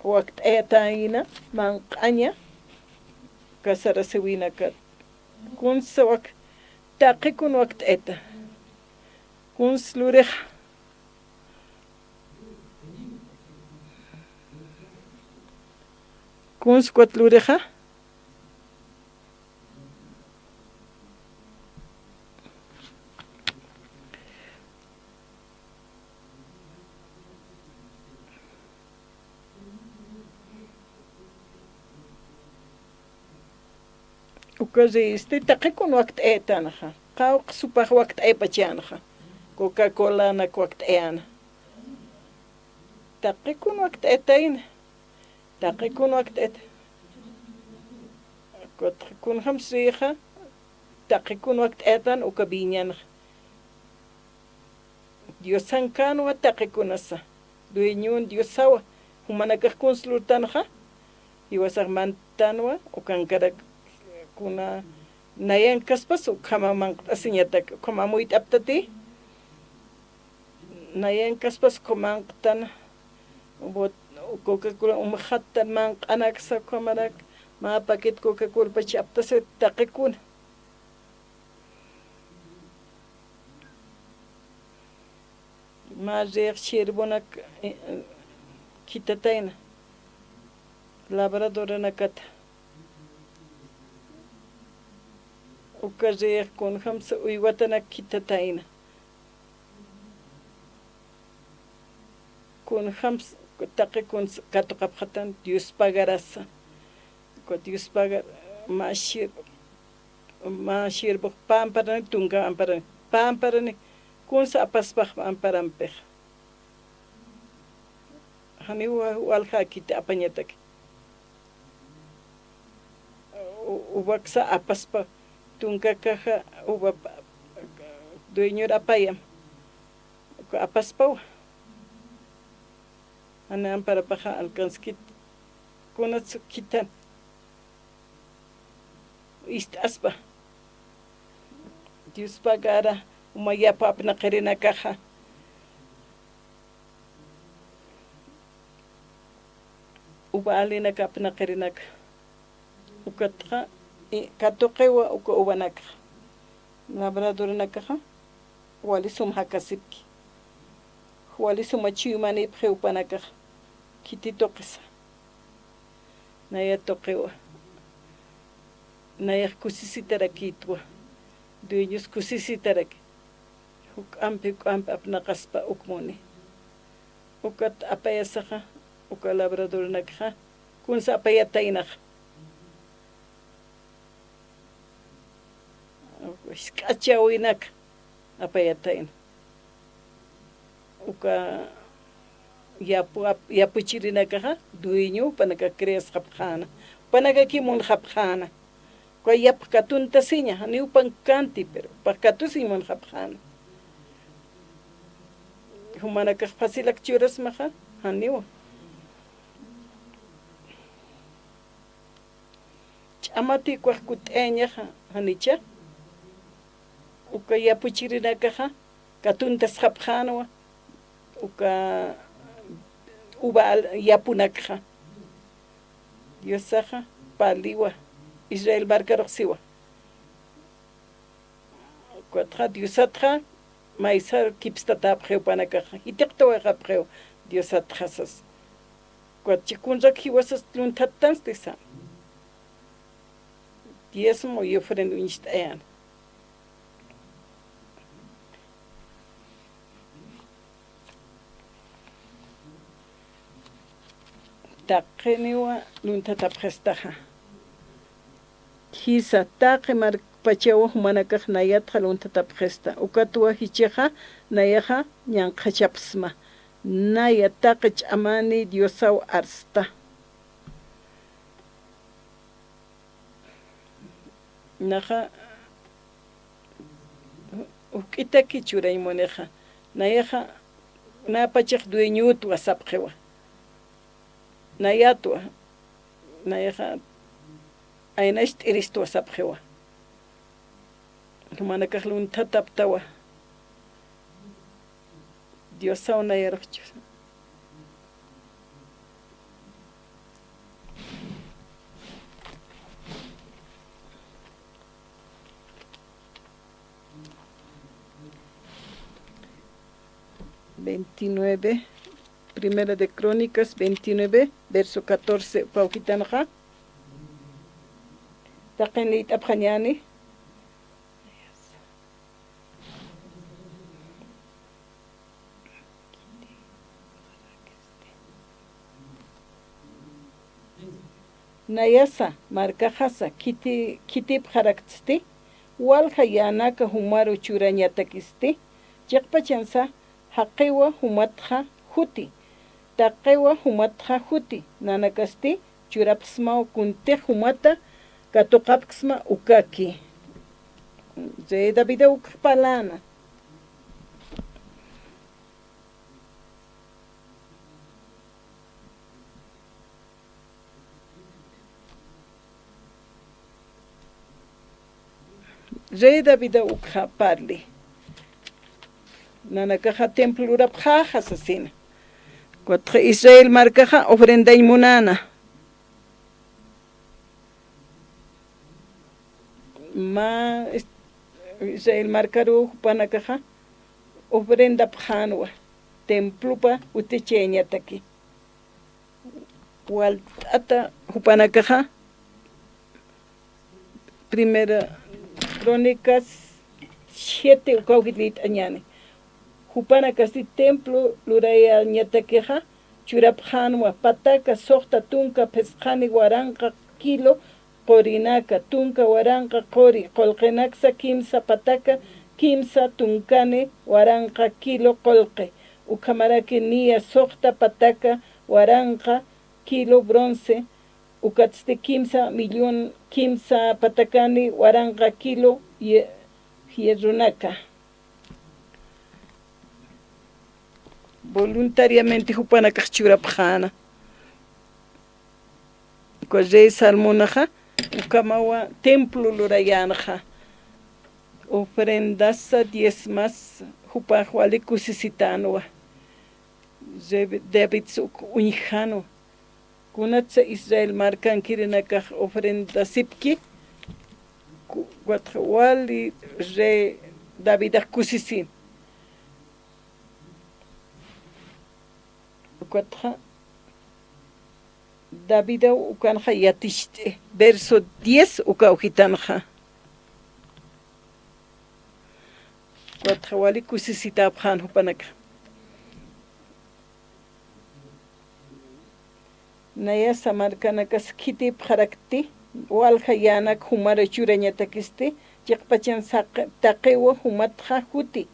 waqt'ayataina manq'aña kasarasewinaka kun sawak taqi kun waqt'ayta kun slurij Kuns cuatlureja. Ukazi taqikun waqt etanaja. Qawq supaq waqt epachanaja. Coca-Cola na waqt eana. Taqikun waqt etaina. Taqikun waqt et. Kun hamsriha. Taqikun waqt etan ukabiñana. Dios sankano wa taqikunasa. Dueñun Dios sawa. Humanakaq kunslutanaja. Iwasaq mantanwa ukankarak kuna nayan kaspas ukamaman asiñatak ukamamuyt aptati. Nayan kaspas kumanqtana. Coca-Cola umhattan man qanaksa kamarak ma paquet Coca-Cola pachi aptase taqikuna. Ma riq shirbunak kitatayna. Labradora nakata. Uka riq kun hamsa uywatana kitatayna. Kun hams taqi kun katuqapqatan Dios pagarasa. Ko Dios pagar mashir pamparani tunga amparani pamparani kunsa apaspaq amparanpik. Hani walha kita apañatak. Ubaksa apaspa tunga caja uba dueño apayam. Apaspa Anan para paja alcanskit kunats kitan aspa Dios pagara umaya papna qerina caja ubalina kapna qerinak ukatqa katoqewa uka ubanaka labradorina caja walisum hakasipki walisum achiumani pjeupanaka kiti toqisa naya toqewa naya kusisitarakitwa dueños kusisitarak huk ampi apnaqaspa ukmuni ukat apayasaqa uka labradornakqa kunsa apayataynaq isk'achawinaka apayatayna uka yapuchirinakaja dueño panaka creas japjana panaka kimun japjana ko yap katunta siña ni upan kanti pero pakatu simon japjana humanaka fasilak churas maja haniwa chamati kwakut'eña hanicha uka yapuchirinakaja katuntas japjana uka ubal yapunakja Diosaja paliwa Israel barkaroxiwa cuatro Diosatja maizar kipstata preu panakaja itekto preu Diosatjasas cuachikunrak hiwasas luntatans tesa diezmo y ofrendo inchtayan taqeniwa luntata prestaja hisa taqe mar pachawa humanakaq nayatqa luntata presta ukatuwa hicheja nayaja ñanqachapsma naya taqe ch'amani diosaw arsta naja uk'itaki churaymuneja nayaja napachaq dueñutu asapqewa nayatwa nayaja aynash t'iristu asapqewa humanakaq luntata aptawa Diosaw nayarqchu Primera de Crónicas 29, verso 14, pauquitanja. Taqenlit abjañani. Nayasa, marcajasa, kitip haraksti, walja yanaka humaru churañatakisti, chakpachansa, haqiwa humatja huti, taqiwa humatja huti, nanakasti, churapsmao kunte humata, katoqapsma ukaki. Davida ukpalana. Rey Davida ukha parli. Nanakaja templo urapjaja asesina. Cuatro Israel marcaja ofrenda inmunana. Ma Israel marcaru panakaja ofrenda pjanwa. Templo pa utecheña taki. Wal ata hupanakaja. Primera Crónicas 7 ukawgitlit añani. Jupana casti templo luraya ñatakeja, churapjanwa, pataka, sohta, tunka, pesjani, waranka, kilo, qorinaka, tunka, waranka, qori, qolqenaksa, kimsa, pataka, kimsa, tunkane, waranka, kilo, qolqe. Ukamarake nia, sohta, pataka, waranka, kilo, bronce, ukatste kimsa, millón, kimsa, patakani, waranka, kilo, hierrunaka. Voluntariamente hupanaka churapjana. Rey Salmonaja, ukamawa templo lurayanaja. Ofrendasa 10 más hupajuali kusisitanwa. David unijano. Kunatsa Israel marcan kirinaka ofrenda sipki. Guatwali Rey David kusisin. David ukanja yatiste, verso 10 ukauhitanja. Cuatrawali kusisita abjan hupanaka. Naya samarkanakas kiti pharakti, walja yanak humara churañatakisti, chikpachan taqiwa humatja huti,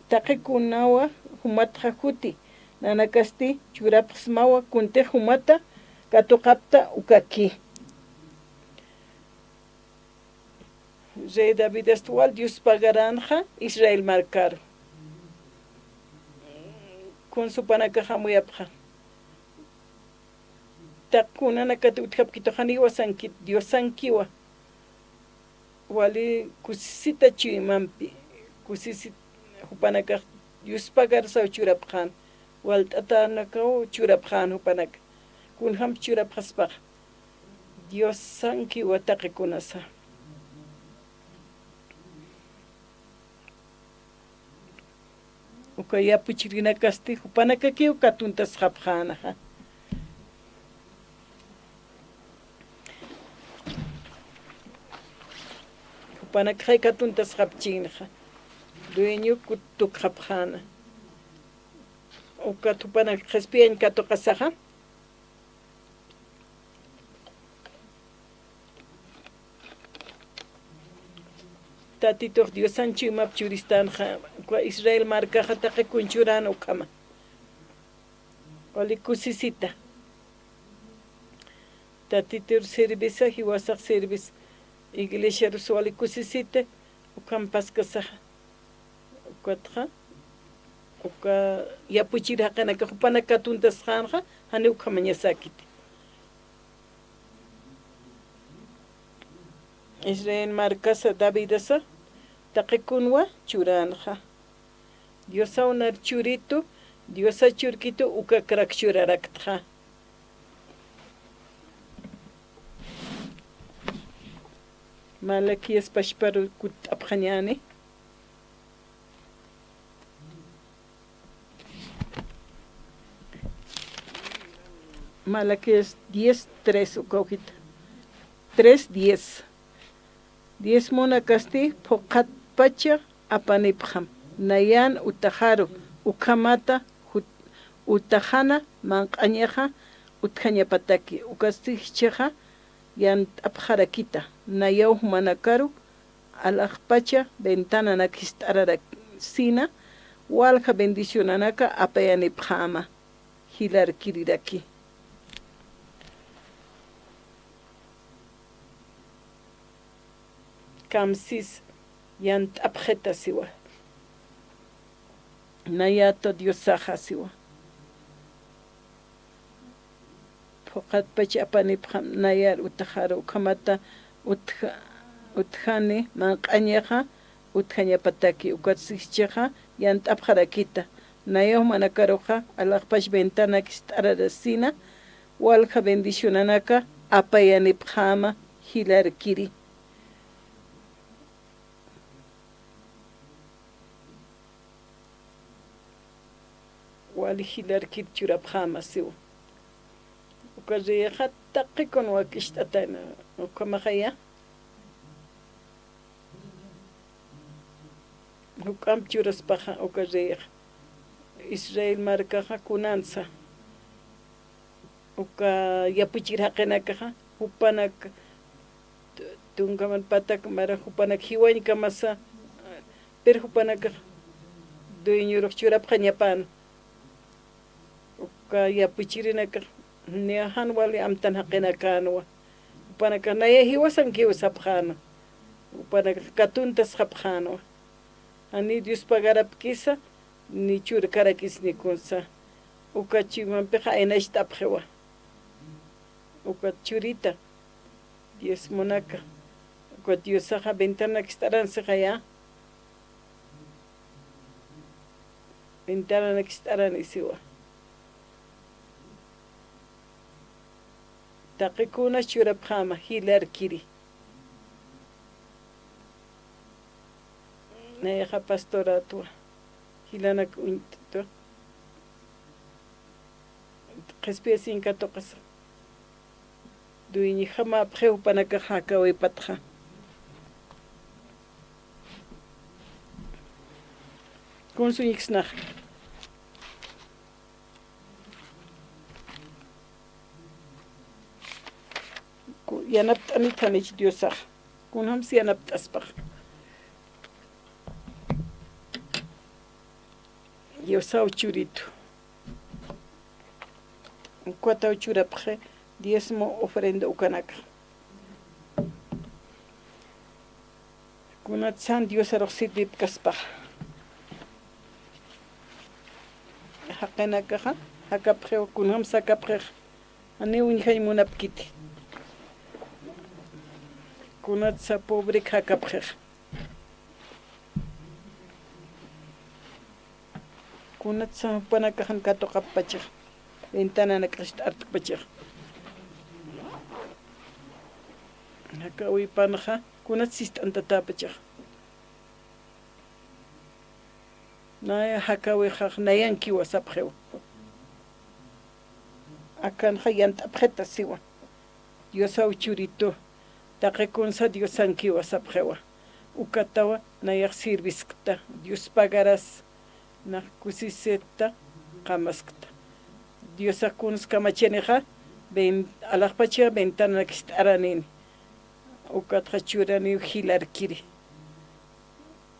taqikunawa humatja huti. Nanakasti churapsmawa kunte humata katoqapta ukaki. Rey David estual Dios pagaranja Israel marcar. Con su panakaja muy apja. Takuna nakati utkapkito haniwa sankit Dios sankiwa. Wali kusisita chimampi. Kusisit hupanakaj Dios pagar sa churapjan. Waltata nakao churapjan hupanak. Kunham churapjaspaj. Dios sanki watake kunasa. Ukaya puchirina kasti hupanaka ki ukatuntas japjanaja. Hupanak hay katuntas japchinja. Dueño kutuk japjana. Ukatupana respiran katokasaja. Tatitor Dios sanchi map churistan Israel marca jataque kunchuran ukama. Oli kusisita. Tatitor servisa hiwasak servis. Iglesia rusuali kusisita ukam paskasaja. Ukatra. Uka yapuchira kana ka hupana katuntas khanja hane ukamanya sakiti. Israel marcasa Davidasa taqikunwa churanja. Diosa unar churito, Diosa churquito uka crack churaraktra. Malaki es pashparu kut abkhanyani. Malaquías 10:3 ukawkita. 3:10. 10 monakasti poqat pacha apanipjam. Nayan utajaru ukamata utajana manqañeja utjañapataki ukastikcheja yan apjarakita. Nayaw manakaru alajpacha ventana nakistarara sina walja bendicionanaka apayanipjama hilar kiriraki. Kamsis yant abjeta siwa. Nayato diosaja siwa. Poqat pacha apanipjam nayar utajara ukamata utjani manqañeja utjañapataki ukatsixcheja yant abjarakita. Nayaw manakaroja alajpash ventana kistararasina walja bendicionanaka apayanipjama hilar kiri. Wali hilar kirchurapjama siwa. Ukareja taqikon wakishtatana ukamajaya. Hukam churaspaja ukareja. Israel marcaja kunansa. Uka yapuchirhaqenakaja hupanak tunkaman patak mara hupanak hiwañ kamasa per hupanak dueño churapja ñapan. Uka yapuchirinaka niahan wali amtan haqenakanwa. Upanaka naya hiwasan kiwasapjana. Upanaka katuntas hapjana. Ani Dios pagarapkisa ni churkarakis ni kunsa. Uka chimanpeja enashtapjewa. Uka churita. Dios monaka. Uka Diosaja ventana que estarán ya. Ventana que estarán isiwa. Taqikuna churapjama hilar kiri. Nayaja pastoratua. Hilanak unto. Qespiesin katoqas. Duini jama preu panaka haka we patja. Con su ixnach. Yanapt anitanich diosach. Kun hams yanapt aspach. Diosau churito. Cuatro churapje, diezmo ofrenda ukanaka. Kunat san Dios aroxidip kaspach. Hakenaka, hakapje kunham sakapje. Ani unjay munapkiti. Kunat sa pobre hakapje. Kunat sa panakahan katokapachir. Ventana na kristar pachir. Hakawi panaha kunat sist antatapachir. Naya hakawi hak nayan kiwa sapjew. Akan hayant apjeta siwa. Diosau churito. Takekunsa Diosan kiwa sapjewa. Ukatawa nayak sirviskta. Dios pagaras. Na kusiseta kamaskta. Dios akuns kamacheneja ben alajpacha ventana kistaranin. Ukatjachurani hilar kiri.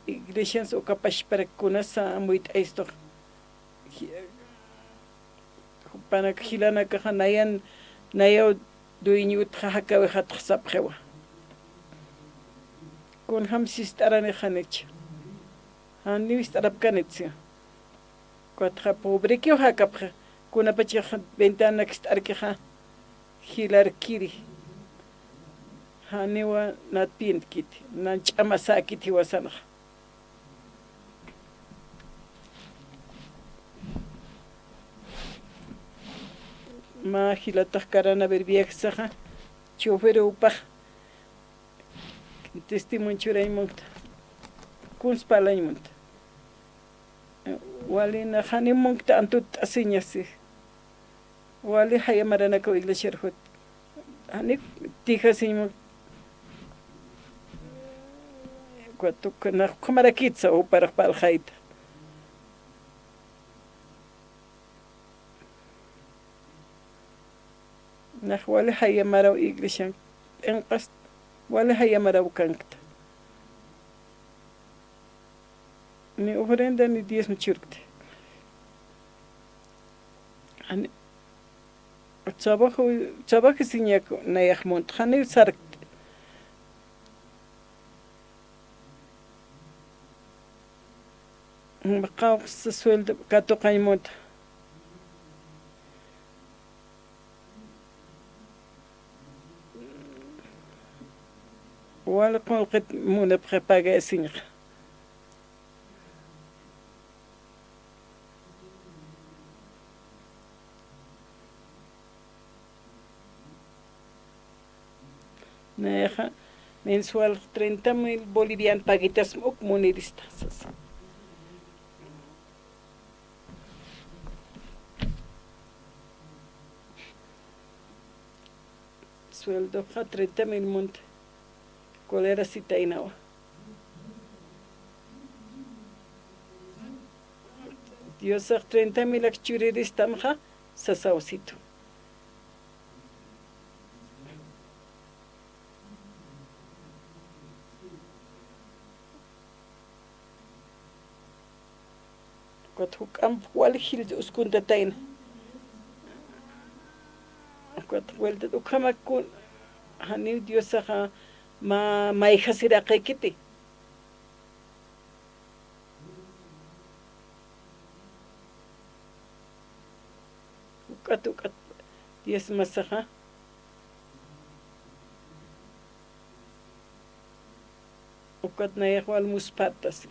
Iglesias ukapash para kunasa muit esto. Panak hilana kahanayan nayo duinyut hakawe hatsapjewa. Kun hamsistarane hanech. Hanivist arabkanetsia. Cuatro pobre que hoja capre, con una pacheja ventana que está arqueja, hilar kiri. Haniwa na tint kit, na chamasa kiti wasana. Ma hilatah karana berbiexaja, chofer upah. Testimonio churaimonta. Kunspalaimonta. Walina hanimong antut asinyasi. Wali haya marana ko iglesia hot. Ani tija simo cuatu kana kamara kitsa o para palhaita. Nah wali haya marau iglesia en qast wali haya marau kankta. Ni ofrenda ni 10 churkte. Ani trabajo sinya na yahmont khani sark maqaw sueldo kato qaymot wala qolqit muna prepaga sinya mensual 30,000 bolivian paguitas muk moneristas. Sueldo 30,000 monte. ¿Cuál era cita inawa? Dios 30,000 akchuriristamja sasaucito. Quat hukam wal hil uskunda tain. Quat welda ukama kun hani Dios saha ma hija sira qekiti. Ukat Dios masaha ukat na yahwal muspatas.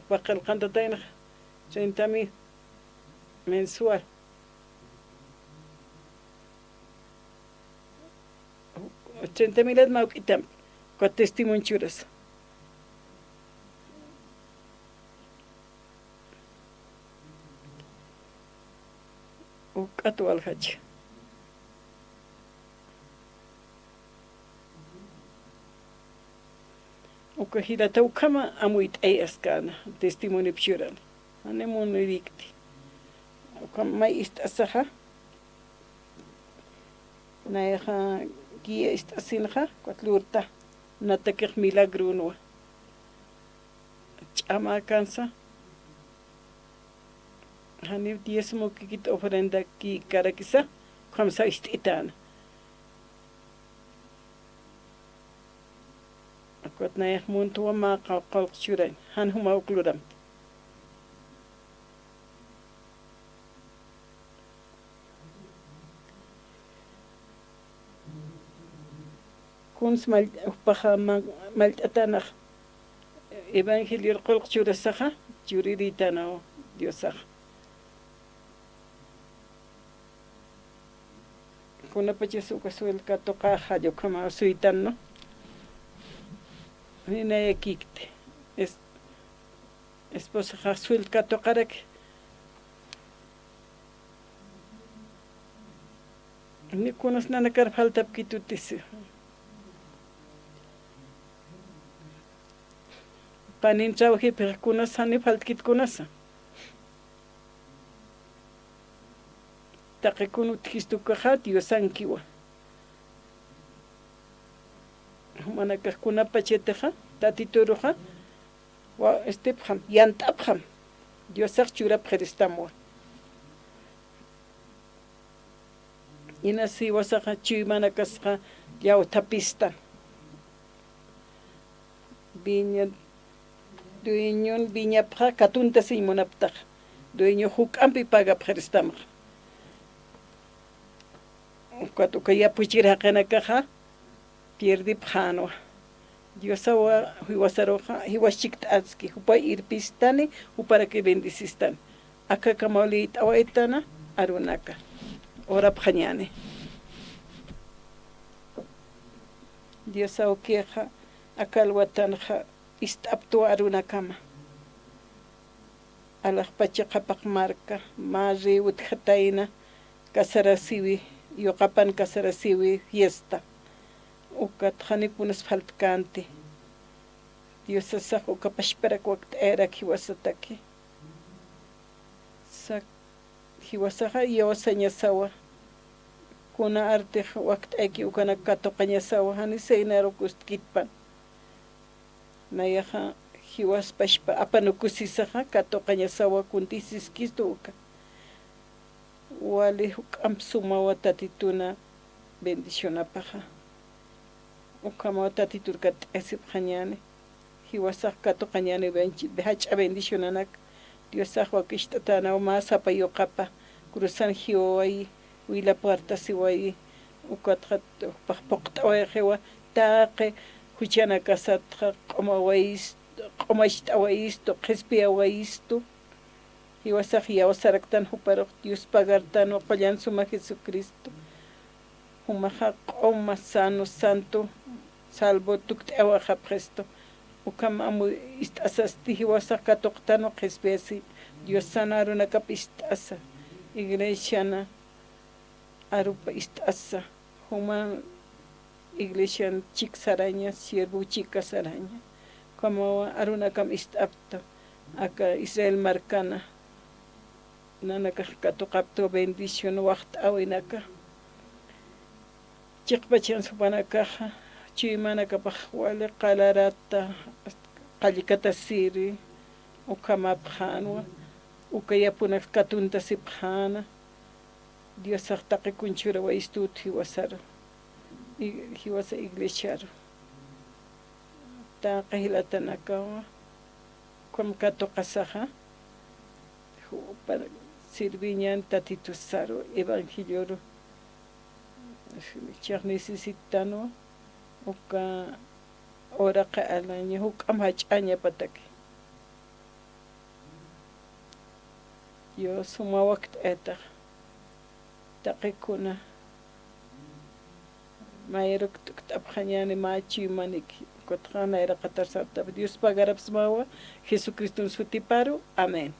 Bakal cantatain 30,000 mensual. $80,000 mau quitam con testimonchuras. Ukatu alhaj. Uka hirata ukama amuit ayaskana testimonio pshuran. Ane monoidikti. Uka mai istasaha. Naiha guía istasinha cuatlurta. Natakik milagruno. Chama cansa. Hanif diezmo kikit ofrenda ki karakisa. Kamsa istitana. Quat na muntua ma qalqshuran han huma ukluram kuns mal paha mal atana evangelio qalqshura saha juriditana diosah kuna pachesu kasuel katoqa hayo kama suitanno Nina yakikte. Esposa Jasuel Katokarak. Ni kunas nanakar falta kitutis. Panin trabaje pero kunas hani faltkit kunasa. Takekunu tkistukahat yosankiwa. Manakah kuna pacheteja tatituruja wa estepjam yantapjam Diosach chura prestamo ina si wasaja chu manakasja yau tapista viña dueño viña pra katunta simonaptaj dueño hukampi paga prestamo cuando kaya puchira kanakaja pierde pjano. Dios awa huiwasaroja hiwashiktatski hupa irpistani para que bendisistan. Acá kamaulit awaitana arunaka. Ora pjañane. Dios auqueja acá alwatanja istaptu arunakama. alaqpachaqapaq marca mari utjataina kasarasiwi yoqapan kasarasiwi fiesta ukat hanikunas faltkanti Dios asaq ukapashparak waqt era kiwasataki sak hiwasaqa yawasañasawa kuna artiq waqt eki ukana katoqañasawa hani seinaro kustkitpan nayaqa hiwaspashpa apanukusisaqa katoqañasawa kuntisiskistu uka wali huk'am sumawa tatituna bendicionapaqa ukama tatiturka t'esipqañani hiwasaq katoqañani hach'a bendicionanak Diosaq wakishtatana masapa yoqapa cruzan hiwawai wila puerta siwai ukatqa poqt'awayqiwa taqe huchana kasatqa q'umasht'awaistu qhispiyawaistu hiwasaq yawasaraktan huparuq Dios pagartanu qallan suma Jesucristo humaqa q'uma sano santo salvo tukt'awaqa presto ukama amu ist'asasti hiwasaq katoqtanu qhispiyasi Dios sanaruna kap ist'asa iglesiana arupa ist'asa huma iglesian chiksaraña siervo chikasaraña como aruna kam ist'apto aka Israel marcana nanaka katoqapto bendición waqt awinaka chiqpachan supanakaqa chimanakapaq wali qalarata qallikata siri ukamapqhanwa ukayapunak katunta sipqhana Diosaq taqi kunchura waistut hiwasaro hiwasa iglesiaro taqa hilatanakawa como katoqasaqa para sirviñan tatitusaro evangelioro chaq necesitano uka oraqa alaña huk'am hach'aña pataki yo suma waqt etaq taqikuna mayruq tukt'apqañani machimaniki kutqana iraqa tarsarta Dios pagarapsmawa Jesucristo sutiparu amén